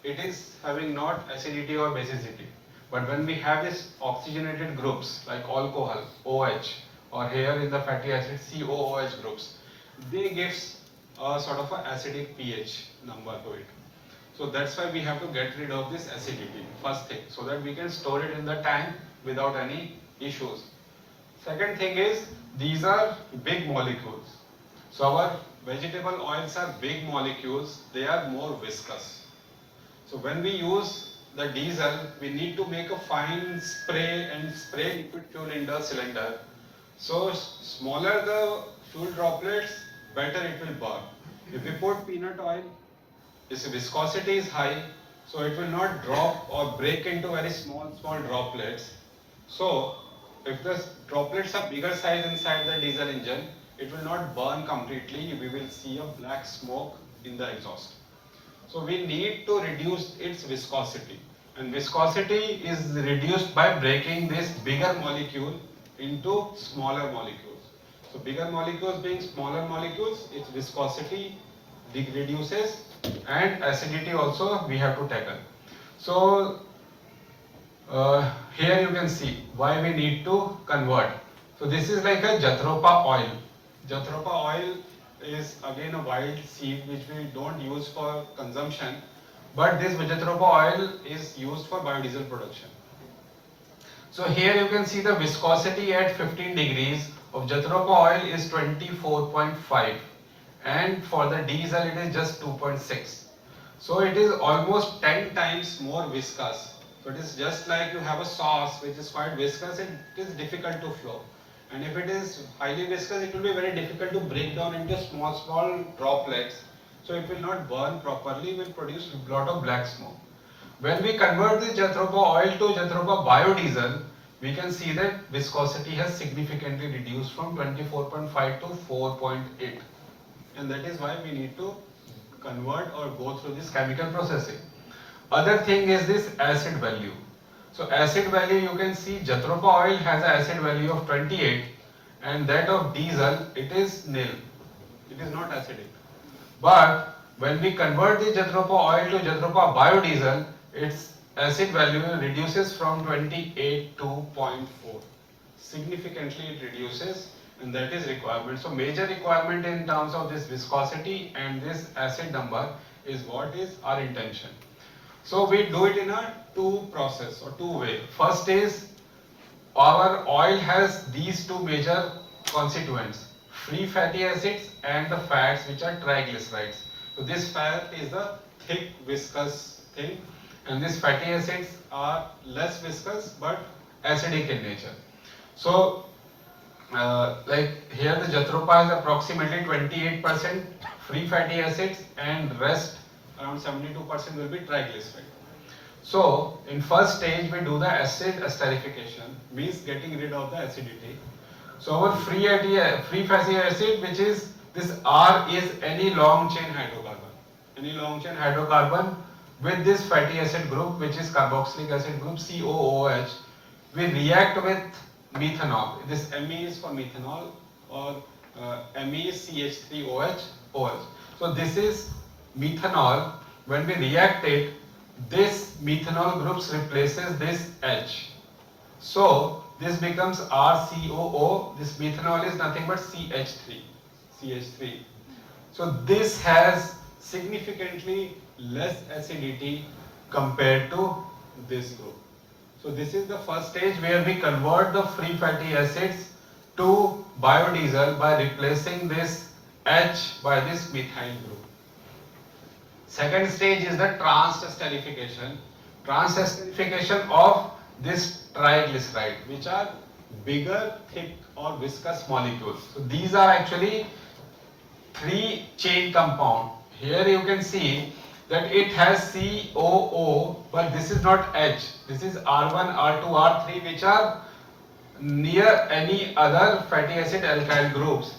it is having not acidity or basicity. But when we have this oxygenated groups like alcohol, OH, or here in the fatty acid COOH groups, they gives a sort of an acidic pH number to it. So that's why we have to get rid of this acidity, first thing, so that we can store it in the tank without any issues. Second thing is, these are big molecules. So our vegetable oils are big molecules, they are more viscous. So when we use the diesel, we need to make a fine spray and spray liquid fuel in the cylinder. So smaller the fuel droplets, better it will burn. If we put peanut oil, its viscosity is high, so it will not drop or break into very small droplets. So if the droplets are bigger size inside the diesel engine, it will not burn completely. We will see a black smoke in the exhaust. So we need to reduce its viscosity, and viscosity is reduced by breaking this bigger molecule into smaller molecules. So bigger molecules being smaller molecules, its viscosity reduces, and acidity also we have to tackle. So here you can see why we need to convert. So this is like a Jatropha oil. Jatropha oil is again a wild seed which we don't use for consumption, but this Jatropha oil is used for biodiesel production. So here you can see the viscosity at 15 degrees of Jatropha oil is 24.5, and for the diesel it is just 2.6. So it is almost 10 times more viscous. So it is just like you have a sauce which is quite viscous, and it is difficult to flow. And if it is highly viscous, it will be very difficult to break down into small droplets. So it will not burn properly, will produce a lot of black smoke. When we convert this Jatropha oil to Jatropha biodiesel, we can see that viscosity has significantly reduced from 24.5 to 4.8. And that is why we need to convert or go through this chemical processing. Other thing is this acid value. So acid value, you can see Jatropha oil has an acid value of 28 and that of diesel, it is nil. It is not acidic. But when we convert the Jatropha oil to Jatropha biodiesel, its acid value reduces from 28 to 0.4. Significantly it reduces, and that is requirement. So major requirement in terms of this viscosity and this acid number is what is our intention. So we do it in a two process or two way. First is our oil has these two major constituents, free fatty acids and the fats which are triglycerides. So this fat is the thick viscous thing and these fatty acids are less viscous but acidic in nature. So like here the Jatropha is approximately 28% free fatty acids and rest around 72% will be triglyceride. So in first stage we do the acid esterification, means getting rid of the acidity. So our free fatty acid, which is this R, is any long chain hydrocarbon. Any long chain hydrocarbon with this fatty acid group, which is carboxylic acid group COOH, we react with methanol. This Me is for methanol or Me is CH3OH OH. So this is methanol. When we react it, this methanol groups replaces this H. So this becomes RCOO. This methanol is nothing but CH3. So this has significantly less acidity compared to this group. So this is the first stage where we convert the free fatty acids to biodiesel by replacing this H by this methyl group. Second stage is the trans-esterification. Trans-esterification of this triglyceride, which are bigger, thick or viscous molecules. So these are actually three chain compound. Here you can see that it has COO, but this is not H. This is R1, R2, R3, which are near any other fatty acid alkyl groups.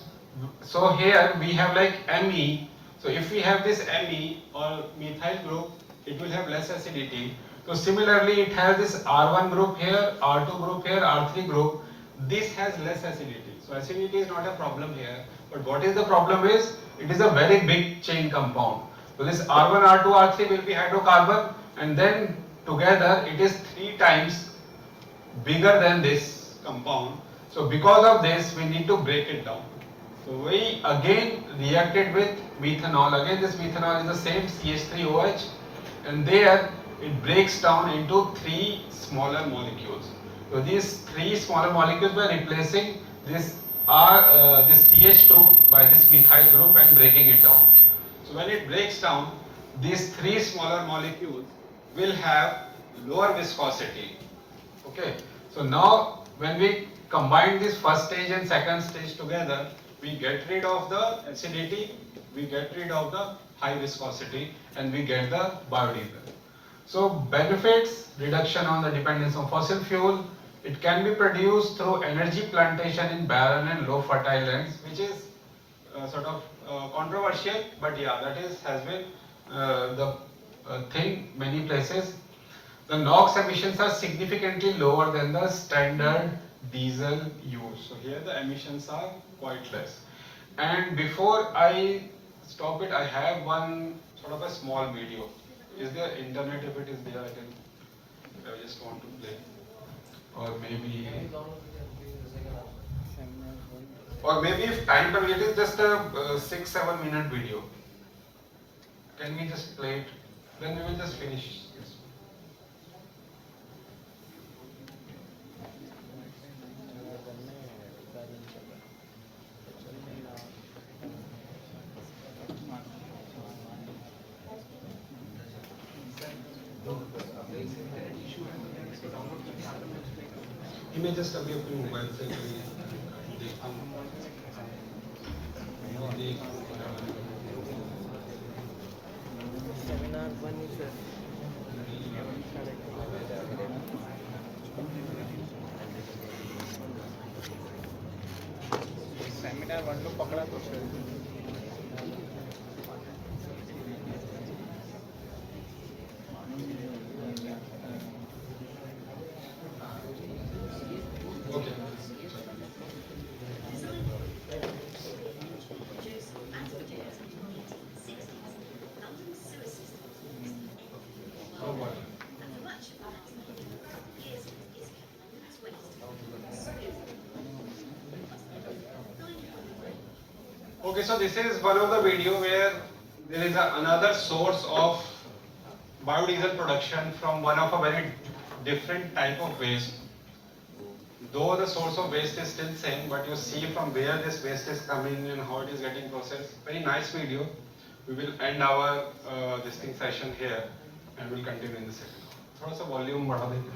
So here we have like Me. So if we have this Me or methyl group, it will have less acidity. So similarly, it has this R1 group here, R2 group here, R3 group. This has less acidity. So acidity is not a problem here. But what is the problem is, it is a very big chain compound. So this R1, R2, R3 will be hydrocarbon and then together it is 3 times bigger than this compound. So because of this, we need to break it down. So we again reacted with methanol. Again this methanol is the same CH3OH and there it breaks down into 3 smaller molecules. So these 3 smaller molecules by replacing this this CH2 by this methyl group and breaking it down. So when it breaks down, these 3 smaller molecules will have lower viscosity. Okay. So now when we combine this first stage and second stage together, we get rid of the acidity, we get rid of the high viscosity and we get the biodiesel. So benefits: reduction on the dependence on fossil fuel. It can be produced through energy plantation in barren and low fertile lands, which is sort of controversial, but yeah, that has been the thing many places. The NOx emissions are significantly lower than the standard diesel use. So here the emissions are quite less. And before I stop it, I have one sort of a small video. Is there internet? If it is there, I just want to play. Or maybe if time permits, it is just a 6-7 minute video. Can we just play it? Then we will just finish this. मैं just अभी अपने mobile से देखता हूँ seminar 1 लो पकड़ा तो Okay, so this is one of the video where there is another source of biodiesel production from one of a very different type of waste. Though the source of waste is still same, but you see from where this waste is coming and how it is getting processed. Very nice video. We will end our this thing session here and we'll continue in the second. थोड़ा सा volume बढ़ा देंगे.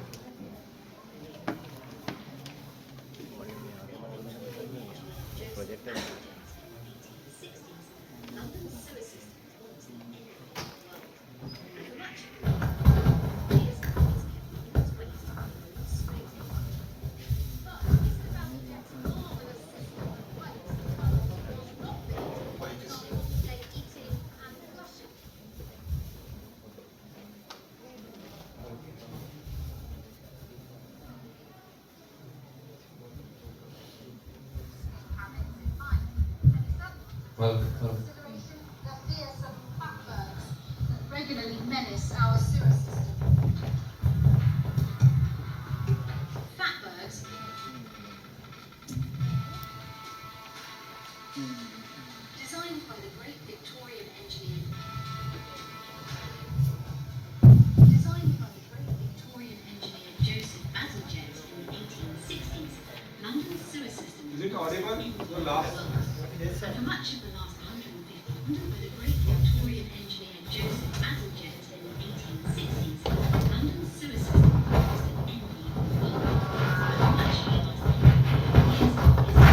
Regularly menace our sewer system. Fatbergs designed by the great Victorian engineer Joseph Bazalgette in the 1860s, London's sewer system Is it audible? The last. for much of the last 150 by the great Victorian engineer Joseph Bazalgette in the 1860s, London's sewer system was an envy of the world. For much of the last 150 years,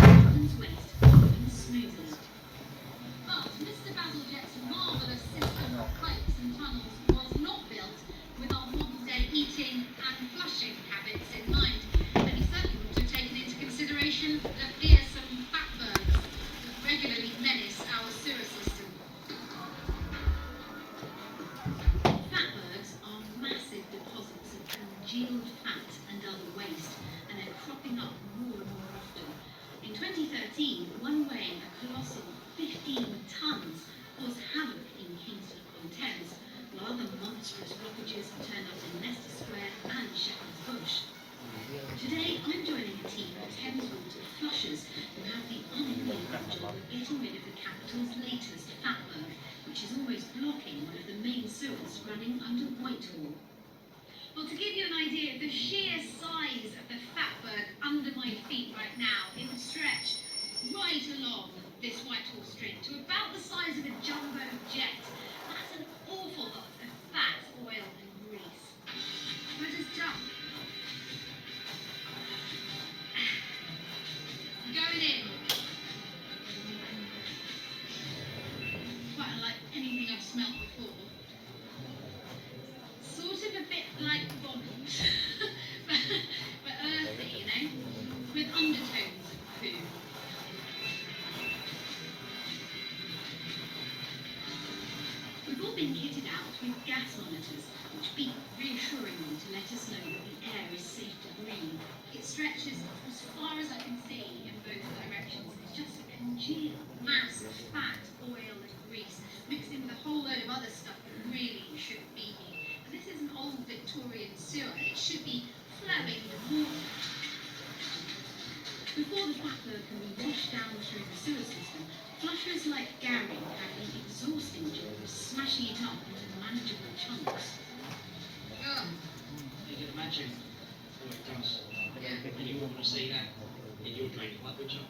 London's waste opened smoothly. But Mr. Bazalgette's marvellous system of pipes and tunnels was not built with our modern-day eating and flushing habits in mind, and he certainly would have taken into consideration the fearsome fatbergs that regularly menace our sewer system. Fatbergs are massive deposits of congealed fat and other waste, and they're cropping up more and more often. In 2013, one weighing a colossal 15 tons caused havoc in Kingston upon Thames, while other monstrous blockages turned up in Leicester Square and Shepherd's Bush. Today, I'm joining a team of Thames Water flushers who have the unbelievable job of getting rid of the capital's latest fatberg, which is always blocking one of the main sewers running under Whitehall. Well, to give you an idea of the sheer size of the fatberg under my feet right now, it would stretch right along this Whitehall street to about the size of a jumbo jet. That's an awful lot of fat, oil and grease. Let us jump. Going in. Quite unlike anything I've smelt before. Sort of a bit like vomit, but earthy, you know, with undertones of poo. We've all been kitted out with gas monitors, which beep reassuringly to let us know that the air is safe to breathe. It stretches as far as I can see in both directions. It's just a congealed mass of fat, oil and grease, mixed in with a whole load of other stuff that really shouldn't be here. And this is an old Victorian sewer. It should be flowing with water. Before the fatberg can be washed down through the sewer system, flushers like Gary have the exhausting job of smashing it up into manageable chunks. You can imagine what it does. Yeah. And you wouldn't want to see that in your drinking pipe, would you?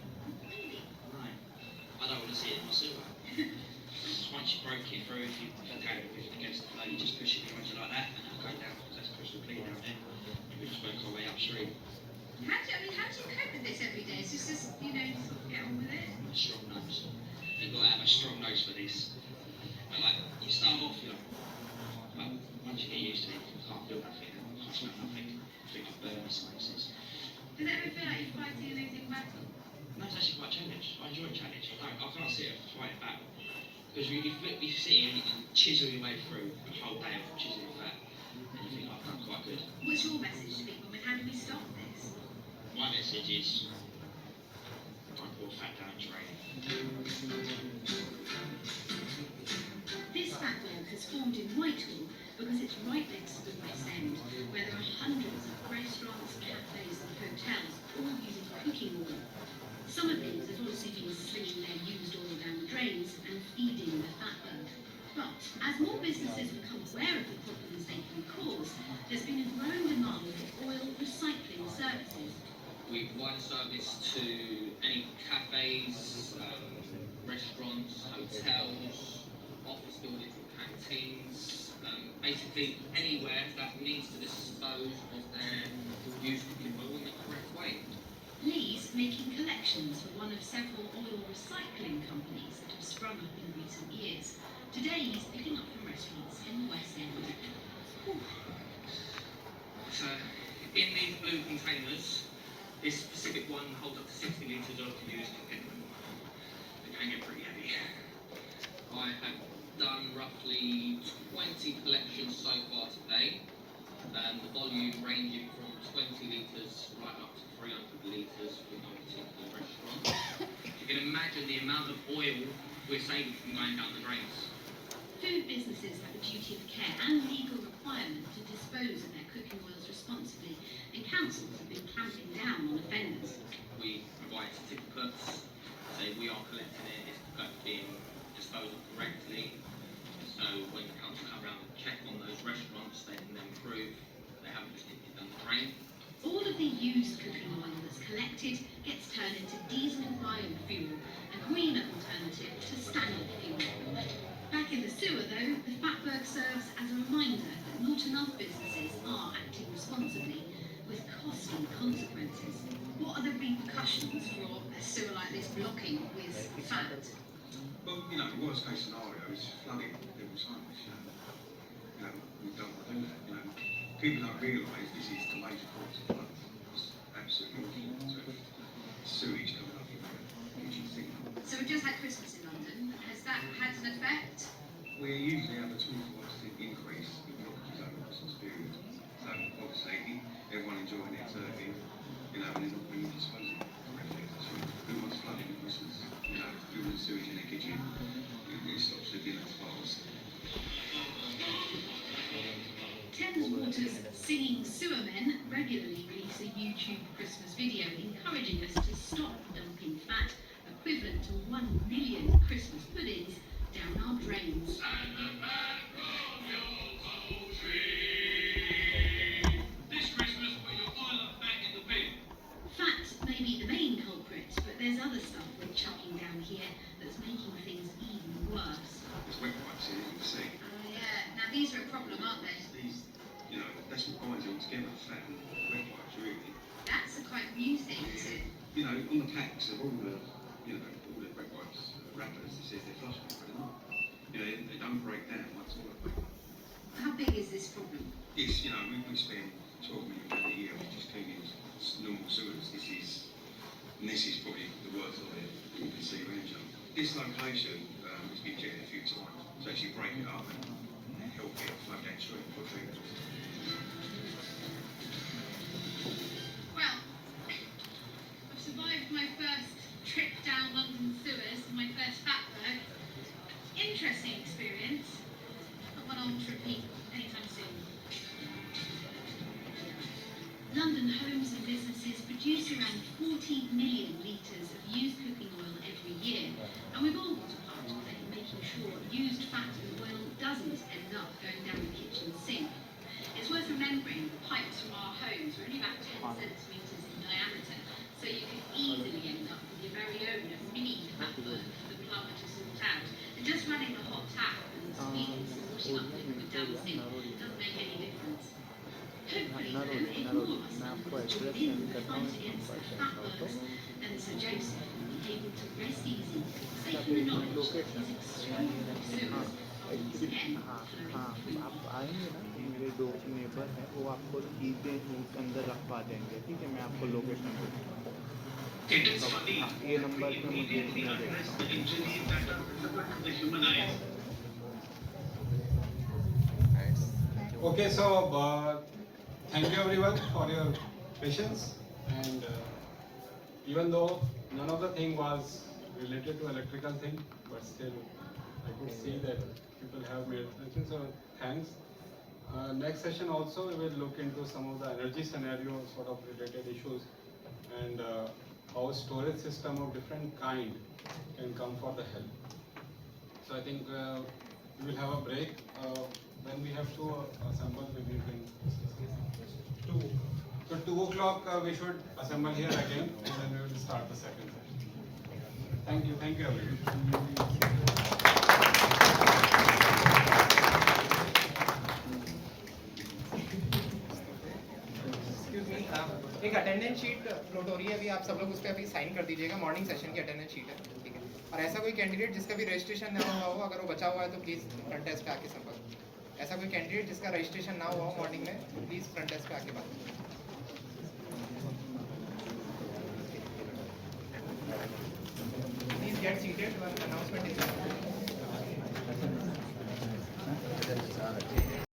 Really? No. I don't want to see it in my sewer. Once you break it through, if you go down against the flow, you just push it behind you like that, and it'll go down, because that's crystal clean down there. And we just work our way upstream. How do you cope with this every day? It's just, you know, sort of get on with it? A strong nose. You've got to have a strong nose for this. But like, you start off, you know, Because you sit here and you can chisel your way through a whole day of chiseling fat, and you think, oh, I've done quite good. What's your message to people? How do we stop this? My message is, don't put fat down training. This fatwork has formed in Whitehall because it's right next to the West End, where there are hundreds of restaurants, cafes and hotels, all using cooking oil. Some of these have also been slinging their used oil down the drains and feeding the fatberg. But as more businesses become aware of the problems they can cause, there's been a growing demand for oil recycling services. We provide a service to any cafes, restaurants, hotels, office buildings and canteens, basically anywhere that needs to dispose of their used cooking oil in the correct way. Lee's making collections for one of several oil recycling companies that have sprung up in recent years. Today he's picking up from restaurants in the West End. So, in these blue containers, this specific one holds up to 60 litres of used cooking oil. It can get pretty heavy. I have done roughly 20 collections so far today. The volume ranging from 20 litres right up to 300 litres for one particular restaurant. You can imagine the amount of oil we're saving from going down the drains. Food businesses have a duty of care and legal requirement to dispose of their cooking oils responsibly, and councils have been clamping down on offenders. We provide certificates, say we are collecting it, it's being disposed of correctly. So when the council come around and check on those restaurants, they can then prove they haven't just dipped it down the drain. All of the used cooking oil that's collected gets turned into diesel biofuel, a greener alternative to standard fuel. Back in the sewer though, the fatberg serves as a reminder that not enough businesses are acting responsibly, with costly consequences. What are the repercussions for a sewer like this blocking with fat? Well, the worst case scenario is flooding people's homes. We don't want to do that. People don't realise this is the major cause of flooding. It's absolutely awful. Sewage coming up everywhere, which you think. So we've just had Christmas in London. Has that had an effect? We usually have a 24% increase in blockages over the Christmas period. So obviously, everyone enjoying their turkey, and they're not being disposed of correctly. So who wants flooding at Christmas? Doing sewage in their kitchen, it stops the dinner fast. Thames Water's Singing Sewermen regularly release a YouTube Christmas video encouraging us to stop dumping fat equivalent to 1 million Christmas puddings down our drains. This Christmas, put your toilet back in the bin. Fat may be the main culprit, but there's other stuff we're chucking down here that's making things even worse. There's wet wipes here, you can see. Oh yeah, now these are a problem, aren't they? These, that's what binds it all together, fat and wet wipes, really. That's a quite new thing, is it? On the packs of all the wet wipes wrappers, it says they're flush but they're not. They don't break down like toilet paper. How big is this problem? It's, we spend £12 million a year just cleaning normal sewers. This is probably the worst of it you can see around you. This location has been checked a few times, so actually break it up and help it flow down straight for treatment. Well, I've survived my first trip down London sewers, my first fatberg. Interesting experience. Not one I'll repeat anytime soon. London homes and businesses produce around 40 million litres of used cooking oil every year, and we've all got a part to play in making sure used fat and oil doesn't end up going down the kitchen sink. It's worth remembering the pipes from our homes are only about 10 centimetres in diameter, so you can easily end up with your very own mini fatberg for the plumber to sort out. And just running the hot tap and squeezing some washing up liquid down the sink doesn't make any difference. Hopefully, though, if more of us are joined in the fight against fatbergs, then Sir Joseph will be able to rest easy, safe in the knowledge that his extraordinary sewers are once again flowing free. आप आएंगे ना, मेरे दो neighbour हैं, वो आपको चीज़ें अंदर रखवा देंगे, ठीक है? मैं आपको लोकेशन भेजूँगा। ये नंबर पे मुझे immediately address the injuries that are visible to the human eye. Okay, so thank you everyone for your patience, and even though none of the thing was related to electrical thing, but still I could see that people have made attention, so thanks. Next session also we will look into some of the energy scenario sort of related issues, and how storage system of different kind can come for the help. So I think we will have a break. When we have to assemble, maybe we can discuss. So 2 o'clock we should assemble here again, and then we will start the second session. Thank you everyone. एक attendance sheet float हो रही है अभी, आप सब लोग उस पर अभी साइन कर दीजिएगा। मॉर्निंग सेशन की अटेंडेंस शीट है, ठीक है। और ऐसा कोई कैंडिडेट जिसका भी रजिस्ट्रेशन ना हुआ हो, अगर वो बचा हुआ है तो प्लीज़ फ्रंट डेस्क पे आके संपर्क। ऐसा कोई कैंडिडेट जिसका रजिस्ट्रेशन ना हुआ हो मॉर्निंग में, प्लीज़ फ्रंट डेस्क पे आके बात करें। Please get seated, announcement is